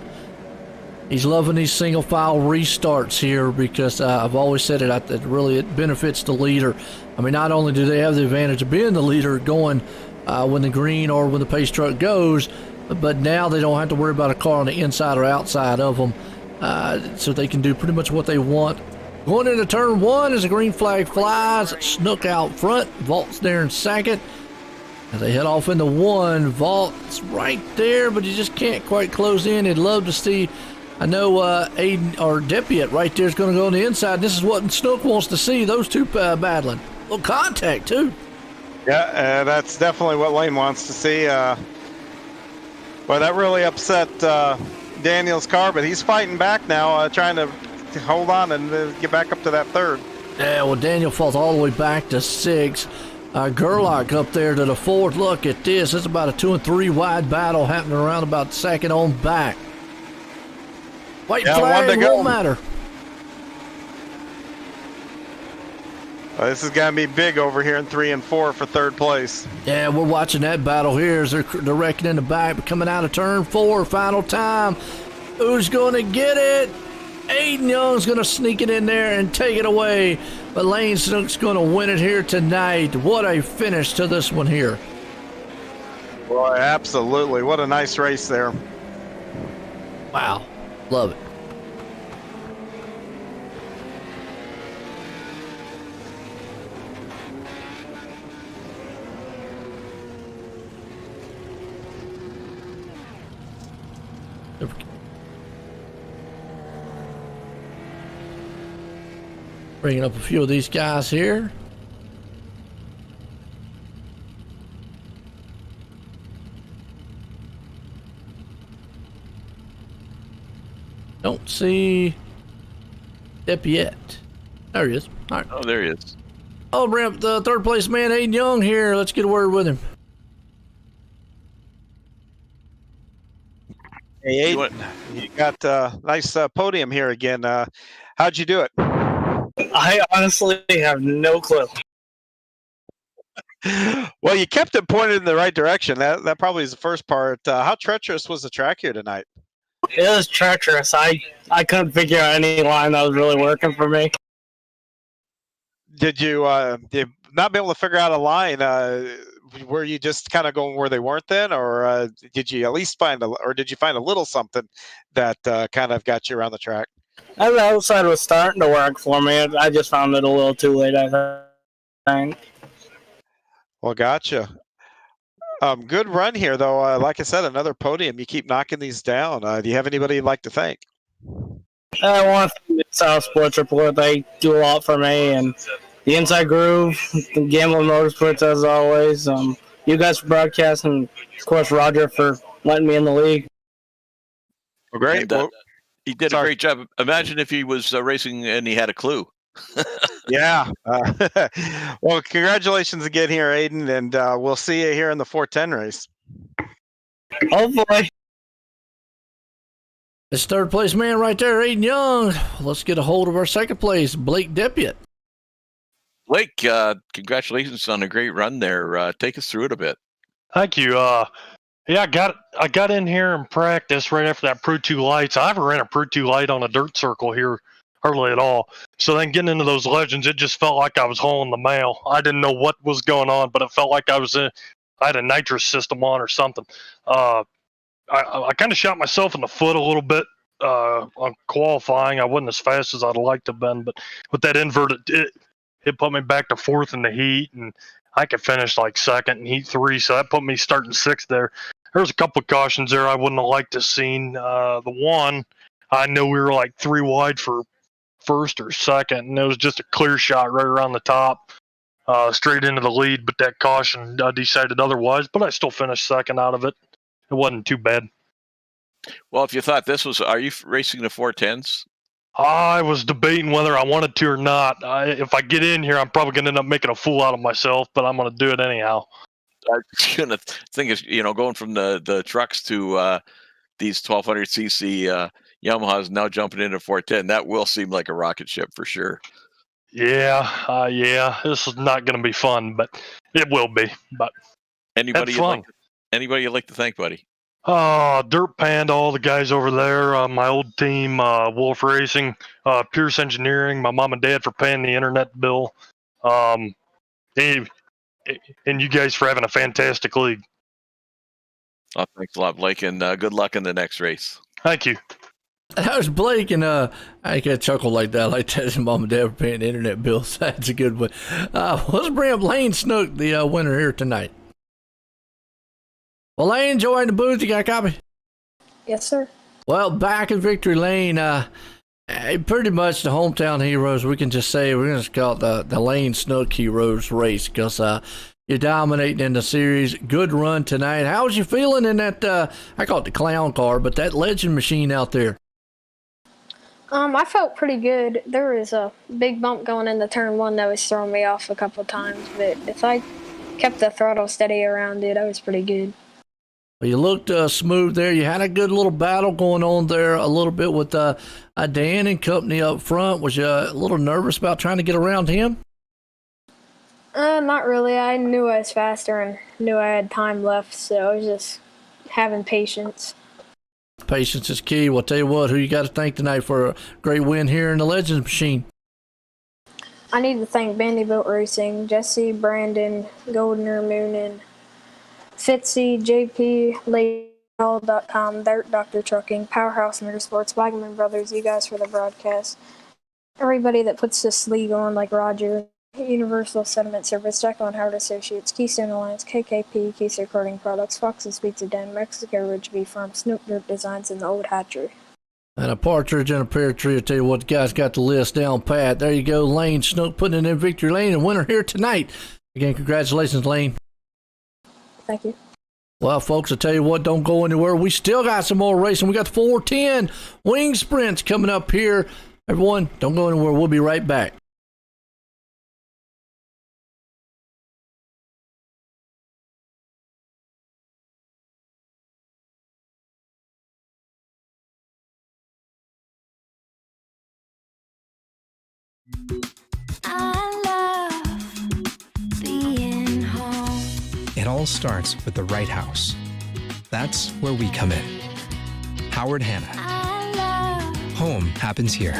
He's loving these single file restarts here because I've always said it benefits the leader. I mean, not only do they have the advantage of being the leader going when the green or when the pace truck goes, but now they don't have to worry about a car on the inside or outside of them, so they can do pretty much what they want. Going into turn 1 as the green flag flies, Snook out front, Vault's there in second. As they head off into 1, Vault's right there, but you just can't quite close in. I'd love to see, I know Aiden or Depiet right there is going to go on the inside. This is what Snook wants to see, those two battling. A little contact, too. Yeah, that's definitely what Lane wants to see. Well, that really upset Daniel's car, but he's fighting back now, trying to hold on and get back up to that 3rd. Yeah, well, Daniel falls all the way back to 6. Gerlach up there to the 4th. Look at this. It's about a 2 and 3 wide battle happening around about 2nd on back. White flag won't matter. This is going to be big over here in 3 and 4 for 3rd place. Yeah, we're watching that battle here as they're wrecking in the back, but coming out of turn 4, final time. Who's going to get it? Aiden Young's going to sneak it in there and take it away, but Lane Snook's going to win it here tonight. What a finish to this one here. Boy, absolutely. What a nice race there. Wow. Love it. Bringing up a few of these guys here. Don't see Depp yet. There he is. All right. Oh, there he is. Oh, bring up the 3rd place man, Aiden Young here. Let's get a word with him. Hey, Aiden, you got a nice podium here again. How'd you do it? I honestly have no clue. Well, you kept it pointed in the right direction. That probably is the first part. How treacherous was the track here tonight? It was treacherous. I couldn't figure out any line that was really working for me. Did you not be able to figure out a line? Were you just kind of going where they weren't then, or did you at least find did you find a little something that kind of got you around the track? The outside was starting to work for me. I just found it a little too late, I think. Well, gotcha. Good run here, though. Like I said, another podium. You keep knocking these down. Do you have anybody you'd like to thank? I want to thank the South Sports Report. They do a lot for me, and the Inside Groove, the Gambling Motorsports, as always. You guys for broadcasting, and of course, Roger for letting me in the league. Well, great. And, he did a great job. Imagine if he was racing and he had a clue. Yeah. Well, congratulations again here, Aiden, and we'll see you here in the 410 race. Hopefully. This 3rd place man right there, Aiden Young. Let's get a hold of our 2nd place, Blake Depiet. Blake, congratulations on a great run there. Take us through it a bit. Thank you. Yeah, I got in here and practiced right after that Pro 2 lights. I haven't ran a Pro 2 light on a dirt circle here hardly at all. So then getting into those legends, it just felt like I was hauling the mail. I didn't know what was going on, but it felt like I had a nitrous system on or something. I kind of shot myself in the foot a little bit on qualifying. I wasn't as fast as I'd like to have been, but with that invert, it put me back to fourth in the heat, and I could finish like second in heat 3, so that put me starting sixth there. There was a couple of cautions there I wouldn't have liked to have seen. The one, I know we were like 3 wide for first or second, and it was just a clear shot right around the top, straight into the lead, but that caution decided otherwise, but I still finished second out of it. It wasn't too bad. Well, if you thought this was, are you racing the 410s? I was debating whether I wanted to or not. If I get in here, I'm probably going to end up making a fool out of myself, but I'm going to do it anyhow. The thing is, going from the trucks to these 1200cc Yamahas, now jumping into 410, that will seem like a rocket ship for sure. Yeah. This is not going to be fun, but it will be. But anybody you'd like to thank, buddy? Dirt Panda, all the guys over there, my old team, Wolf Racing, Pierce Engineering, my mom and dad for paying the internet bill, and you guys for having a fantastic league. Oh, thanks a lot, Blake, and good luck in the next race. Thank you. That was Blake, and I get a chuckle like that. Like that, mom and dad for paying the internet bills. That's a good one. Let's bring up Lane Snook, the winner here tonight. Well, Lane, join the booth. You got a copy? Yes, sir. Well, back in Victory Lane, pretty much the hometown heroes. We can just say we're going to call it the Lane Snook Heroes race because you're dominating in the series. Good run tonight. How was you feeling in that? I call it the clown car, but that legend machine out there. I felt pretty good. There was a big bump going into turn 1 that was throwing me off a couple of times, but if I kept the throttle steady around it, I was pretty good. Well, you looked smooth there. You had a good little battle going on there a little bit with Dan and company up front. Was you a little nervous about trying to get around him? Not really. I knew I was faster and knew I had time left, so I was just having patience. Patience is key. Well, I'll tell you what, who you got to thank tonight for a great win here in the Legends machine? I need to thank Vanderbilt Racing, Jesse, Brandon, Goldner, Moonin, Fitzy, JP, Layall.com, Dirt Doctor Trucking, Powerhouse Motorsports, Wagman Brothers, you guys for the broadcast. Everybody that puts this league on, like Roger, Universal Settlement Service, Jekyll and Howard Associates, Keystone Alliance, KKP, Keys Recording Products, Fox's Pizza Den, Mexico Ridge Beef Farm, Snoop Dirt Designs, and the Old Hatchery. And a partridge and a pear tree. I'll tell you what, the guys got the list down pat. There you go, Lane Snook putting it in Victory Lane and winner here tonight. Again, congratulations, Lane. Thank you. Well, folks, I'll tell you what, don't go anywhere. We still got some more racing. We got the 410 wing sprints coming up here. Everyone, don't go anywhere. We'll be right back. It all starts with the right house. That's where we come in. Howard Hanna. Home happens here.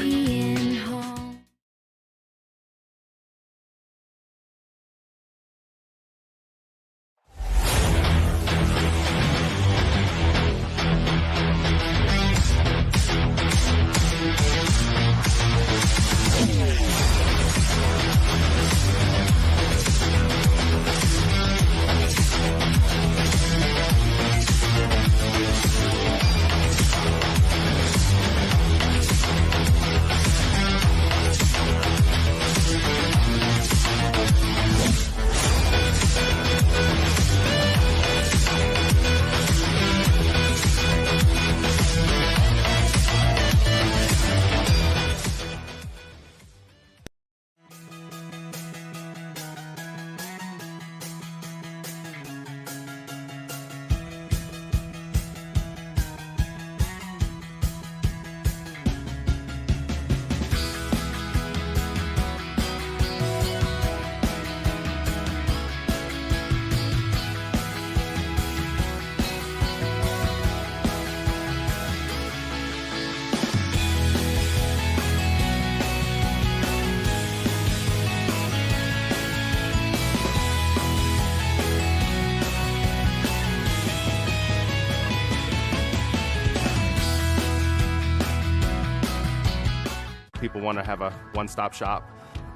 people want to have a one-stop shop.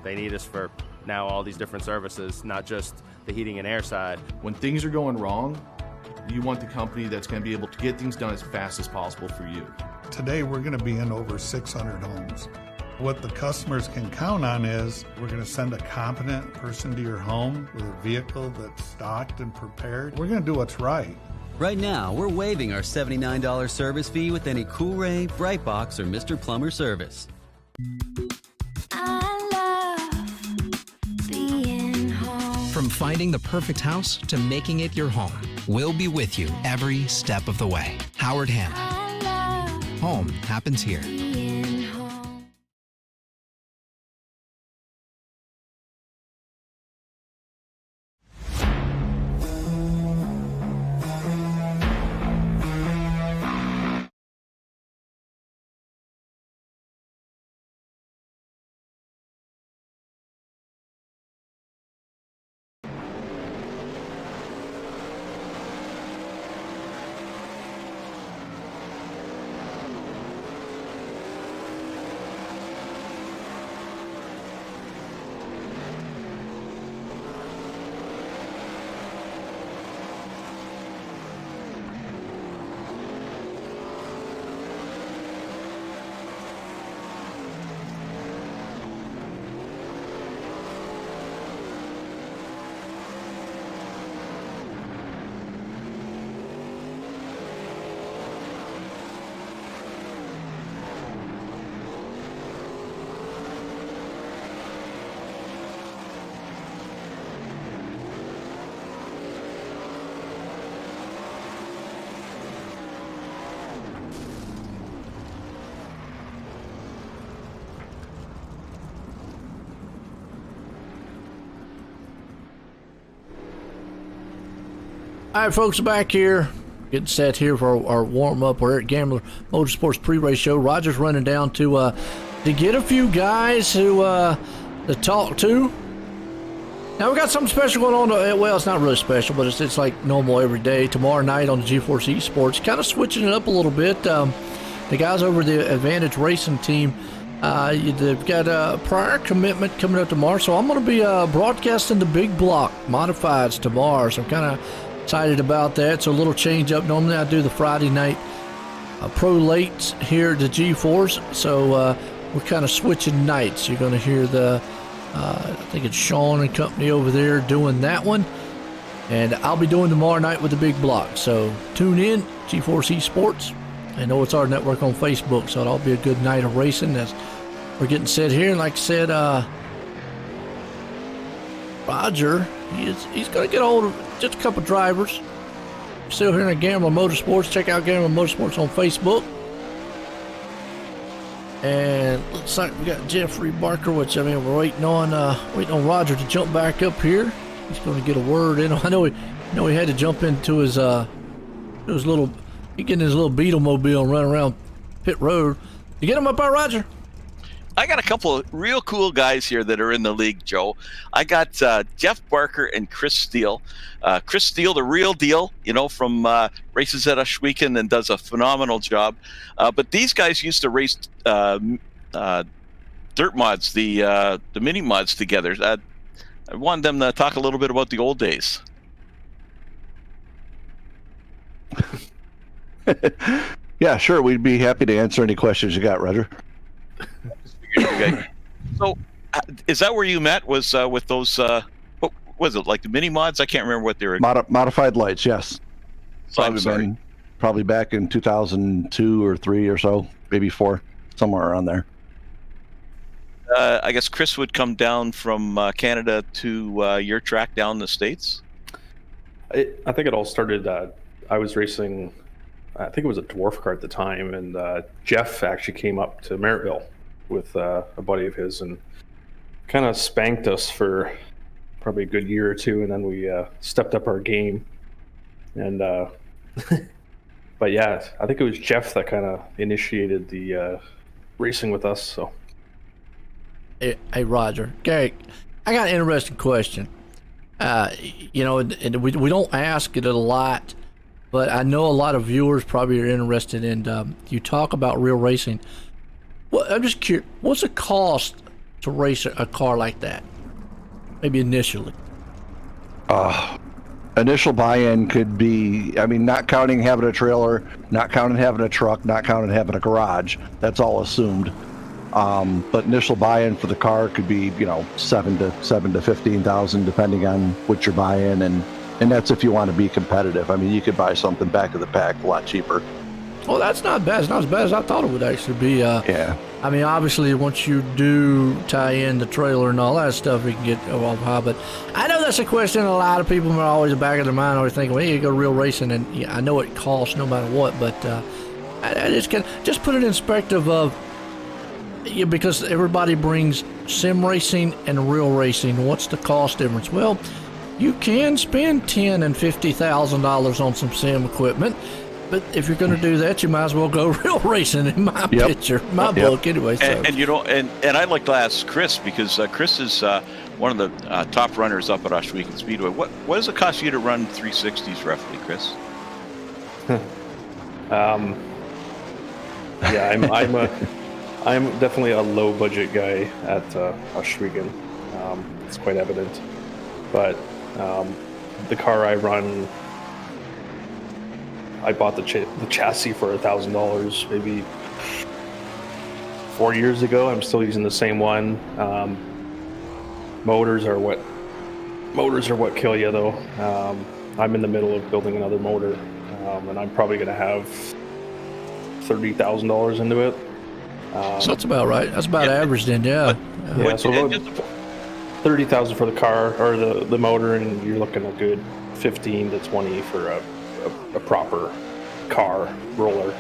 They need us for now all these different services, not just the heating and air side. When things are going wrong, you want the company that's going to be able to get things done as fast as possible for you. Today, we're going to be in over 600 homes. What the customers can count on is we're going to send a competent person to your home with a vehicle that's stocked and prepared. We're going to do what's right. Right now, we're waiving our $79 service fee with any Cool-Ray, Brightbox, or Mr. Plumber service. From finding the perfect house to making it your home, we'll be with you every step of the way. Howard Hanna. Home happens here. All right, folks, back here, getting set here for our warm-up. We're at Gambler Motorsports pre-race show. Roger's running down to get a few guys to talk to. Now, we got something special going on. Well, it's not really special, but it's like normal every day. Tomorrow night on the GForce Esports, kind of switching it up a little bit. The guys over the Advantage Racing team, they've got a prior commitment coming up tomorrow, so I'm going to be broadcasting the Big Block Modifieds tomorrow, so I'm kind of excited about that. So a little change up. Normally I do the Friday night pro lates here at the GForce, so we're kind of switching nights. You're going to hear the I think it's Sean and company over there doing that one, and I'll be doing tomorrow night with the Big Block. So tune in, GForce Esports. I know it's our network on Facebook, so it'll be a good night of racing as we're getting set here. And like I said, Roger, he's going to get a hold of just a couple drivers. Still here in Gambler Motorsports. Check out Gambler Motorsports on Facebook. And looks like we got Jeffrey Barker, which, I mean, we're waiting on Roger to jump back up here. He's going to get a word in. I know he had to jump into his little, he getting his little Beetlemobile and run around pit road. You get him up there, Roger? I got a couple of real cool guys here that are in the league, Joe. I got Jeff Barker and Chris Steele. Chris Steele, the real deal, from races at Oshweekend and does a phenomenal job. But these guys used to race dirt mods, the mini mods together. I wanted them to talk a little bit about the old days. Yeah, sure. We'd be happy to answer any questions you got, Roger. Okay. So, is that where you met? Was with those? What was it, like the mini mods? I can't remember what they were. Modified lights, yes. Probably back in 2002 or 3 or so, maybe 4, somewhere around there. I guess Chris would come down from Canada to your track down the States. I think it all started. I was racing. I think it was a dwarf car at the time, and Jeff actually came up to Merrittville with a buddy of his and kind of spanked us for probably a good year or two, and then we stepped up our game. And but yeah, I think it was Jeff that kind of initiated the racing with us. So hey Roger, Gary, I got an interesting question. And we don't ask it a lot, but I know a lot of viewers probably are interested in you talk about real racing. Well, I'm just curious. What's the cost to race a car like that? Maybe initially. Initial buy-in could be, I mean, not counting having a trailer, not counting having a truck, not counting having a garage. That's all assumed. But initial buy-in for the car could be, you know, $7,000 to $15,000, depending on what you're buying, and that's if you want to be competitive. I mean, you could buy something back of the pack a lot cheaper. Well, that's not bad. It's not as bad as I thought it would actually be. Yeah. I mean, obviously, once you do tie in the trailer and all that stuff, it can get off high. But I know that's a question a lot of people are always in the back of their mind, always thinking, well, you go real racing, and yeah, I know it costs no matter what, but I just put it in perspective of, yeah, because everybody brings sim racing and real racing. What's the cost difference? Well, you can spend $10,000 and $50,000 on some sim equipment. But if you're going to do that, you might as well go real racing in my picture, my book anyway. So. And you know, and I'd like to ask Chris, because Chris is one of the top runners up at Ohsweken Speedway. What does it cost you to run 360s roughly, Chris? Yeah, I'm definitely a low budget guy at Ohsweken. It's quite evident. But the car I run, I bought the chassis for $1,000 maybe 4 years ago. I'm still using the same one. Motors are what kill you, though. I'm in the middle of building another motor, and I'm probably going to have $30,000 into it. So that's about right. That's about average then, yeah. Yeah, so about $30,000 for the car or the motor, and you're looking at a good 15 to 20 for a proper car roller.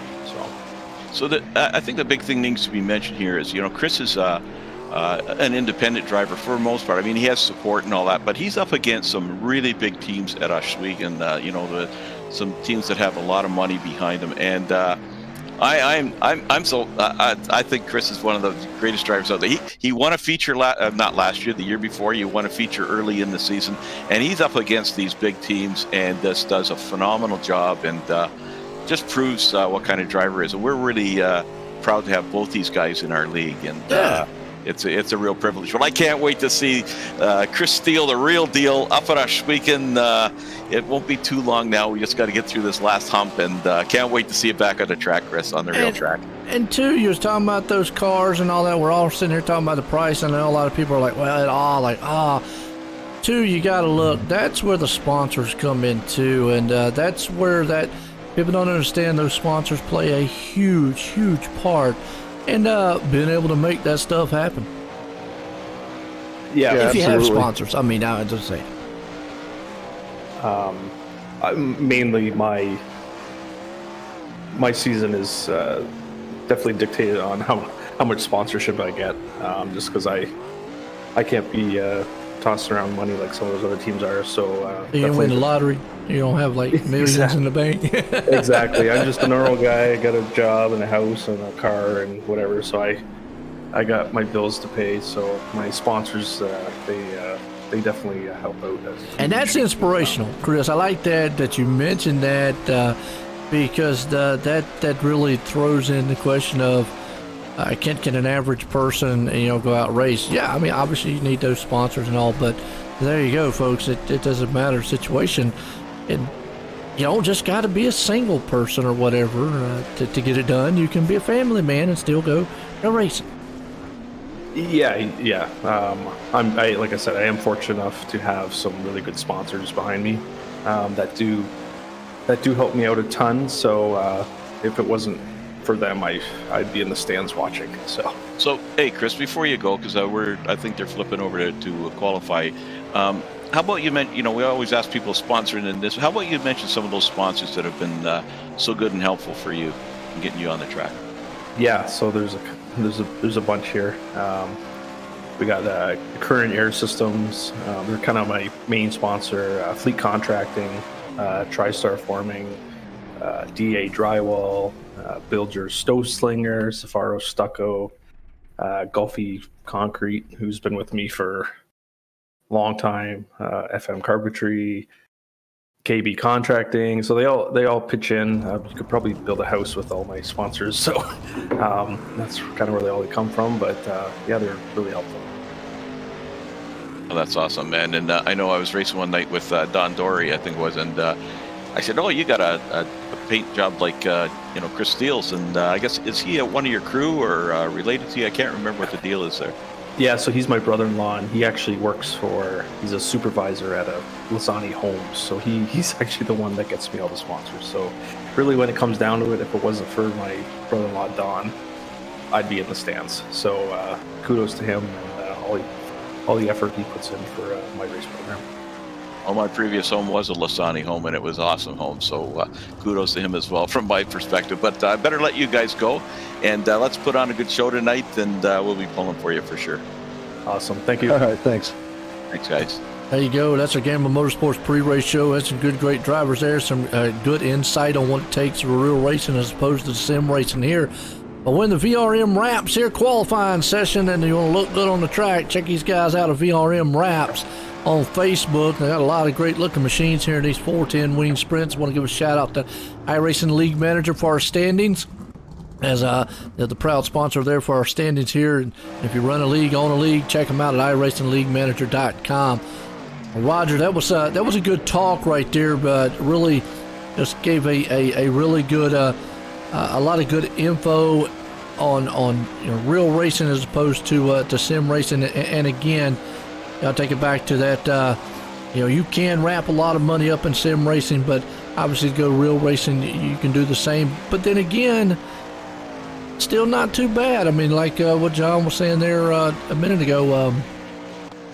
So I think the big thing needs to be mentioned here is, you know, Chris is an independent driver for the most part. I mean, he has support and all that, but he's up against some really big teams at Ohsweken. You know, some teams that have a lot of money behind them, and I think Chris is one of the greatest drivers out there. He won a feature not last year, the year before. He won a feature early in the season, and he's up against these big teams and just does a phenomenal job, and just proves what kind of driver he is. And we're really proud to have both these guys in our league, and it's a real privilege. Well, I can't wait to see Chris Steele, the real deal, up at Ohsweken. It won't be too long now. We just got to get through this last hump, and can't wait to see it back on the track, Chris, on the real track. And two, you was talking about those cars and all that. We're all sitting here talking about the price, and I know a lot of people are like, well, Two, you got to look. That's where the sponsors come in too, and that's where people don't understand. Those sponsors play a huge, huge part. And being able to make that stuff happen. Yeah, if you have sponsors. I mean, I just say. Mainly my season is definitely dictated on how much sponsorship I get. Just because I can't be tossing around money like some of those other teams are. So you win the lottery. You don't have like millions in the bank. Exactly. I'm just a normal guy. I got a job and a house and a car and whatever. So I got my bills to pay. So my sponsors, they definitely help out. And that's inspirational, Chris. I like that you mentioned that because that really throws in the question of can an average person go out and race? Yeah, I mean obviously you need those sponsors and all, but there you go, folks. It doesn't matter situation. And you don't just got to be a single person or whatever to get it done. You can be a family man and still go racing. Yeah. Like I said, I am fortunate enough to have some really good sponsors behind me that do help me out a ton. So if it wasn't for them, I'd be in the stands watching. So hey, Chris, before you go, because I think they're flipping over to qualify. How about you mention, we always ask people sponsoring in this. How about you mention some of those sponsors that have been so good and helpful for you in getting you on the track? Yeah, so there's a bunch here. We got Current Air Systems. They're kind of my main sponsor. Fleet Contracting, TriStar Forming, DA Drywall, Build Your Stove Slinger, Safaro Stucco, Gulfy Concrete, who's been with me for long time, FM Carpentry, KB Contracting. So they all pitch in. You could probably build a house with all my sponsors. So that's kind of where they all come from. But yeah, they're really helpful. Oh, that's awesome, man. And I know I was racing one night with Don Dory, I think it was, and I said, "Oh, you got a paint job like Chris Steele's," and I guess is he one of your crew or related to you? I can't remember what the deal is there. Yeah, so he's my brother-in-law, and he actually he's a supervisor at a Lasani Homes. So he's actually the one that gets me all the sponsors. So really, when it comes down to it, if it wasn't for my brother-in-law Don, I'd be in the stands. So kudos to him and all the effort he puts in for my race program. Well, my previous home was a Lasani home, and it was an awesome home. So kudos to him as well from my perspective. But I better let you guys go, and let's put on a good show tonight, and we'll be pulling for you for sure. Awesome. Thank you. All right. Thanks. Thanks, guys. There you go. That's our Gamble Motorsports pre-race show. That's some great drivers there. Some good insight on what it takes for real racing as opposed to the sim racing here. But when the VRM Wraps here qualifying session and you want to look good on the track, check these guys out at VRM Wraps on Facebook. They got a lot of great looking machines here in these 410 wing sprints. I want to give a shout out to iRacing League Manager for our standings, as the proud sponsor there for our standings here. And if you run a league, own a league, check them out at iRacingLeagueManager.com. Roger, that was a good talk right there, but really just gave a really good a lot of good info on real racing as opposed to sim racing. And again, I'll take it back to that. You can wrap a lot of money up in sim racing, but obviously to go real racing, you can do the same. But then again, still not too bad. I mean, like what John was saying there a minute ago.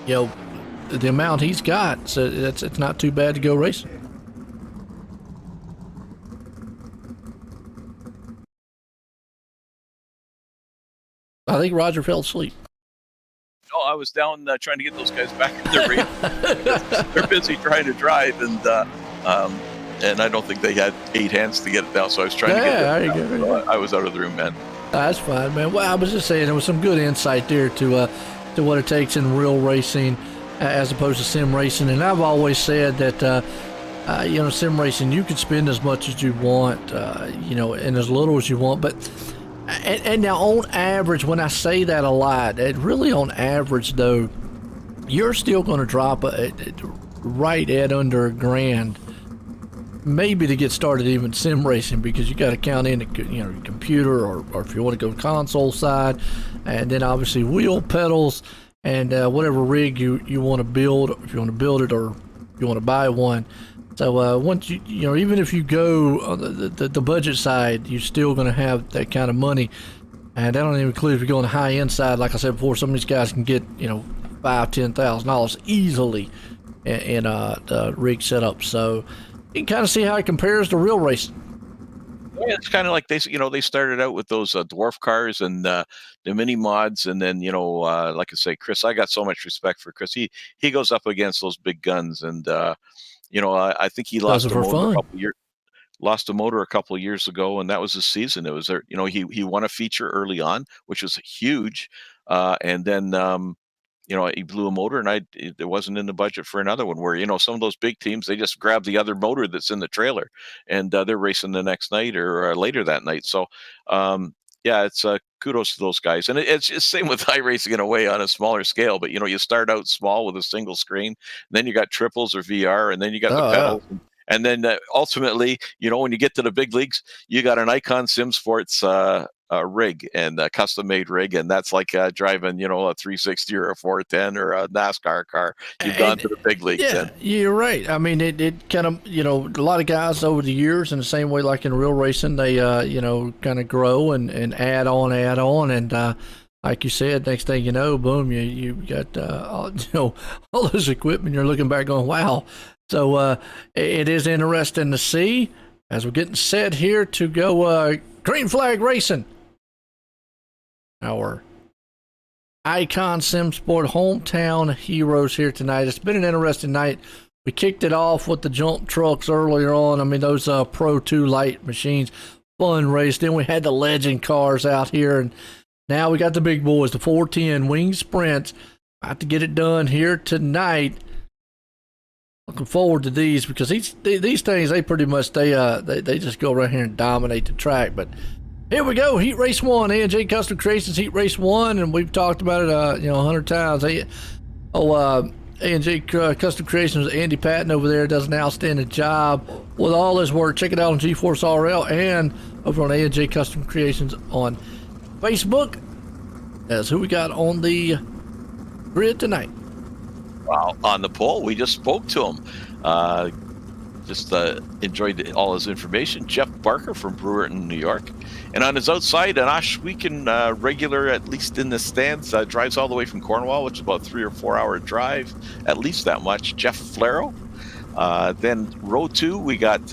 The amount he's got, so it's not too bad to go racing. I think Roger fell asleep. No, I was down trying to get those guys back in their race. They're busy trying to drive, and I don't think they had 8 hands to get it down, so I was trying to get it down. So I was out of the room, man. That's fine, man. Well, I was just saying there was some good insight there to what it takes in real racing as opposed to sim racing. And I've always said that sim racing, you can spend as much as you want, and as little as you want, but and now on average, when I say that a lot, really on average though, you're still going to drop right at under $1,000, maybe to get started even sim racing, because you got to count in your computer or if you want to go console side, and then obviously wheel pedals and whatever rig you want to build, if you want to build it or you want to buy one. So once even if you go on the budget side, you're still going to have that kind of money, and that don't even include if you go on the high end side. Like I said before, some of these guys can get $5,000-$10,000 easily in a rig setup. So you can kind of see how it compares to real racing. Yeah, it's kind of like they started out with those dwarf cars and the mini mods, and then like I say, Chris, I got so much respect for Chris. He goes up against those big guns, and I think he lost a motor a couple of years ago, and that was his season. It was he won a feature early on, which was huge, and then he blew a motor, and it wasn't in the budget for another one. Where some of those big teams, they just grab the other motor that's in the trailer, and they're racing the next night or later that night. So it's kudos to those guys, and it's the same with iRacing in a way on a smaller scale. But you start out small with a single screen, and then you got triples or VR, and then you got the pedals. Yeah. And then ultimately, when you get to the big leagues, you got an Icon Sim Sports rig and a custom-made rig, and that's like driving, a 360 or a 410 or a NASCAR car. You've gone to the big leagues. Yeah, you're right. I mean, it kind of, a lot of guys over the years, in the same way like in real racing, they, kind of grow and add on, and like you said, next thing you know, boom, you got all those equipment. You're looking back going, wow. So it is interesting to see as we're getting set here to go green flag racing. Our Icon Sim Sport hometown heroes here tonight. It's been an interesting night. We kicked it off with the jump trucks earlier on. I mean, those Pro 2 light machines, fun race. Then we had the legend cars out here, and now we got the big boys, the 410 wing sprints. About to get it done here tonight. Looking forward to these because these things, they pretty much they just go right here and dominate the track. But here we go, Heat Race 1, A&J Custom Creations Heat Race 1, and we've talked about it 100 times. A&J Custom Creations, Andy Patton over there does an outstanding job with all his work. Check it out on GForce RL and over on A&J Custom Creations on Facebook. That's who we got on the grid tonight. Well, on the pole, we just spoke to him. Enjoyed all his information. Jeff Barker from Brewerton, New York. And on his outside, an Oshweekend regular, at least in the stands, drives all the way from Cornwall, which is about 3 or 4 hour drive, at least that much. Jeff Flero. Then row 2, we got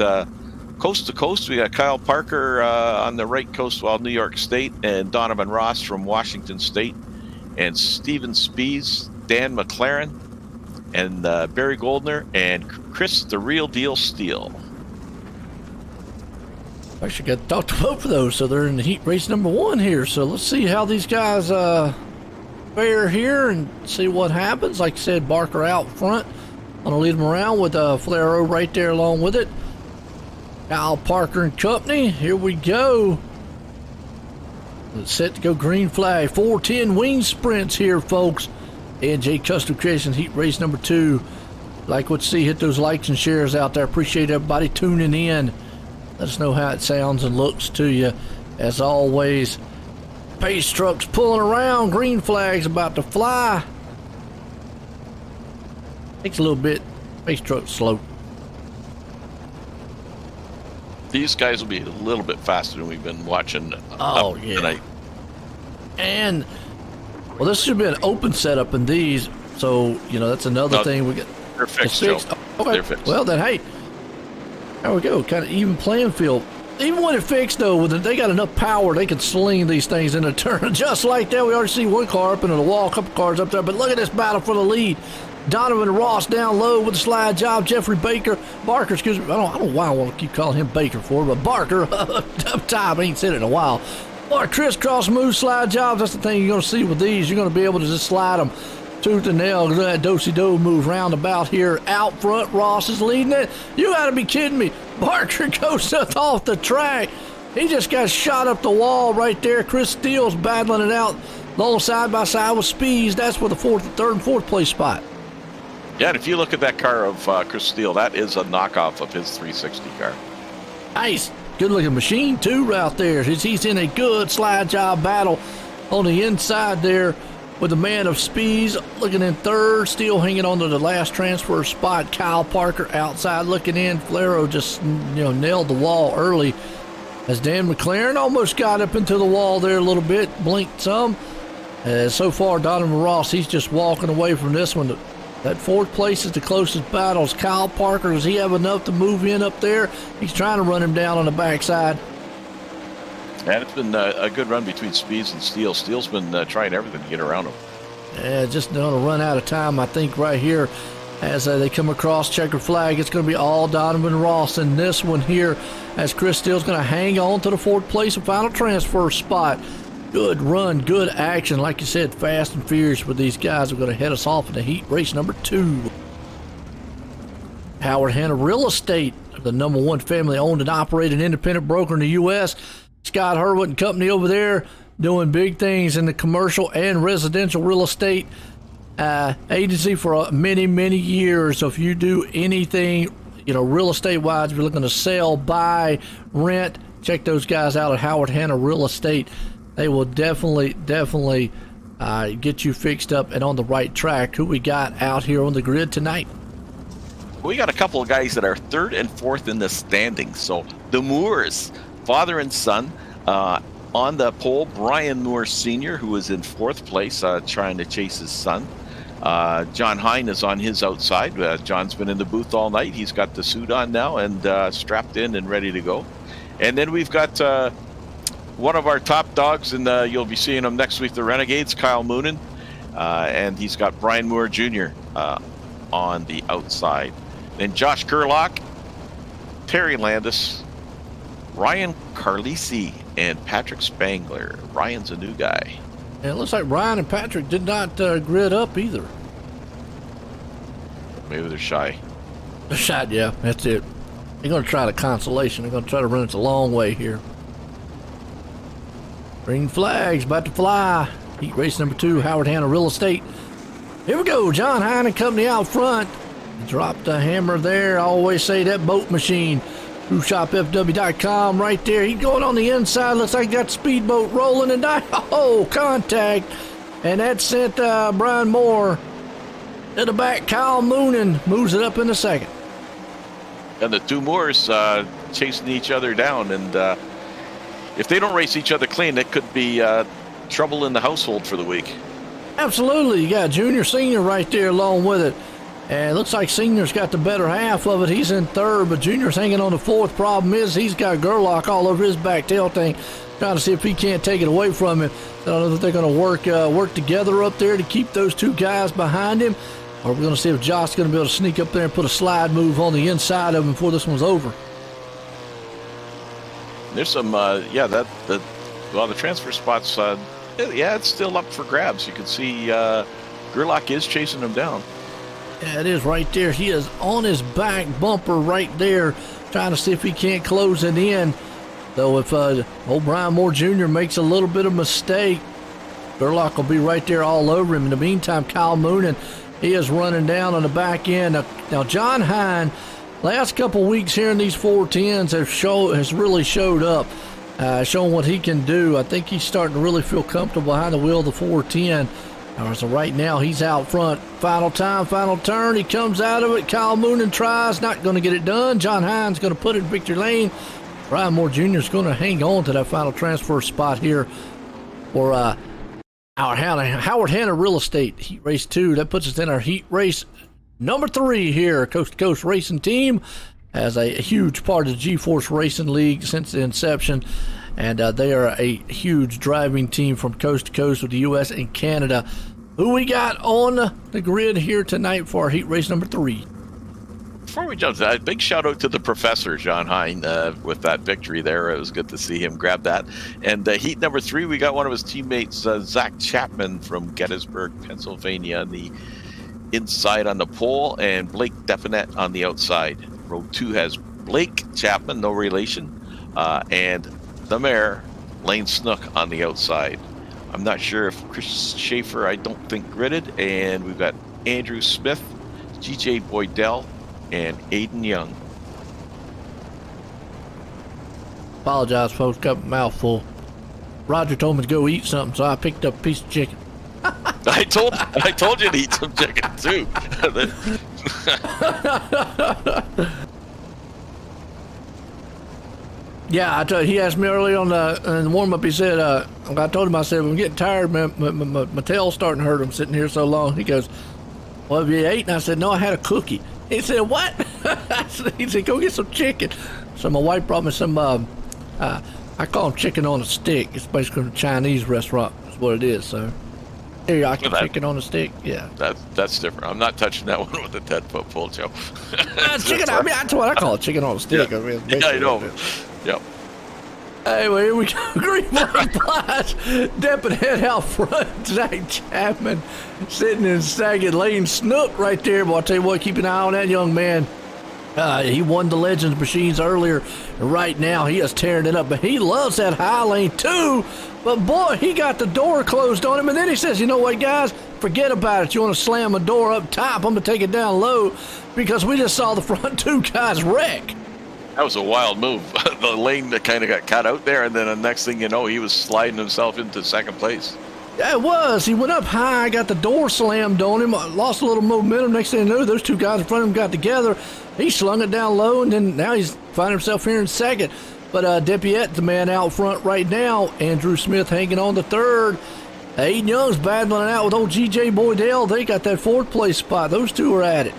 coast to coast. We got Kyle Parker on the right coast, New York State, and Donovan Ross from Washington State, and Steven Spees, Dan McLaren, and Barry Goldner, and Chris the Real Deal Steele. Actually got to talk to both of those, so they're in the Heat Race number 1 here. So let's see how these guys fare here and see what happens. Like I said, Barker out front. I'm going to lead them around with Flero right there along with it. Kyle Parker and company. Here we go. It's set to go green flag. 410 wing sprints here, folks. A&J Custom Creations Heat Race number 2. Like what you see, hit those likes and shares out there. Appreciate everybody tuning in. Let us know how it sounds and looks to you. As always, pace trucks pulling around. Green flag's about to fly. Takes a little bit. Pace truck slow. These guys will be a little bit faster than we've been watching tonight. And, well, this should be an open setup in these. So, that's another thing we get. They're fixed, Okay. They're fixed. Well, then, hey, there we go. Kind of even playing field. Even when it fixed, though, they got enough power, they can sling these things in a turn. Just like that, we already see one car up into the wall, a couple cars up there. But look at this battle for the lead. Donovan Ross down low with a slide job. Jeffrey Barker, excuse me. I don't know why I want to keep calling him Baker for, but Barker up top. I ain't said it in a while. Or crisscross move slide jobs. That's the thing you're going to see with these. You're going to be able to just slide them tooth and nail. That do-si-do move roundabout here. Out front, Ross is leading it. You got to be kidding me. Barker goes off the track. He just got shot up the wall right there. Chris Steele's battling it out along side by side with Spees. That's for the third and fourth place spot. Yeah, and if you look at that car of Chris Steele, that is a knockoff of his 360 car. Nice. Good-looking machine, too, right there. He's in a good slide job battle on the inside there with the man of Spees looking in third. Steele hanging on to the last transfer spot. Kyle Parker outside looking in. Flero just, nailed the wall early as Dan McLaren almost got up into the wall there a little bit, blinked some. So far, Donovan Ross, he's just walking away from this one. That fourth place is the closest battles. Kyle Parker, does he have enough to move in up there? He's trying to run him down on the backside. And it's been a good run between Speeds and Steele. Steele's been trying everything to get around him. Yeah, just going to run out of time, I think, right here. As they come across checker flag, it's going to be all Donovan Ross in this one here, as Chris Steele's going to hang on to the fourth place and final transfer spot. Good run, good action. Like you said, fast and furious with these guys. We're going to head us off in the Heat Race number 2. Howard Hanna Real Estate, the number 1 family-owned and operated independent broker in the U.S. Scott Hurwitz and company over there doing big things in the commercial and residential real estate agency for many, many years. So if you do anything, real estate-wise, if you're looking to sell, buy, rent, check those guys out at Howard Hanna Real Estate. They will definitely get you fixed up and on the right track. Who we got out here on the grid tonight? We got a couple of guys that are 3rd and 4th in the standings. So the Moores, father and son, on the pole, Brian Moore Sr., who is in 4th place, trying to chase his son. John Hine is on his outside. John's been in the booth all night. He's got the suit on now and strapped in and ready to go. And then we've got one of our top dogs, and you'll be seeing him next week, the Renegades, Kyle Moonen. And he's got Brian Moore Jr. On the outside. Then Josh Gerlach, Terry Landis, Ryan Carlisi, and Patrick Spangler. Ryan's a new guy. And it looks like Ryan and Patrick did not grid up either. Maybe they're shy. The shot, yeah, that's it. They're going to try the consolation. They're going to try to run it a long way here. Green flags about to fly. Heat race number 2, Howard Hanna Real Estate. Here we go. John Hine and company out front. Dropped the hammer there. I always say that boat machine. RoofShopFW.com right there. He's going on the inside. Looks like he got the speedboat rolling and contact. And that sent Brian Moore to the back. Kyle Moonen moves it up in the second. And the two Moores chasing each other down. And if they don't race each other clean, it could be trouble in the household for the week. Absolutely. You got Junior, Senior right there along with it. And it looks like Senior's got the better half of it. He's in third, but Junior's hanging on the fourth. Problem is he's got Gerlach all over his back tail thing, trying to see if he can't take it away from him. I don't know if they're going to work together up there to keep those two guys behind him, or we're going to see if Josh's going to be able to sneak up there and put a slide move on the inside of him before this one's over. There's some, the transfer spots, it's still up for grabs. You can see Gerlach is chasing him down. Yeah, it is right there. He is on his back bumper right there, trying to see if he can't close it in. Though if old Brian Moore Jr. makes a little bit of mistake, Gerlach will be right there all over him. In the meantime, Kyle Moonen, he is running down on the back end. Now John Hine, last couple weeks here in these 410s has really showed up, showing what he can do. I think he's starting to really feel comfortable behind the wheel of the 410. So right now he's out front. Final time, final turn. He comes out of it. Kyle Moonen tries, not going to get it done. John Hine's going to put it in victory lane. Brian Moore Jr. is going to hang on to that final transfer spot here for Howard Hanna Real Estate Heat Race 2. That puts us in our Heat Race number 3 here. Coast to Coast Racing Team as a huge part of the GForce Racing League since the inception. And they are a huge driving team from coast to coast with the U.S. and Canada. Who we got on the grid here tonight for our Heat Race number 3? Before we jump to that, big shout out to the professor, John Hine, with that victory there. It was good to see him grab that. And Heat number 3, we got one of his teammates, Zach Chapman from Gettysburg, Pennsylvania, on the inside on the pole, and Blake Definet on the outside. Row 2 has Blake Chapman, no relation, and the mayor, Lane Snook, on the outside. I'm not sure if Chris Schaefer, I don't think, gridded. And we've got Andrew Smith, GJ Boydell, and Aiden Young. Apologize, folks. Got a mouthful. Roger told me to go eat something, so I picked up a piece of chicken. I told you to eat some chicken, too. Yeah, he asked me early on in the warm-up. He said, I told him, I said, I'm getting tired. My tail's starting to hurt. I'm sitting here so long. He goes, well, have you ate? And I said, no, I had a cookie. He said, what? He said, go get some chicken. So my wife brought me some, I call them chicken on a stick. It's basically a Chinese restaurant is what it is. So here, I can chicken on a stick. Yeah. That's different. I'm not touching that one with a 10-foot pole, Joe. Chicken, I mean, that's what I call it, chicken on a stick. Yeah, I mean, yeah, I know. Yep. Anyway, here we go. Green flag flies. Deppin head out front. Zach Chapman sitting in second. Lane Snook right there. But I'll tell you what, keep an eye on that young man. He won the Legends Machines earlier. Right now, he is tearing it up. But he loves that high lane, too. But, boy, he got the door closed on him. And then he says, you know what, guys? Forget about it. You want to slam a door up top? I'm going to take it down low because we just saw the front two guys wreck. That was a wild move. The lane that kind of got cut out there, and then the next thing you know, he was sliding himself into second place. Yeah, it was. He went up high, got the door slammed on him, lost a little momentum. Next thing you know, those two guys in front of him got together. He slung it down low, and then now he's finding himself here in second. But Depiette, the man out front right now. Andrew Smith hanging on the third. Aiden Young's battling it out with old GJ Boydell. They got that fourth place spot. Those two are at it.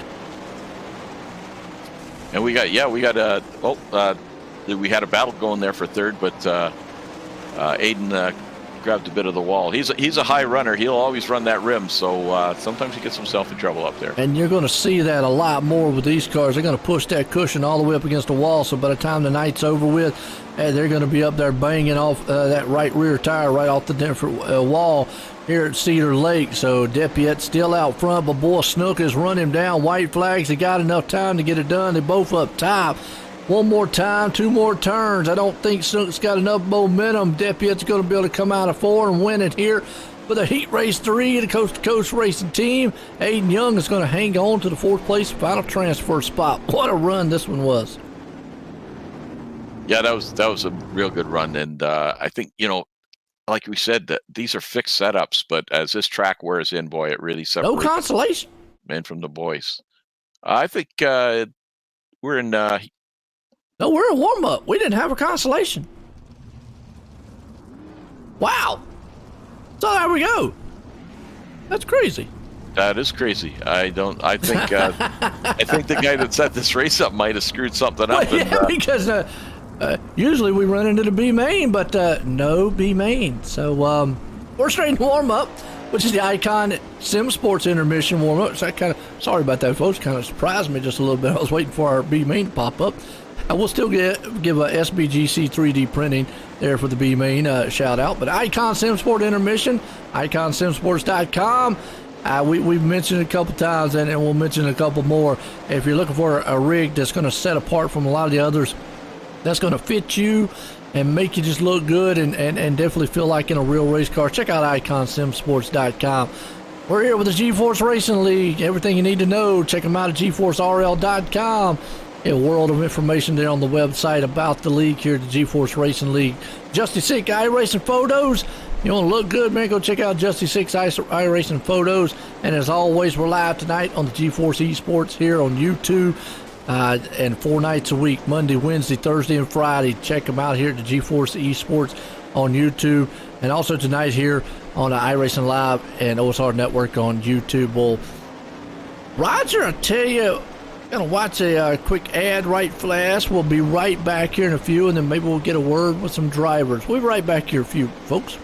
And we had a battle going there for third, but Aiden grabbed a bit of the wall. He's a high runner. He'll always run that rim, so sometimes he gets himself in trouble up there. And you're going to see that a lot more with these cars. They're going to push that cushion all the way up against the wall, so by the time the night's over with, they're going to be up there banging off that right rear tire right off the different wall here at Cedar Lake. So Depiette's still out front, but boy, Snook has run him down. White flags. They got enough time to get it done. They're both up top. One more time, 2 more turns. I don't think Snook's got enough momentum. Depiette's going to be able to come out of 4 and win it here with a Heat Race 3, the Coast to Coast Racing team. Aiden Young is going to hang on to the 4th place final transfer spot. What a run this one was. Yeah, that was a real good run, and I think, like we said, that these are fixed setups, but as this track wears in, boy, it really separates no consolation men from the boys. I think we're in. No, we're in warm-up. We didn't have a consolation. Wow. So there we go. That's crazy. That is crazy. I think I think the guy that set this race up might have screwed something up. Well, yeah, because usually we run into the B main, but no B main. So we're straight in warm-up, which is the Icon Sim Sports intermission warm-up. So sorry about that, folks. Kind of surprised me just a little bit. I was waiting for our B main to pop up. I will still give a SBGC 3D printing there for the B main shout out. But Icon Sim Sport intermission, iconsimsports.com. We've mentioned it a couple times, and we'll mention a couple more. If you're looking for a rig that's going to set apart from a lot of the others, that's going to fit you and make you just look good and definitely feel like in a real race car, check out iconsimsports.com. We're here with the GForce Racing League. Everything you need to know, check them out at gforcerl.com. A world of information there on the website about the league here at the GForce Racing League. Justy Sick iRacing Photos. You want to look good, man? Go check out Justy Sick's iRacing Photos. And as always, we're live tonight on the GForce Esports here on YouTube. And 4 nights a week, Monday, Wednesday, Thursday, and Friday. Check them out here at the GForce Esports on YouTube. And also tonight here on iRacing Live and OSR Network on YouTube. Well, Roger, I tell you, gonna watch a quick ad right flash. We'll be right back here in a few, and then maybe we'll get a word with some drivers. We'll be right back here in a few, folks.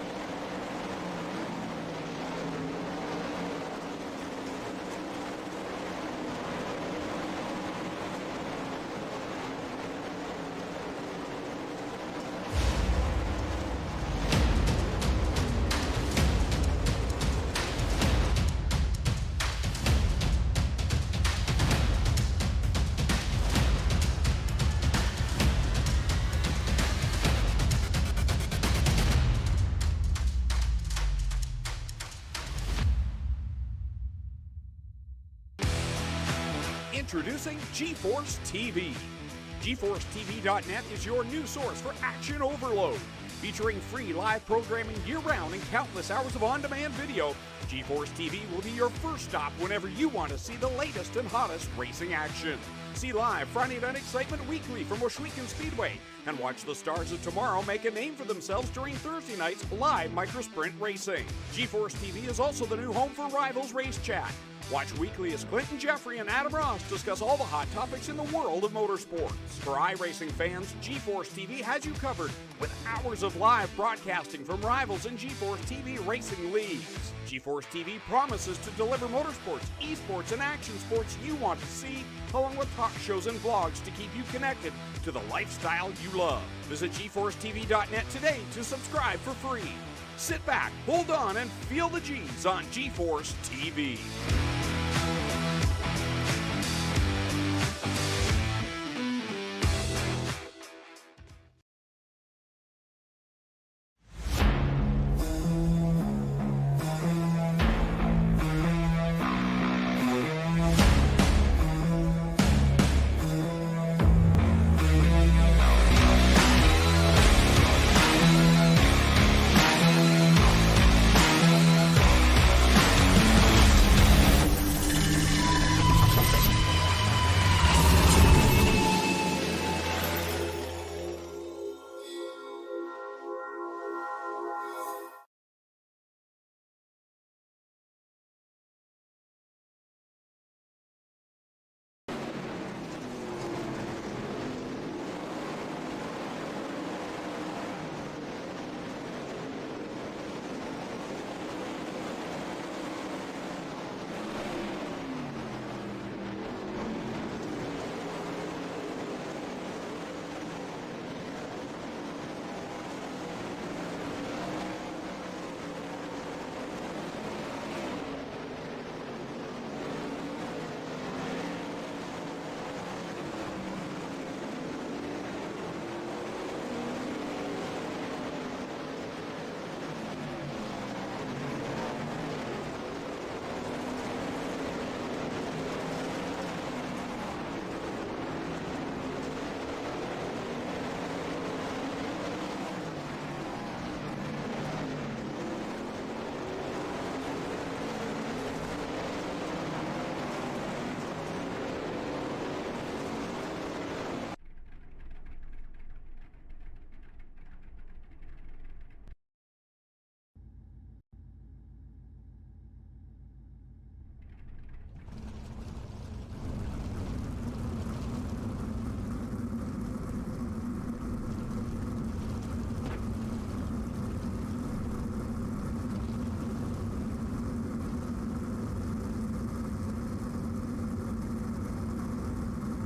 Introducing GForce TV. GForceTV.net is your new source for action overload. Featuring free live programming year-round and countless hours of on-demand video, GForce TV will be your first stop whenever you want to see the latest and hottest racing action. See live Friday Night Excitement weekly from Washouican Speedway, and watch the stars of tomorrow make a name for themselves during Thursday night's live microsprint racing. GForce TV is also the new home for Rivals Race Chat. Watch weekly as Clinton Jeffrey and Adam Ross discuss all the hot topics in the world of motorsports. For iRacing fans, GForce TV has you covered with hours of live broadcasting from Rivals and GForce TV racing leagues. GForce TV promises to deliver motorsports, esports, and action sports you want to see, along with talk shows and blogs to keep you connected to the lifestyle you love. Visit GForceTV.net today to subscribe for free. Sit back, hold on, and feel the G's on GForce TV.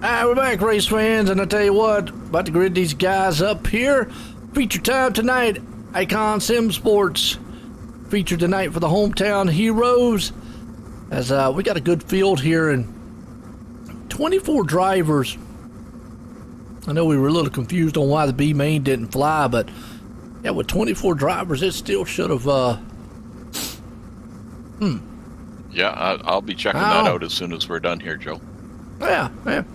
We're back, race fans, and I tell you what, about to grid these guys up here. Feature time tonight, Icon Sim Sports. Feature tonight for the hometown heroes. As we got a good field here, and 24 drivers. I know we were a little confused on why the B main didn't fly, but yeah, with 24 drivers, it still should have. Yeah, I'll be checking that out as soon as we're done here, Joe. Yeah.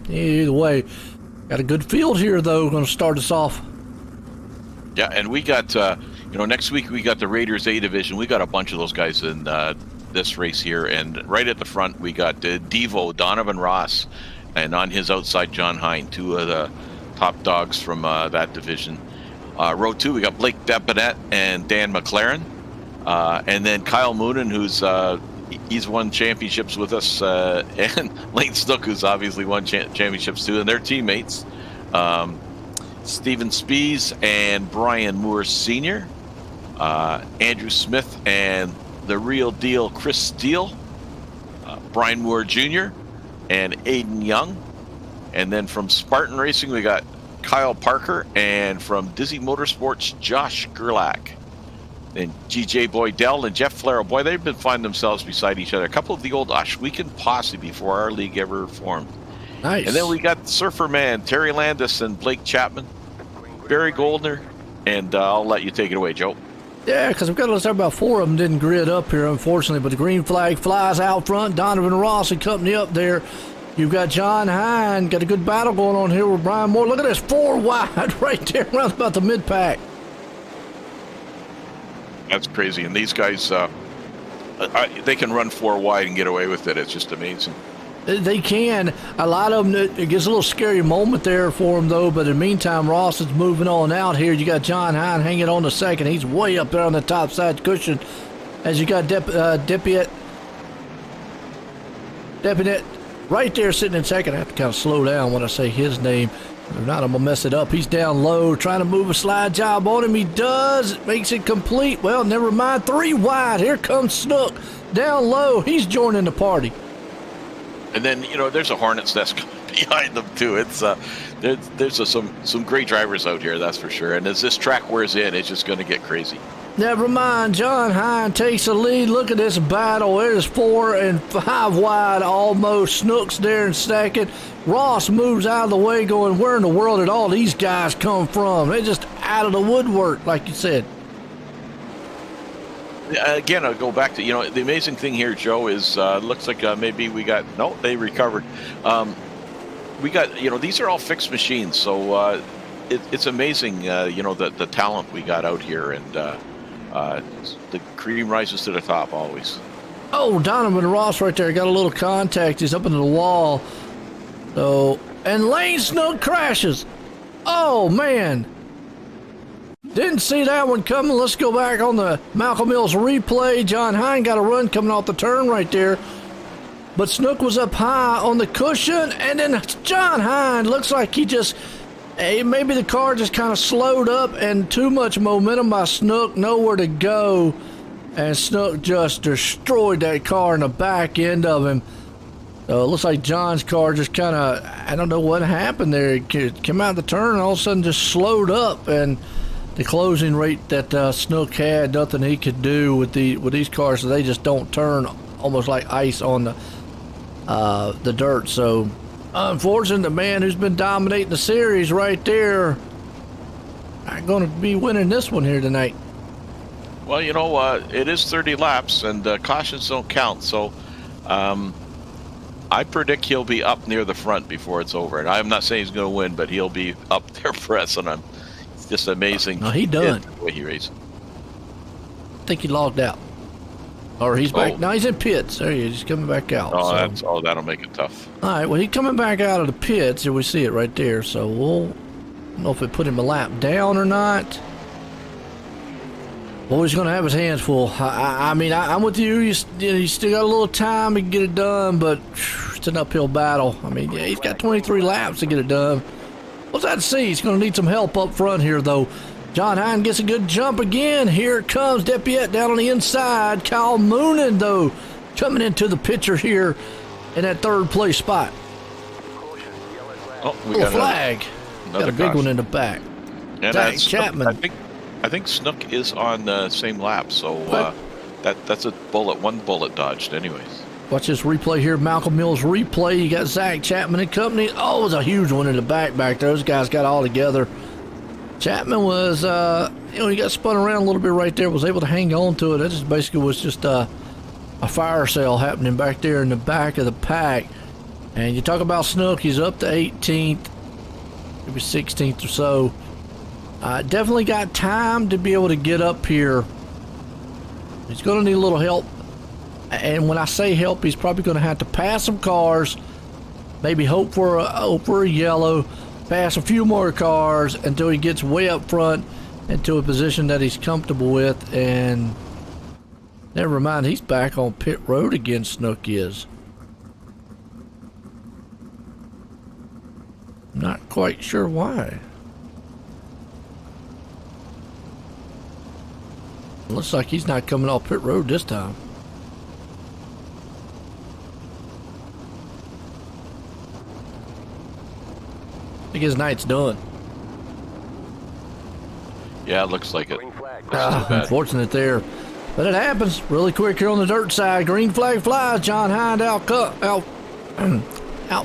Either way, got a good field here, though. Going to start us off. Yeah, and we got, next week we got the Raiders A division. We got a bunch of those guys in this race here, and right at the front we got Devo, Donovan Ross, and on his outside John Hine, two of the top dogs from that division. Row 2 we got Blake Depinette and Dan McLaren, and then Kyle Moonen, who's he's won championships with us, and Lane Snook, who's obviously won championships too, and their teammates, Stephen Spees and Brian Moore Sr., Andrew Smith and the real deal Chris Steele, Brian Moore Jr., and Aiden Young. And then from Spartan Racing, we got Kyle Parker, and from Dizzy Motorsports, Josh Gerlach. And GJ Boydell and Jeff Flair, boy, they've been finding themselves beside each other. A couple of the old Oshweekend posse before our league ever formed. Nice. And then we got Surfer Man, Terry Landis and Blake Chapman, Barry Goldner, and I'll let you take it away, Joe. Yeah, because we've got to about 4 of them didn't grid up here, unfortunately, but the green flag flies out front. Donovan Ross and company up there. You've got John Hine, got a good battle going on here with Brian Moore. Look at this, 4 wide right there around about the mid-pack. That's crazy, and these guys, they can run 4 wide and get away with it. It's just amazing. They can. A lot of them, it gets a little scary moment there for them, though. But in the meantime, Ross is moving on out here. You got John Hine hanging on the second. He's way up there on the top side cushion. As you got Depinette right there sitting in second. I have to kind of slow down when I say his name. If not, I'm going to mess it up. He's down low, trying to move a slide job on him. He does. It makes it complete. Well, never mind. 3 wide. Here comes Snook down low. He's joining the party. And then, there's a Hornet's nest behind them, too. It's there's some great drivers out here, that's for sure. And as this track wears in, it's just going to get crazy. Never mind. John Hine takes the lead. Look at this battle. There's 4 and 5 wide almost. Snook's there in second. Ross moves out of the way going, where in the world did all these guys come from? They're just out of the woodwork, like you said. Again, I'll go back to, the amazing thing here, Joe, is looks like maybe we got, no, they recovered. We got, these are all fixed machines, so it's amazing, the talent we got out here, and the cream rises to the top always. Oh, Donovan Ross right there got a little contact. He's up into the wall. So, and Lane Snook crashes. Oh, man. Didn't see that one coming. Let's go back on the Malcolm Mills replay. John Hine got a run coming off the turn right there. But Snook was up high on the cushion. And then John Hine looks like he just, maybe the car just kind of slowed up and too much momentum by Snook, nowhere to go. And Snook just destroyed that car in the back end of him. So it looks like John's car just kind of, I don't know what happened there. It came out of the turn and all of a sudden just slowed up. And the closing rate that Snook had, nothing he could do with these cars, so they just don't turn, almost like ice on the dirt. So unfortunately, the man who's been dominating the series right there, not going to be winning this one here tonight. Well, it is 30 laps, and cautions don't count. So I predict he'll be up near the front before it's over. And I'm not saying he's going to win, but he'll be up there pressing him. It's just amazing. No, he done. The way he races. I think he logged out. Or he's back. No, he's in pits. There he is. He's coming back out. Oh, so. That'll make it tough. All right, well, he's coming back out of the pits. Here we see it right there. So we'll, I don't know if it put him a lap down or not. Well, he's going to have his hands full. I mean, I'm with you. You still got a little time to get it done, but it's an uphill battle. I mean, yeah, he's got 23 laps to get it done. What's that to see? He's going to need some help up front here, though. John Hine gets a good jump again. Here it comes. Depinette down on the inside. Kyle Moonen, though, coming into the picture here in that third place spot. Oh, we Little got flag. Got a big caution. one in the back. And Zach Chapman. I think Snook is on the same lap, so that's a bullet. One bullet dodged, anyways. Watch this replay here. Malcolm Mills replay. You got Zach Chapman and company. Oh, it was a huge one in the back there. Those guys got all together. Chapman was, he got spun around a little bit right there. Was able to hang on to it. That just basically was just a fire sale happening back there in the back of the pack. And you talk about Snook. He's up to 18th, maybe 16th or so. Definitely got time to be able to get up here. He's going to need a little help. And when I say help, he's probably going to have to pass some cars, maybe hope for a yellow, pass a few more cars until he gets way up front into a position that he's comfortable with. And never mind, he's back on pit road again, Snook is. Not quite sure why. Looks like he's not coming off pit road this time. I think his night's done. Yeah, it looks like it. Unfortunate there. But it happens really quick here on the dirt side. Green flag flies. John Hind out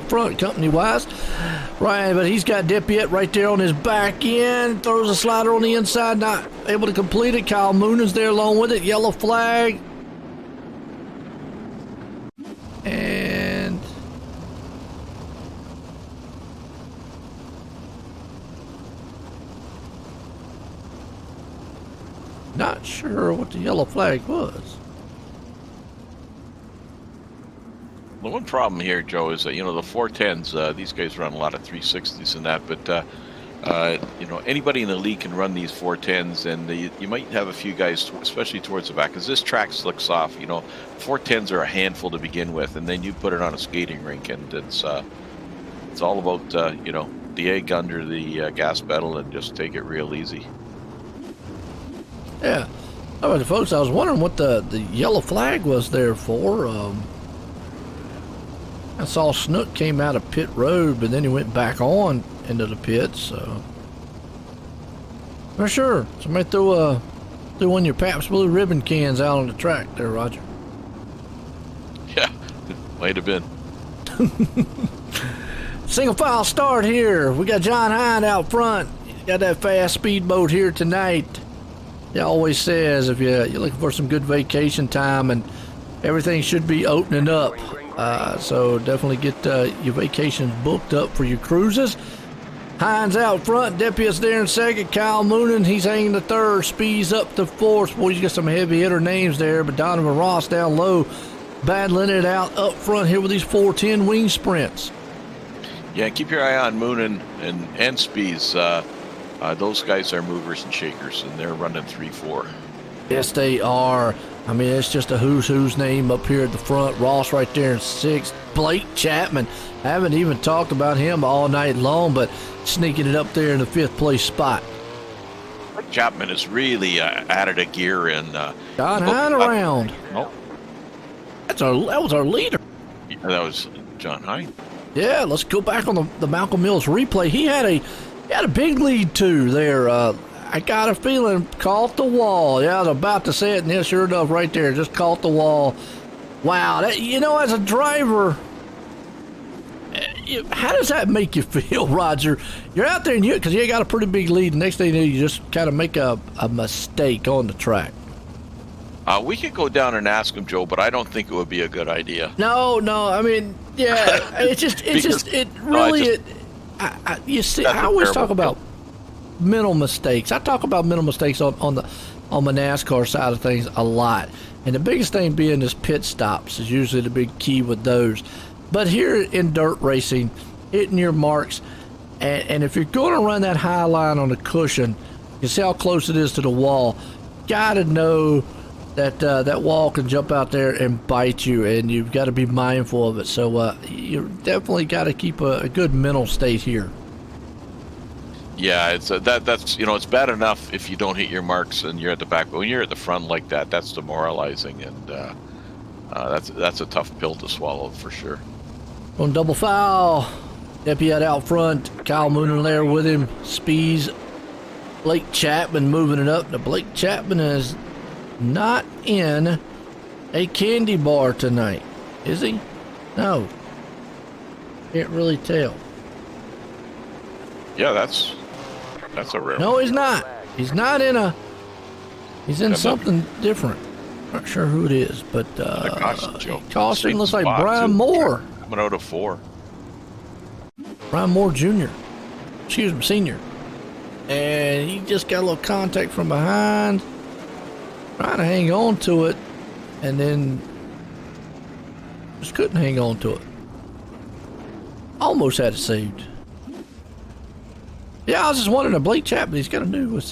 front company-wise. Right, but he's got Depiet right there on his back end. Throws a slider on the inside, not able to complete it. Kyle Moonan's there along with it. Yellow flag. And not sure what the yellow flag was. The one problem here, Joe, is that, the 410s, these guys run a lot of 360s and that, but, anybody in the league can run these 410s, and you might have a few guys, especially towards the back, because this track slicks off. 410s are a handful to begin with, and then you put it on a skating rink, and it's all about, the egg under the gas pedal and just take it real easy. Yeah. All right, folks, I was wondering what the yellow flag was there for. I saw Snook came out of pit road, but then he went back on into the pits, so. For sure. Somebody threw one of your Pabst Blue Ribbon cans out on the track there, Roger. Yeah, might have been. Single file start here. We got John Hind out front. Got that fast speedboat here tonight. He always says if you're looking for some good vacation time, and everything should be opening up. So definitely get your vacations booked up for your cruises. Hines out front, Depiet's there in second. Kyle Moonen, he's hanging to third. Speeds up to fourth. Boy, you got some heavy hitter names there, but Donovan Ross down low, battling it out up front here with these 410 wing sprints. Yeah, keep your eye on Moonen and Spees. Those guys are movers and shakers, and they're running 3-4. Yes, they are. I mean, it's just a who's name up here at the front. Ross right there in sixth. Blake Chapman. I haven't even talked about him all night long, but sneaking it up there in the fifth place spot. Chapman has really added a gear in. John Hine around. Oh, that was our leader. Yeah, that was John Hine. Yeah, let's go back on the Malcolm Mills replay. He had a big lead too there. I got a feeling caught the wall. Yeah, I was about to say it, and yeah, sure enough, right there, just caught the wall. Wow, as a driver, how does that make you feel, Roger? You're out there, because you got a pretty big lead. The next thing you know, you just kind of make a mistake on the track. We could go down and ask him, Joe, but I don't think it would be a good idea. No. I mean, yeah, I always talk about mental mistakes. I talk about mental mistakes on the NASCAR side of things a lot, and the biggest thing being is pit stops is usually the big key with those. But here in dirt racing, hitting your marks, and if you're going to run that high line on the cushion, you see how close it is to the wall. Got to know that that wall can jump out there and bite you, and you've got to be mindful of it. So you definitely got to keep a good mental state here. Yeah, it's it's bad enough if you don't hit your marks and you're at the back, but when you're at the front like that, that's demoralizing, and that's a tough pill to swallow for sure. On double foul, Deputy out front, Kyle Moonen there with him. Spees, Blake Chapman moving it up. Now Blake Chapman is not in a candy bar tonight, is he? No. Can't really tell. Yeah, that's a rare. No, he's not. He's not in a. He's in something different. Not sure who it is, but caution looks like Brian Moore. Coming out of 4. Brian Moore Jr. Excuse me, Senior. And he just got a little contact from behind, trying to hang on to it, and then just couldn't hang on to it. Almost had it saved. Yeah, I was just wondering, Blake Chapman, he's got to do with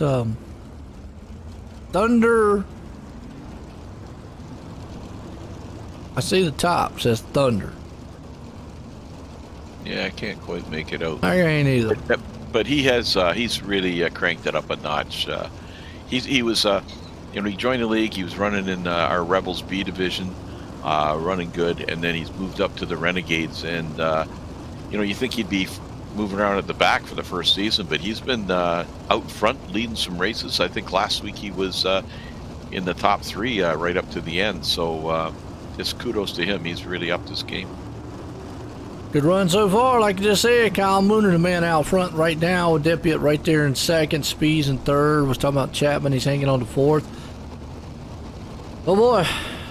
Thunder. I see the top says Thunder. Yeah, I can't quite make it out. I ain't either. But he has he's really cranked it up a notch. He was he joined the league. He was running in our Rebels B division, running good, and then he's moved up to the Renegades. And you think he'd be moving around at the back for the first season, but he's been out front leading some races. I think last week he was in the top 3 right up to the end. So just kudos to him. He's really upped his game. Good run so far, like I just said. Kyle Mooner, the man out front right now. Deputy right there in second. Spees in third. Was talking about Chapman. He's hanging on to 4th. Oh boy,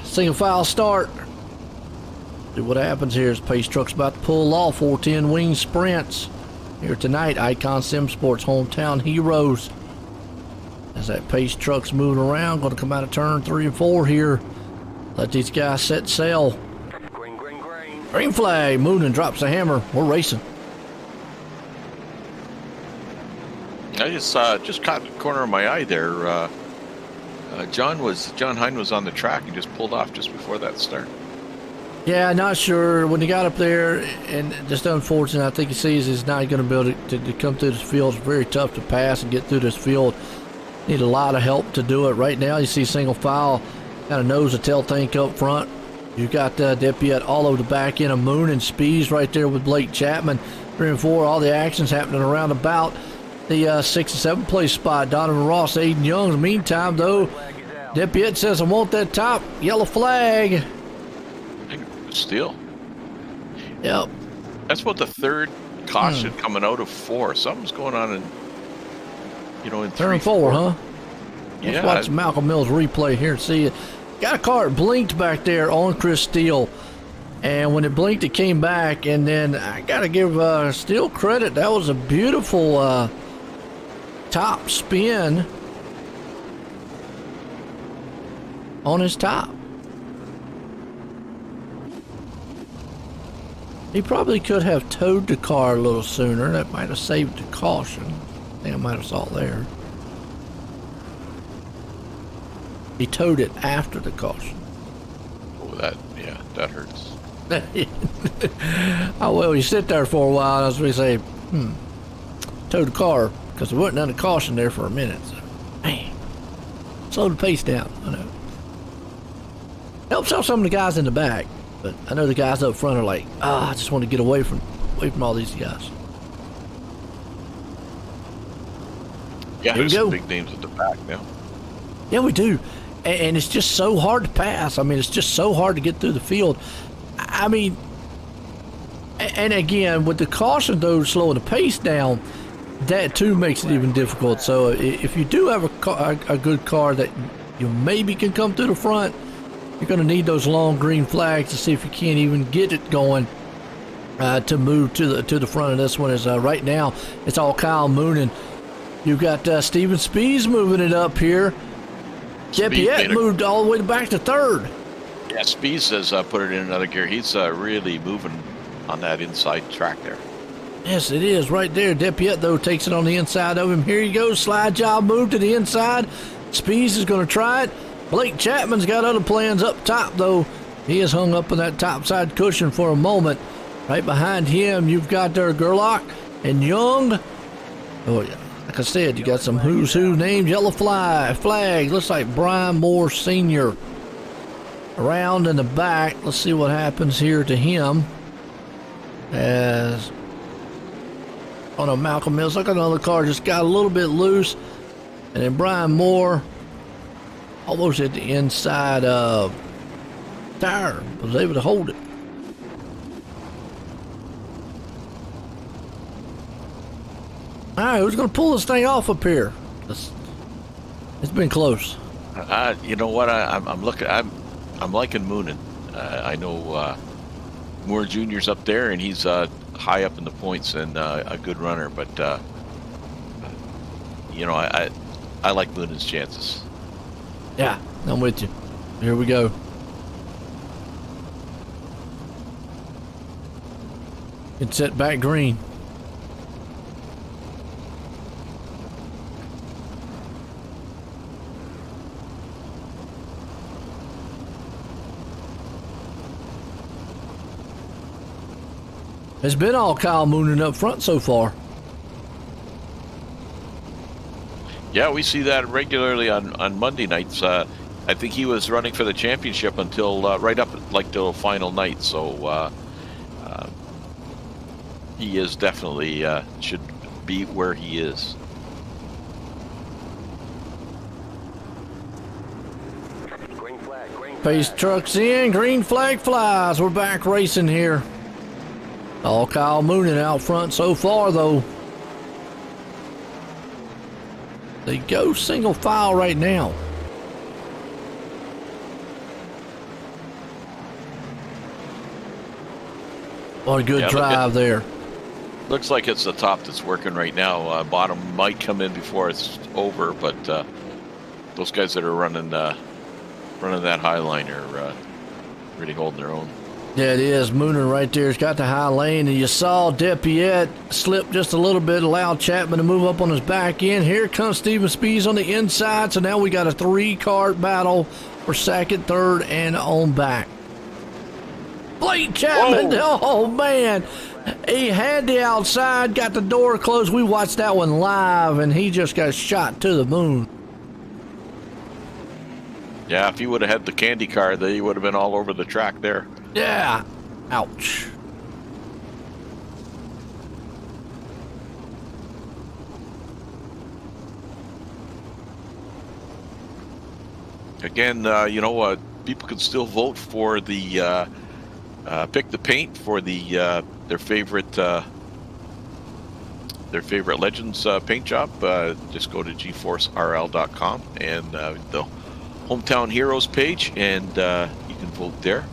single file start. See what happens here is Pace Truck's about to pull off 410 wing sprints here tonight. Icon Sim Sports hometown heroes. As that Pace Truck's moving around, going to come out of turn 3 and 4 here. Let these guys set sail. Green flag. Moonen drops the hammer. We're racing. I just caught the corner of my eye there. John Hine was on the track and just pulled off just before that start. Yeah, not sure. When he got up there, and just unfortunate, I think he sees he's not going to be able to come through this field. It's very tough to pass and get through this field. Need a lot of help to do it. Right now, you see single file, kind of nose to tail tank up front. You got Deputy all over the back end of Moon and Spees right there with Blake Chapman. 3 and 4, all the action's happening around about the 6 and 7th place spot. Donovan Ross, Aiden Young. In the meantime, though, Deputy says, I want that top yellow flag. Still. Yep. That's about the 3rd caution coming out of 4. Something's going on in, in 3 and 4, huh? Yeah. Let's watch Malcolm Mills replay here and see it. Got a car, it blinked back there on Chris Steele. And when it blinked, it came back. And then I got to give Steele credit. That was a beautiful top spin on his top. He probably could have towed the car a little sooner. That might have saved the caution. I think I might have saw it there. He towed it after the caution. Oh, that hurts. Oh, well, you sit there for a while, and I was going to say, towed the car, because there wasn't any caution there for a minute. So, man, slow the pace down, I know. Helps out some of the guys in the back, but I know the guys up front are like, I just want to get away from all these guys. Yeah, there's some big names at the back now. Yeah, we do. And it's just so hard to pass. I mean, it's just so hard to get through the field. I mean, and again, with the caution, though, slowing the pace down, that too makes it even difficult. So if you do have a good car that you maybe can come through the front, you're going to need those long green flags to see if you can't even get it going to move to the front of this one. Is right now, it's all Kyle Moonen. You've got Steven Spees moving it up here. Jepiette moved all the way back to 3rd. Yeah, Spees has put it in another gear. He's really moving on that inside track there. Yes, it is right there. Jepiette, though, takes it on the inside of him. Here he goes. Slide job move to the inside. Spees is going to try it. Blake Chapman's got other plans up top, though. He is hung up in that top side cushion for a moment. Right behind him, you've got there Gerlach and Young. Oh, yeah. Like I said, you got some who's who names, yellow flag. Looks like Brian Moore Sr. around in the back. Let's see what happens here to him. As on a Malcolm Mills. Like another car just got a little bit loose. And then Brian Moore, almost at the inside tire, was able to hold it. All right, who's going to pull this thing off up here? It's been close. You know what? I'm looking. I'm liking Moonin. I know Moore Jr.'s up there, and he's high up in the points and a good runner. But you know, I like Moonin's chances. Yeah, I'm with you. Here we go. It's set back green. It's been all Kyle Moonin up front so far. Yeah, we see that regularly on Monday nights. I think he was running for the championship until right up like the final night. So he is definitely should be where he is. Pace trucks in, green flag flies. We're back racing here. All Kyle Moonin out front so far, though. They go single file right now. What a good drive there. Looks like it's the top that's working right now. Bottom might come in before it's over, but those guys that are running that high line are really holding their own. Yeah, it is. Moonin right there. It's got the high lane, and you saw Depiette slip just a little bit, allowed Chapman to move up on his back end. Here comes Steven Spees on the inside, so now we got a three-cart battle for second, third, and on back. Blake Chapman, oh man, he had the outside, got the door closed. We watched that one live, and he just got shot to the moon. Yeah, if he would have had the candy car, they would have been all over the track there. Yeah. Ouch. Again, you know, people can still vote for the pick the paint for the their favorite Legends paint job. Just go to GForceRL.com and the Hometown Heroes page, and you can vote there.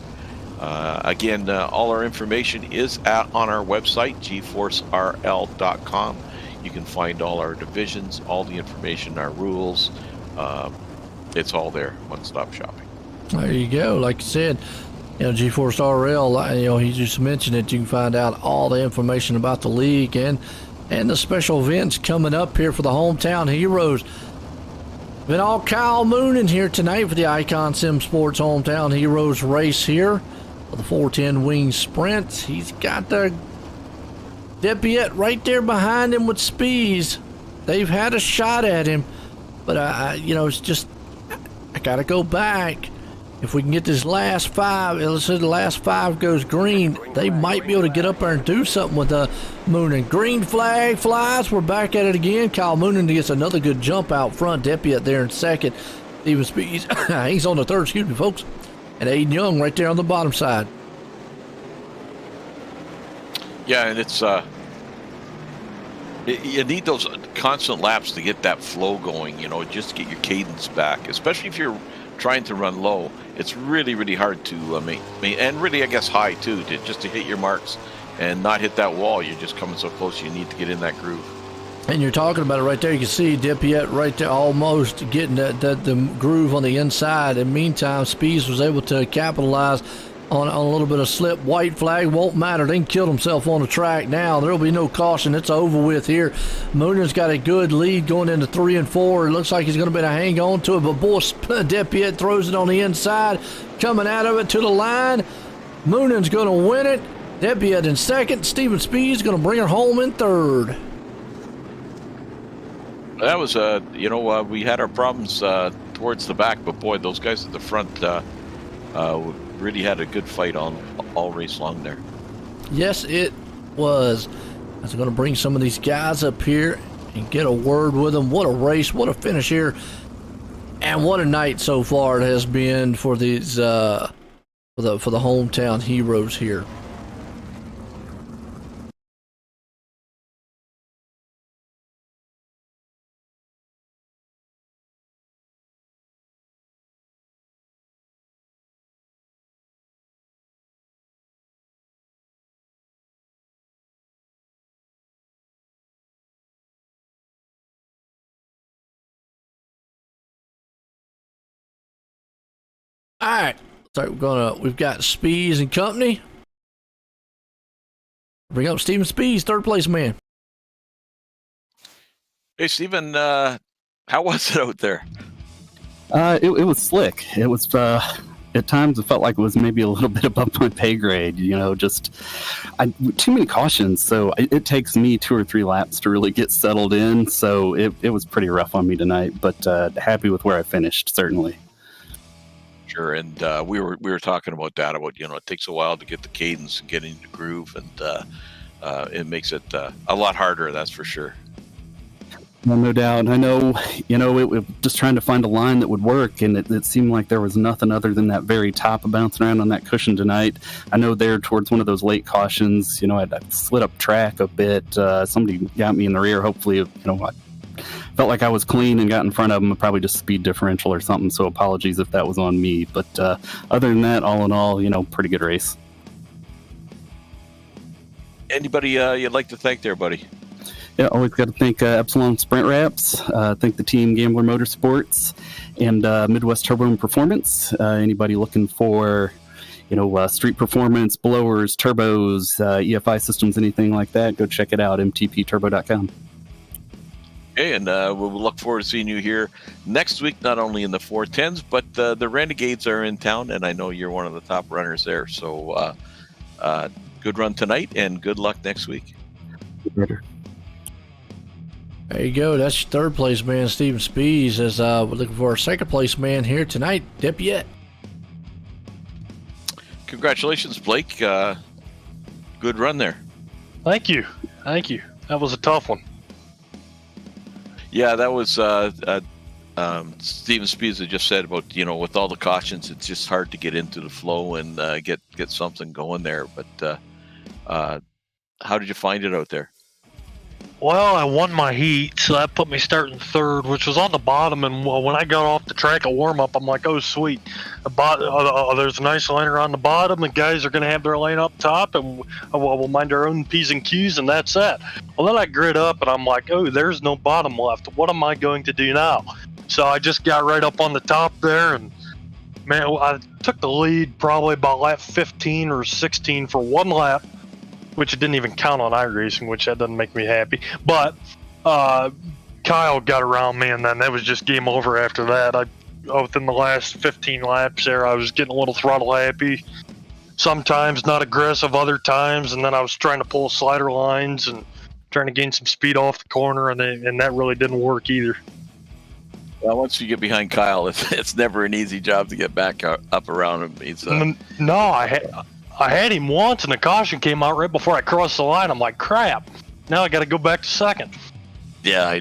Again, all our information is on our website, GForceRL.com. You can find all our divisions, all the information, our rules. It's all there, one-stop shopping. There you go. Like you said, you know, GeForce RL, you know, he just mentioned it. You can find out all the information about the league and the special events coming up here for the Hometown Heroes. Been all Kyle Moonin here tonight for the Icon Sim Sports Hometown Heroes race here for the 410 Wing Sprint. He's got the Depiette right there behind him with Spees. They've had a shot at him, but you know, it's just, I gotta go back. If we can get this last five, let's say the last five goes green, they might be able to get up there and do something with Moonin. Green flag flies. We're back at it again. Kyle Moonin gets another good jump out front. Depiette there in second. Steven Spees, he's on the third, excuse me, folks. And Aiden Young right there on the bottom side. Yeah, and it's you need those constant laps to get that flow going, you know, just to get your cadence back, especially if you're trying to run low. It's really, really hard to make, and really, I guess, high too, just to hit your marks and not hit that wall. You're just coming so close, you need to get in that groove. And you're talking about it right there. You can see Depiette right there almost getting the groove on the inside. In the meantime, Spees was able to capitalize on a little bit of slip. White flag won't matter. They killed himself on the track now. There will be no caution. It's over with here. Moonin's got a good lead going into 3 and 4. It looks like he's going to be able to hang on to it, but boy, Depiette throws it on the inside, coming out of it to the line. Moonin's going to win it. Depiette in second. Steven Spees going to bring her home in third. That was, you know, we had our problems towards the back, but boy, those guys at the front really had a good fight all race long there. Yes, it was. I'm going to bring some of these guys up here and get a word with them. What a race, what a finish here, and what a night so far it has been for these for the hometown heroes here. All right, so we've got Spees and company. Bring up Steven Spees, third place man. Hey, Steven, how was it out there? It was slick. It was at times it felt like it was maybe a little bit above my pay grade. Just too many cautions. So it takes me 2 or 3 laps to really get settled in. So it was pretty rough on me tonight, but happy with where I finished, certainly. Sure, and we were talking about that. About it takes a while to get the cadence and get into the groove, and it makes it a lot harder. That's for sure. Well, no doubt. I know, it just trying to find a line that would work, and it seemed like there was nothing other than that very top bouncing around on that cushion tonight. I know there towards one of those late cautions, I slid up track a bit. Somebody got me in the rear. Hopefully, I felt like I was clean and got in front of them. Probably just speed differential or something, so apologies if that was on me. But other than that, all in all, pretty good race. Anybody you'd like to thank there, buddy? Yeah, always got to thank Epsilon Sprint Wraps, thank the team Gambler Motorsports, and Midwest Turbo and Performance. Anybody looking for, street performance, blowers, turbos, EFI systems, anything like that, go check it out, mtpturbo.com. Okay, and we'll look forward to seeing you here next week, not only in the 410s, but the Renegades are in town, and I know you're one of the top runners there. So good run tonight, and good luck next week. Better. There you go. That's your third place man, Steven Spees, as we're looking for a second place man here tonight, Depiette. Congratulations, Blake. Good run there. Thank you. That was a tough one. Yeah, that was Steven Spees had just said about, with all the cautions, it's just hard to get into the flow and get something going there. But how did you find it out there? Well, I won my heat, so that put me starting third, which was on the bottom. And when I got off the track at warm-up, I'm like, oh, sweet. There's a nice liner on the bottom. The guys are going to have their lane up top, and we'll mind our own P's and Q's, and that's that. Well, then I grid up, and I'm like, oh, there's no bottom left. What am I going to do now? So I just got right up on the top there, and, man, I took the lead probably about lap 15 or 16 for one lap, which it didn't even count on iRacing, which that doesn't make me happy. But Kyle got around me, and then that was just game over after that. Within the last 15 laps there, I was getting a little throttle happy. Sometimes not aggressive, other times, and then I was trying to pull slider lines and trying to gain some speed off the corner, and that really didn't work either. Well, once you get behind Kyle, it's never an easy job to get back up around him. He's, No, I had him once, and the caution came out right before I crossed the line. I'm like, crap. Now I got to go back to second. Yeah,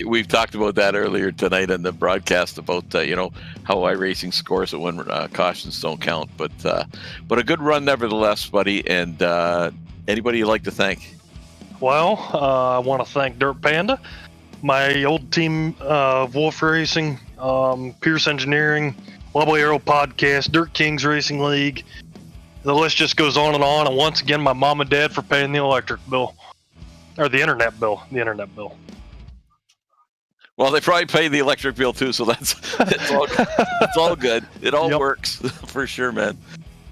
we've talked about that earlier tonight in the broadcast about how iRacing scores it when cautions don't count. But a good run nevertheless, buddy. And anybody you'd like to thank? Well, I want to thank Dirt Panda, my old team, Wolf Racing, Pierce Engineering, Level Aero Podcast, Dirt Kings Racing League. The list just goes on. And once again, my mom and dad for paying the electric bill. Or the internet bill. Well, they probably pay the electric bill too, so it's all good. It all works for sure, man.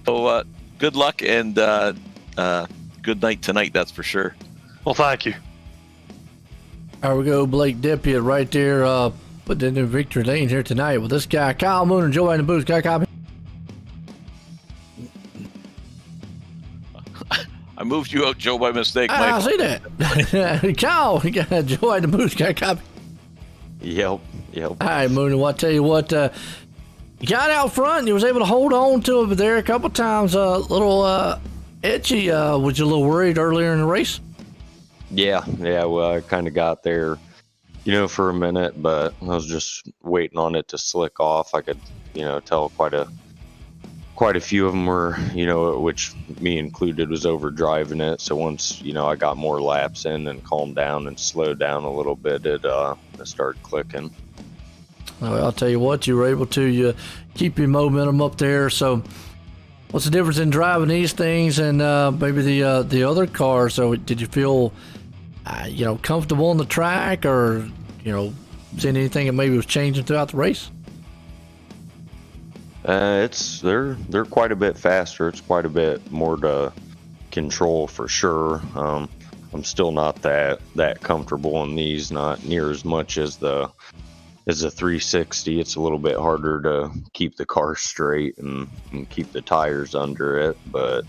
So good luck and good night tonight, that's for sure. Well, thank you. There we go, Blake Depiette right there, putting in victory lane here tonight with this guy, Kyle Moon and Joe in the booth. Got a copy? I moved you out, Joe, by mistake. I see that. Kyle, Joe in the booth. Got a copy? Yep. All right, Moon, well, I tell you what, you got out front and you was able to hold on to it there a couple times, a little edgy. Was you a little worried earlier in the race? Yeah. Well, I kind of got there, for a minute, but I was just waiting on it to slick off. I could, tell quite a few of them were, which me included, was overdriving it. So once, I got more laps in and calmed down and slowed down a little bit, it started clicking. Well, I'll tell you what, you were able to keep your momentum up there. So what's the difference in driving these things and maybe the other car? So did you feel, comfortable on the track, or, seeing anything that maybe was changing throughout the race? They're quite a bit faster. It's quite a bit more to control for sure. I'm still not that comfortable in these, not near as much as the 360. It's a little bit harder to keep the car straight and keep the tires under it, but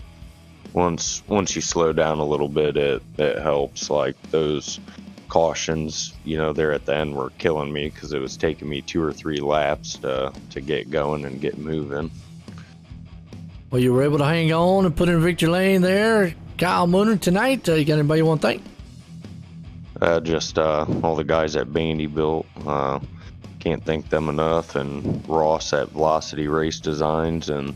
once you slow down a little bit, it helps. Like those cautions, there at the end were killing me because it was taking me 2 or 3 laps to get going and get moving. Well, you were able to hang on and put in victory lane there. Kyle Mooner tonight, you got anybody you want to thank? Just all the guys at Vanderbilt. Can't thank them enough, and Ross at Velocity Race Designs, and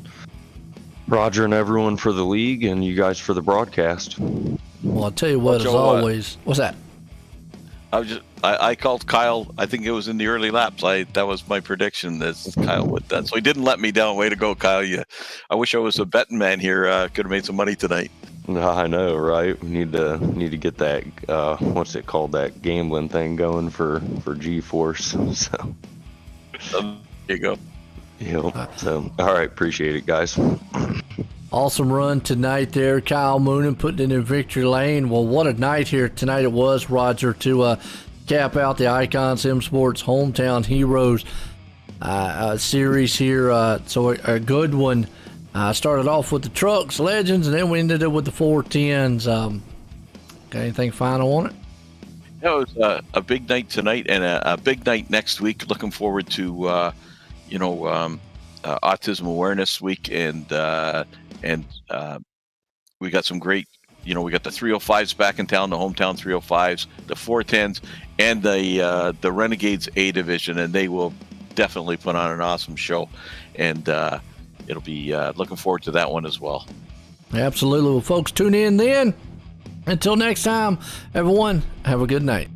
Roger and everyone for the league, and you guys for the broadcast. Well, I'll tell you what, as always. What's that? I called Kyle. I think it was in the early laps. That was my prediction that Kyle would that. So he didn't let me down. Way to go, Kyle. I wish I was a betting man here. Could have made some money tonight. I know, right? We need to get that what's it called, that gambling thing going for GForce. So there you go. So all right, appreciate it, guys. Awesome run tonight there, Kyle Moonen putting it in victory lane. Well, what a night here tonight it was, Roger, to cap out the Icon Sim Sports Hometown Heroes series here. So a good one. Started off with the trucks, legends, and then we ended up with the 410s. Got anything final on it? It was a big night tonight and a big night next week. Looking forward to Autism Awareness Week, and we got some great, we got the 305s back in town, the hometown 305s, the 410s, and the Renegades A division, and they will definitely put on an awesome show, and it'll be looking forward to that one as well. Absolutely. Well, folks, tune in then. Until next time, everyone, have a good night.